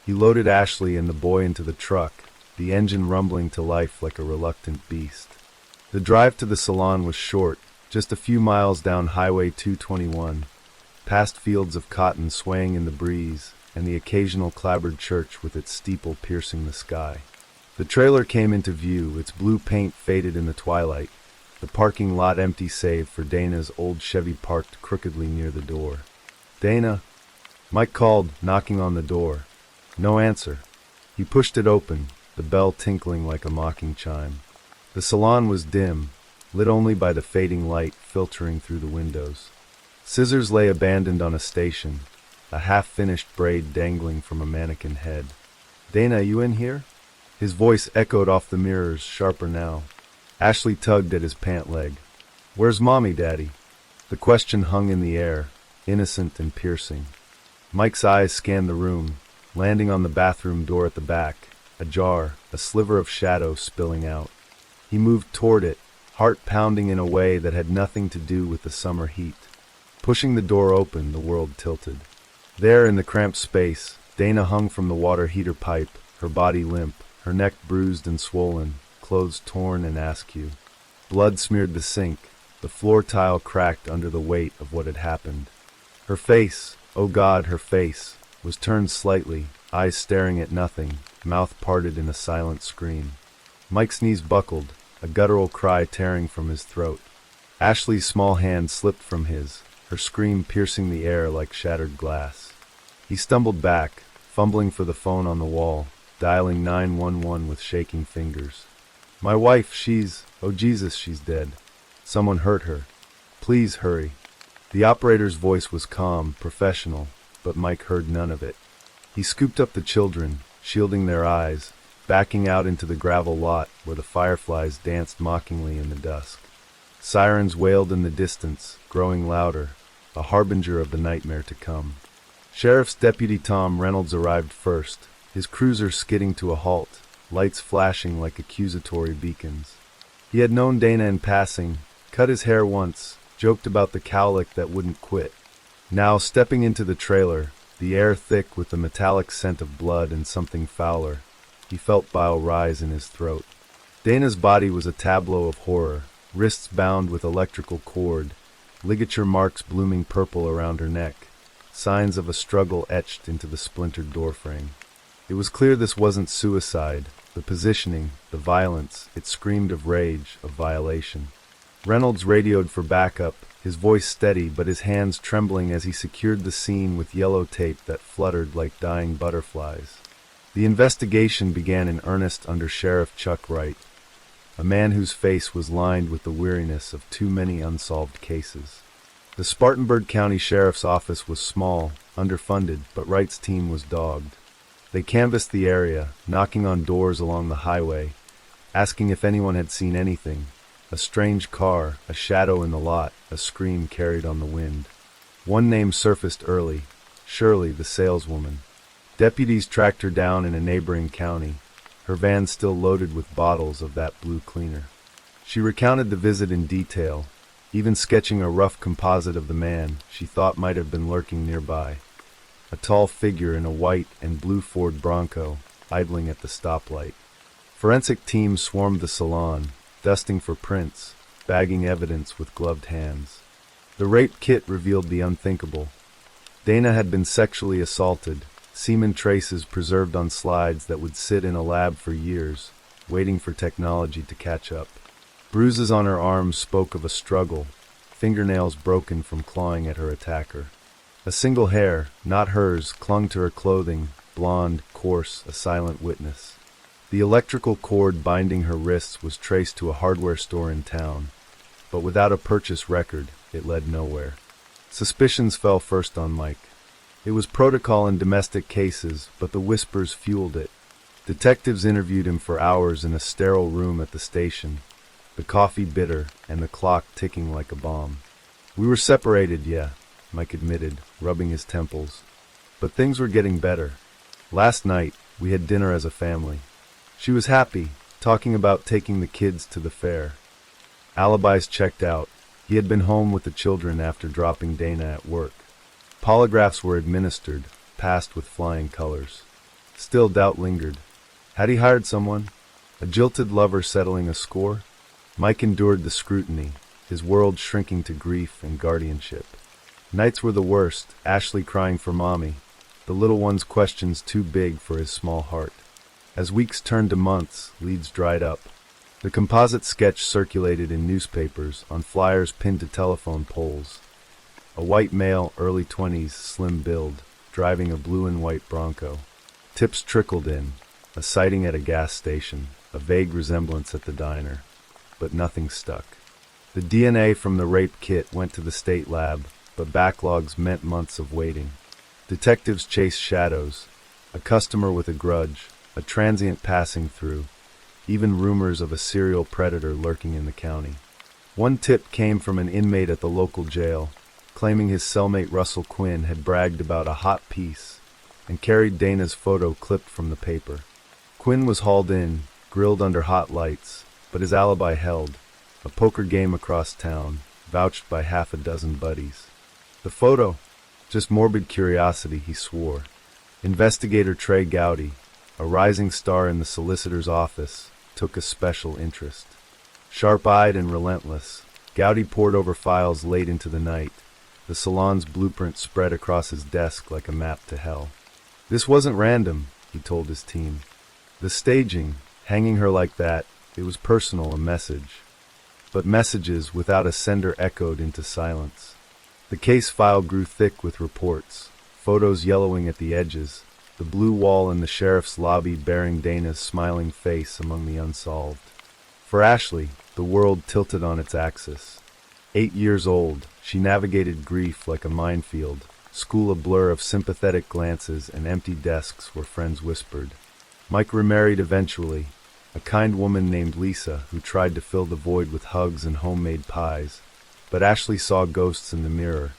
S1: He loaded Ashley and the boy into the truck, the engine rumbling to life like a reluctant beast. The drive to the salon was short, just a few miles down Highway 221, past fields of cotton swaying in the breeze, and the occasional clapboard church with its steeple piercing the sky. The trailer came into view, its blue paint faded in the twilight, the parking lot empty save for Dana's old Chevy parked crookedly near the door. "Dana?" Mike called, knocking on the door. No answer. He pushed it open, the bell tinkling like a mocking chime. The salon was dim, lit only by the fading light filtering through the windows. Scissors lay abandoned on a station, a half-finished braid dangling from a mannequin head. "Dana, you in here?" His voice echoed off the mirrors, sharper now. Ashley tugged at his pant leg. "Where's Mommy, Daddy?" The question hung in the air, innocent and piercing. Mike's eyes scanned the room, landing on the bathroom door at the back, ajar, a sliver of shadow spilling out. He moved toward it, heart pounding in a way that had nothing to do with the summer heat. Pushing the door open, the world tilted. There, in the cramped space, Dana hung from the water heater pipe, her body limp, her neck bruised and swollen, clothes torn and askew. Blood smeared the sink, the floor tile cracked under the weight of what had happened. Her face, oh God, her face, was turned slightly, eyes staring at nothing, mouth parted in a silent scream. Mike's knees buckled, a guttural cry tearing from his throat. Ashley's small hand slipped from his, her scream piercing the air like shattered glass. He stumbled back, fumbling for the phone on the wall, dialing 911 with shaking fingers. "My wife, oh Jesus, she's dead. Someone hurt her. Please hurry." The operator's voice was calm, professional, but Mike heard none of it. He scooped up the children, shielding their eyes, backing out into the gravel lot where the fireflies danced mockingly in the dusk. Sirens wailed in the distance, growing louder, a harbinger of the nightmare to come. Sheriff's Deputy Tom Reynolds arrived first, his cruiser skidding to a halt, lights flashing like accusatory beacons. He had known Dana in passing, cut his hair once, joked about the cowlick that wouldn't quit. Now, stepping into the trailer, the air thick with the metallic scent of blood and something fouler, he felt bile rise in his throat. Dana's body was a tableau of horror, wrists bound with electrical cord, ligature marks blooming purple around her neck, signs of a struggle etched into the splintered doorframe. It was clear this wasn't suicide. The positioning, the violence, it screamed of rage, of violation. Reynolds radioed for backup, his voice steady but his hands trembling as he secured the scene with yellow tape that fluttered like dying butterflies. The investigation began in earnest under Sheriff Chuck Wright, a man whose face was lined with the weariness of too many unsolved cases. The Spartanburg County Sheriff's Office was small, underfunded, but Wright's team was dogged. They canvassed the area, knocking on doors along the highway, asking if anyone had seen anything. A strange car, a shadow in the lot, a scream carried on the wind. One name surfaced early, Shirley, the saleswoman. Deputies tracked her down in a neighboring county, her van still loaded with bottles of that blue cleaner. She recounted the visit in detail, even sketching a rough composite of the man she thought might have been lurking nearby. A tall figure in a white and blue Ford Bronco, idling at the stoplight. Forensic teams swarmed the salon, dusting for prints, bagging evidence with gloved hands. The rape kit revealed the unthinkable. Dana had been sexually assaulted, semen traces preserved on slides that would sit in a lab for years, waiting for technology to catch up. Bruises on her arms spoke of a struggle, fingernails broken from clawing at her attacker. A single hair, not hers, clung to her clothing, blonde, coarse, a silent witness. The electrical cord binding her wrists was traced to a hardware store in town, but without a purchase record, it led nowhere. Suspicions fell first on Mike. It was protocol in domestic cases, but the whispers fueled it. Detectives interviewed him for hours in a sterile room at the station, the coffee bitter and the clock ticking like a bomb. "We were separated, yeah," Mike admitted, rubbing his temples. "But things were getting better. Last night, we had dinner as a family. She was happy, talking about taking the kids to the fair." Alibis checked out. He had been home with the children after dropping Dana at work. Polygraphs were administered, passed with flying colors. Still doubt lingered. Had he hired someone? A jilted lover settling a score? Mike endured the scrutiny, his world shrinking to grief and guardianship. Nights were the worst, Ashley crying for mommy, the little one's questions too big for his small heart. As weeks turned to months, leads dried up. The composite sketch circulated in newspapers, on flyers pinned to telephone poles. A white male, early 20s, slim build, driving a blue and white Bronco. Tips trickled in, a sighting at a gas station, a vague resemblance at the diner. But nothing stuck. The DNA from the rape kit went to the state lab, but backlogs meant months of waiting. Detectives chased shadows, a customer with a grudge, a transient passing through, even rumors of a serial predator lurking in the county. One tip came from an inmate at the local jail, claiming his cellmate Russell Quinn had bragged about a hot piece and carried Dana's photo clipped from the paper. Quinn was hauled in, grilled under hot lights, but his alibi held, a poker game across town, vouched by half a dozen buddies. The photo? Just morbid curiosity, he swore. Investigator Trey Gowdy, a rising star in the solicitor's office, took a special interest. Sharp-eyed and relentless, Gowdy pored over files late into the night, the salon's blueprint spread across his desk like a map to hell. This wasn't random, he told his team. The staging, hanging her like that, it was personal, a message. But messages without a sender echoed into silence. The case file grew thick with reports, photos yellowing at the edges, the blue wall in the sheriff's lobby bearing Dana's smiling face among the unsolved. For Ashley, the world tilted on its axis. 8 years old, she navigated grief like a minefield, school a blur of sympathetic glances and empty desks where friends whispered. Mike remarried eventually, a kind woman named Lisa who tried to fill the void with hugs and homemade pies, but Ashley saw ghosts in the mirror,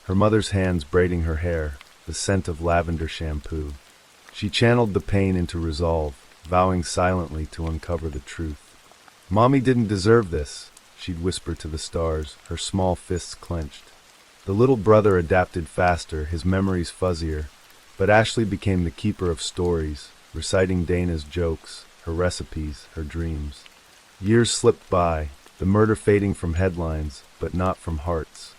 S1: her mother's hands braiding her hair, the scent of lavender shampoo. She channeled the pain into resolve, vowing silently to uncover the truth. "Mommy didn't deserve this," she'd whisper to the stars, her small fists clenched. The little brother adapted faster, his memories fuzzier, but Ashley became the keeper of stories, reciting Dana's jokes, her recipes, her dreams. Years slipped by, the murder fading from headlines, but not from hearts.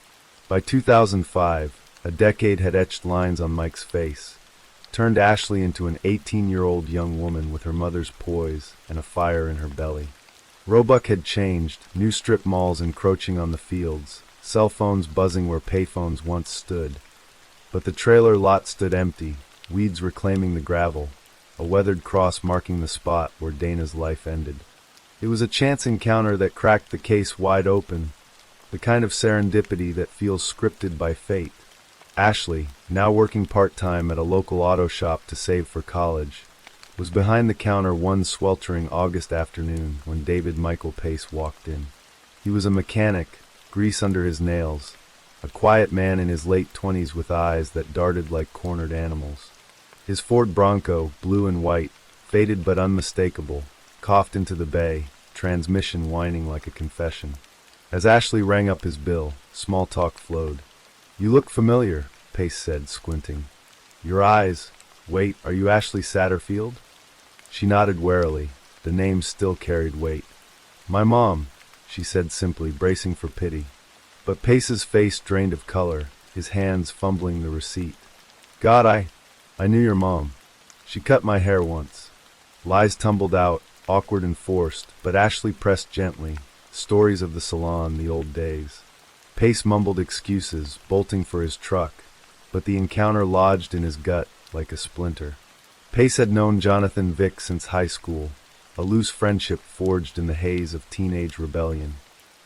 S1: By 2005, a decade had etched lines on Mike's face, turned Ashley into an 18-year-old young woman with her mother's poise and a fire in her belly. Roebuck had changed, new strip malls encroaching on the fields, cell phones buzzing where payphones once stood. But the trailer lot stood empty, weeds reclaiming the gravel, a weathered cross marking the spot where Dana's life ended. It was a chance encounter that cracked the case wide open, the kind of serendipity that feels scripted by fate. Ashley, now working part-time at a local auto shop to save for college, was behind the counter one sweltering August afternoon when David Michael Pace walked in. He was a mechanic, grease under his nails, a quiet man in his late 20s with eyes that darted like cornered animals. His Ford Bronco, blue and white, faded but unmistakable, coughed into the bay, transmission whining like a confession. As Ashley rang up his bill, small talk flowed. "You look familiar," Pace said, squinting. "Your eyes. Wait, are you Ashley Satterfield?" She nodded warily. The name still carried weight. "My mom," she said simply, bracing for pity. But Pace's face drained of color, his hands fumbling the receipt. "God, I knew your mom. She cut my hair once." Lies tumbled out, awkward and forced, but Ashley pressed gently. Stories of the salon, the old days. Pace mumbled excuses, bolting for his truck, but the encounter lodged in his gut like a splinter. Pace had known Jonathan Vick since high school, a loose friendship forged in the haze of teenage rebellion.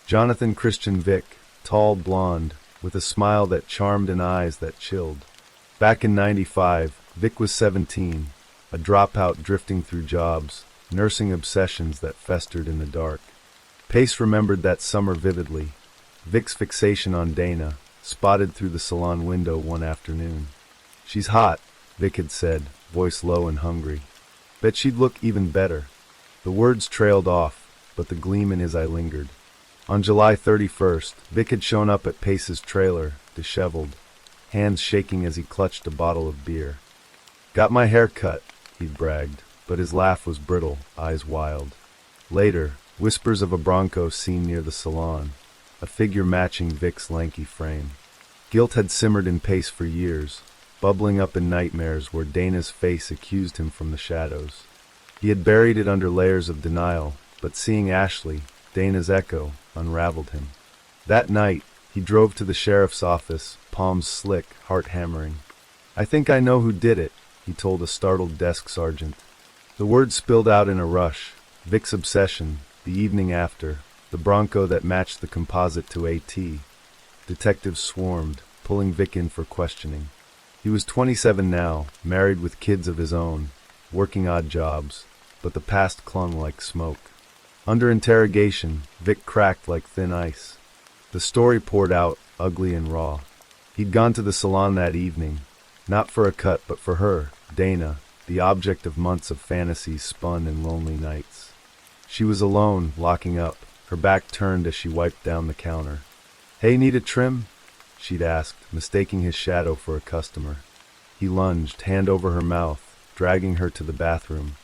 S1: Jonathan Christian Vick, tall, blonde, with a smile that charmed and eyes that chilled. Back in '95, Vick was 17, a dropout drifting through jobs, nursing obsessions that festered in the dark. Pace remembered that summer vividly, Vick's fixation on Dana, spotted through the salon window one afternoon. "She's hot," Vick had said, voice low and hungry. "Bet she'd look even better." The words trailed off, but the gleam in his eye lingered. On July 31st, Vick had shown up at Pace's trailer, disheveled, hands shaking as he clutched a bottle of beer. "Got my hair cut," he'd bragged, but his laugh was brittle, eyes wild. Later, whispers of a Bronco seen near the salon, a figure matching Vick's lanky frame. Guilt had simmered in Pace for years, bubbling up in nightmares where Dana's face accused him from the shadows. He had buried it under layers of denial, but seeing Ashley, Dana's echo, unraveled him. That night, he drove to the sheriff's office, palms slick, heart hammering. "I think I know who did it," he told a startled desk sergeant. The words spilled out in a rush. Vick's obsession, the evening after, the Bronco that matched the composite to AT. Detectives swarmed, pulling Vick in for questioning. He was 27 now, married with kids of his own, working odd jobs, but the past clung like smoke. Under interrogation, Vick cracked like thin ice. The story poured out, ugly and raw. He'd gone to the salon that evening, not for a cut but for her, Dana, the object of months of fantasies spun in lonely nights. She was alone, locking up, her back turned as she wiped down the counter. "Hey, need a trim?" she'd asked, mistaking his shadow for a customer. He lunged, hand over her mouth, dragging her to the bathroom.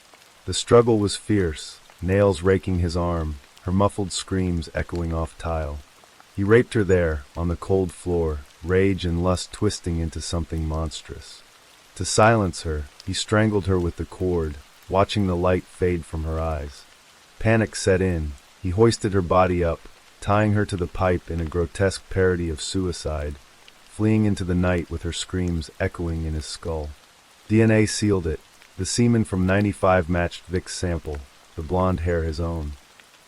S1: The struggle was fierce, nails raking his arm, her muffled screams echoing off tile. He raped her there, on the cold floor, rage and lust twisting into something monstrous. To silence her, he strangled her with the cord, watching the light fade from her eyes. Panic set in. He hoisted her body up, tying her to the pipe in a grotesque parody of suicide, fleeing into the night with her screams echoing in his skull. DNA sealed it. The semen from '95 matched Vick's sample, the blonde hair his own.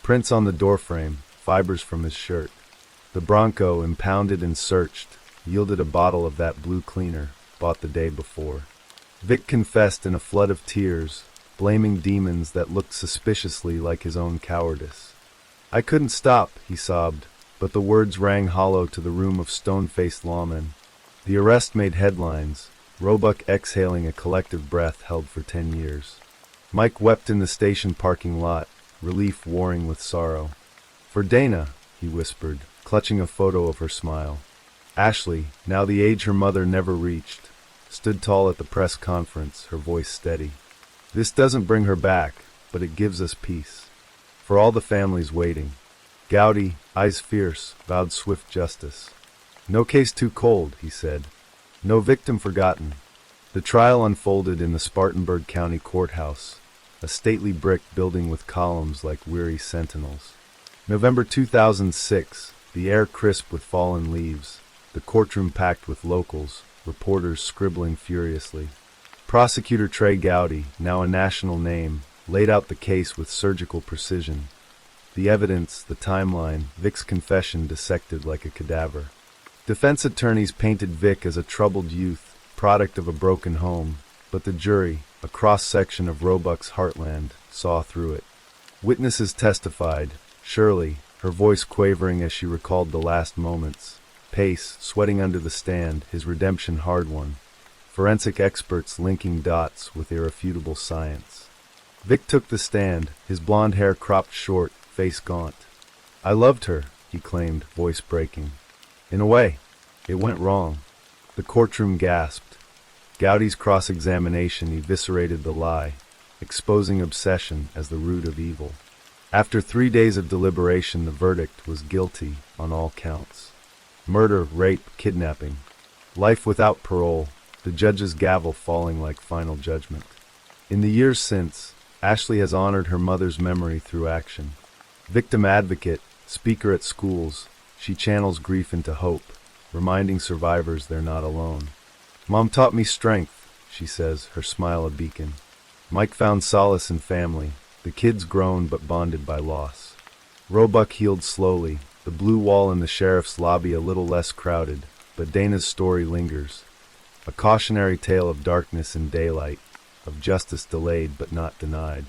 S1: Prints on the doorframe, fibers from his shirt. The Bronco, impounded and searched, yielded a bottle of that blue cleaner, bought the day before. Vick confessed in a flood of tears, blaming demons that looked suspiciously like his own cowardice. "I couldn't stop," he sobbed, but the words rang hollow to the room of stone-faced lawmen. The arrest made headlines, Roebuck exhaling a collective breath held for 10 years. Mike wept in the station parking lot, relief warring with sorrow. "For Dana," he whispered, clutching a photo of her smile. Ashley, now the age her mother never reached, stood tall at the press conference, her voice steady. "This doesn't bring her back, but it gives us peace. For all the families waiting." Gowdy, eyes fierce, vowed swift justice. "No case too cold," he said. "No victim forgotten." The trial unfolded in the Spartanburg County Courthouse, a stately brick building with columns like weary sentinels. November 2006, the air crisp with fallen leaves, the courtroom packed with locals, reporters scribbling furiously. Prosecutor Trey Gowdy, now a national name, laid out the case with surgical precision. The evidence, the timeline, Vick's confession dissected like a cadaver. Defense attorneys painted Vick as a troubled youth, product of a broken home, but the jury, a cross-section of Roebuck's heartland, saw through it. Witnesses testified, Shirley, her voice quavering as she recalled the last moments. Pace, sweating under the stand, his redemption hard-won. Forensic experts linking dots with irrefutable science. Vick took the stand, his blonde hair cropped short, face gaunt. "I loved her," he claimed, voice breaking. "In a way, it went wrong." The courtroom gasped. Gowdy's cross-examination eviscerated the lie. exposing obsession as the root of evil. After 3 days of deliberation, the verdict was guilty on all counts. Murder, rape, kidnapping. Life without parole, the judge's gavel falling like final judgment. In the years since, Ashley has honored her mother's memory through action. Victim advocate, speaker at schools, she channels grief into hope, reminding survivors they're not alone. Mom taught me strength, she says, her smile a beacon. Mike found solace in family, the kids grown but bonded by loss. Roebuck healed slowly, the blue wall in the sheriff's lobby a little less crowded, but Dana's story lingers. A cautionary tale of darkness and daylight, of justice delayed but not denied.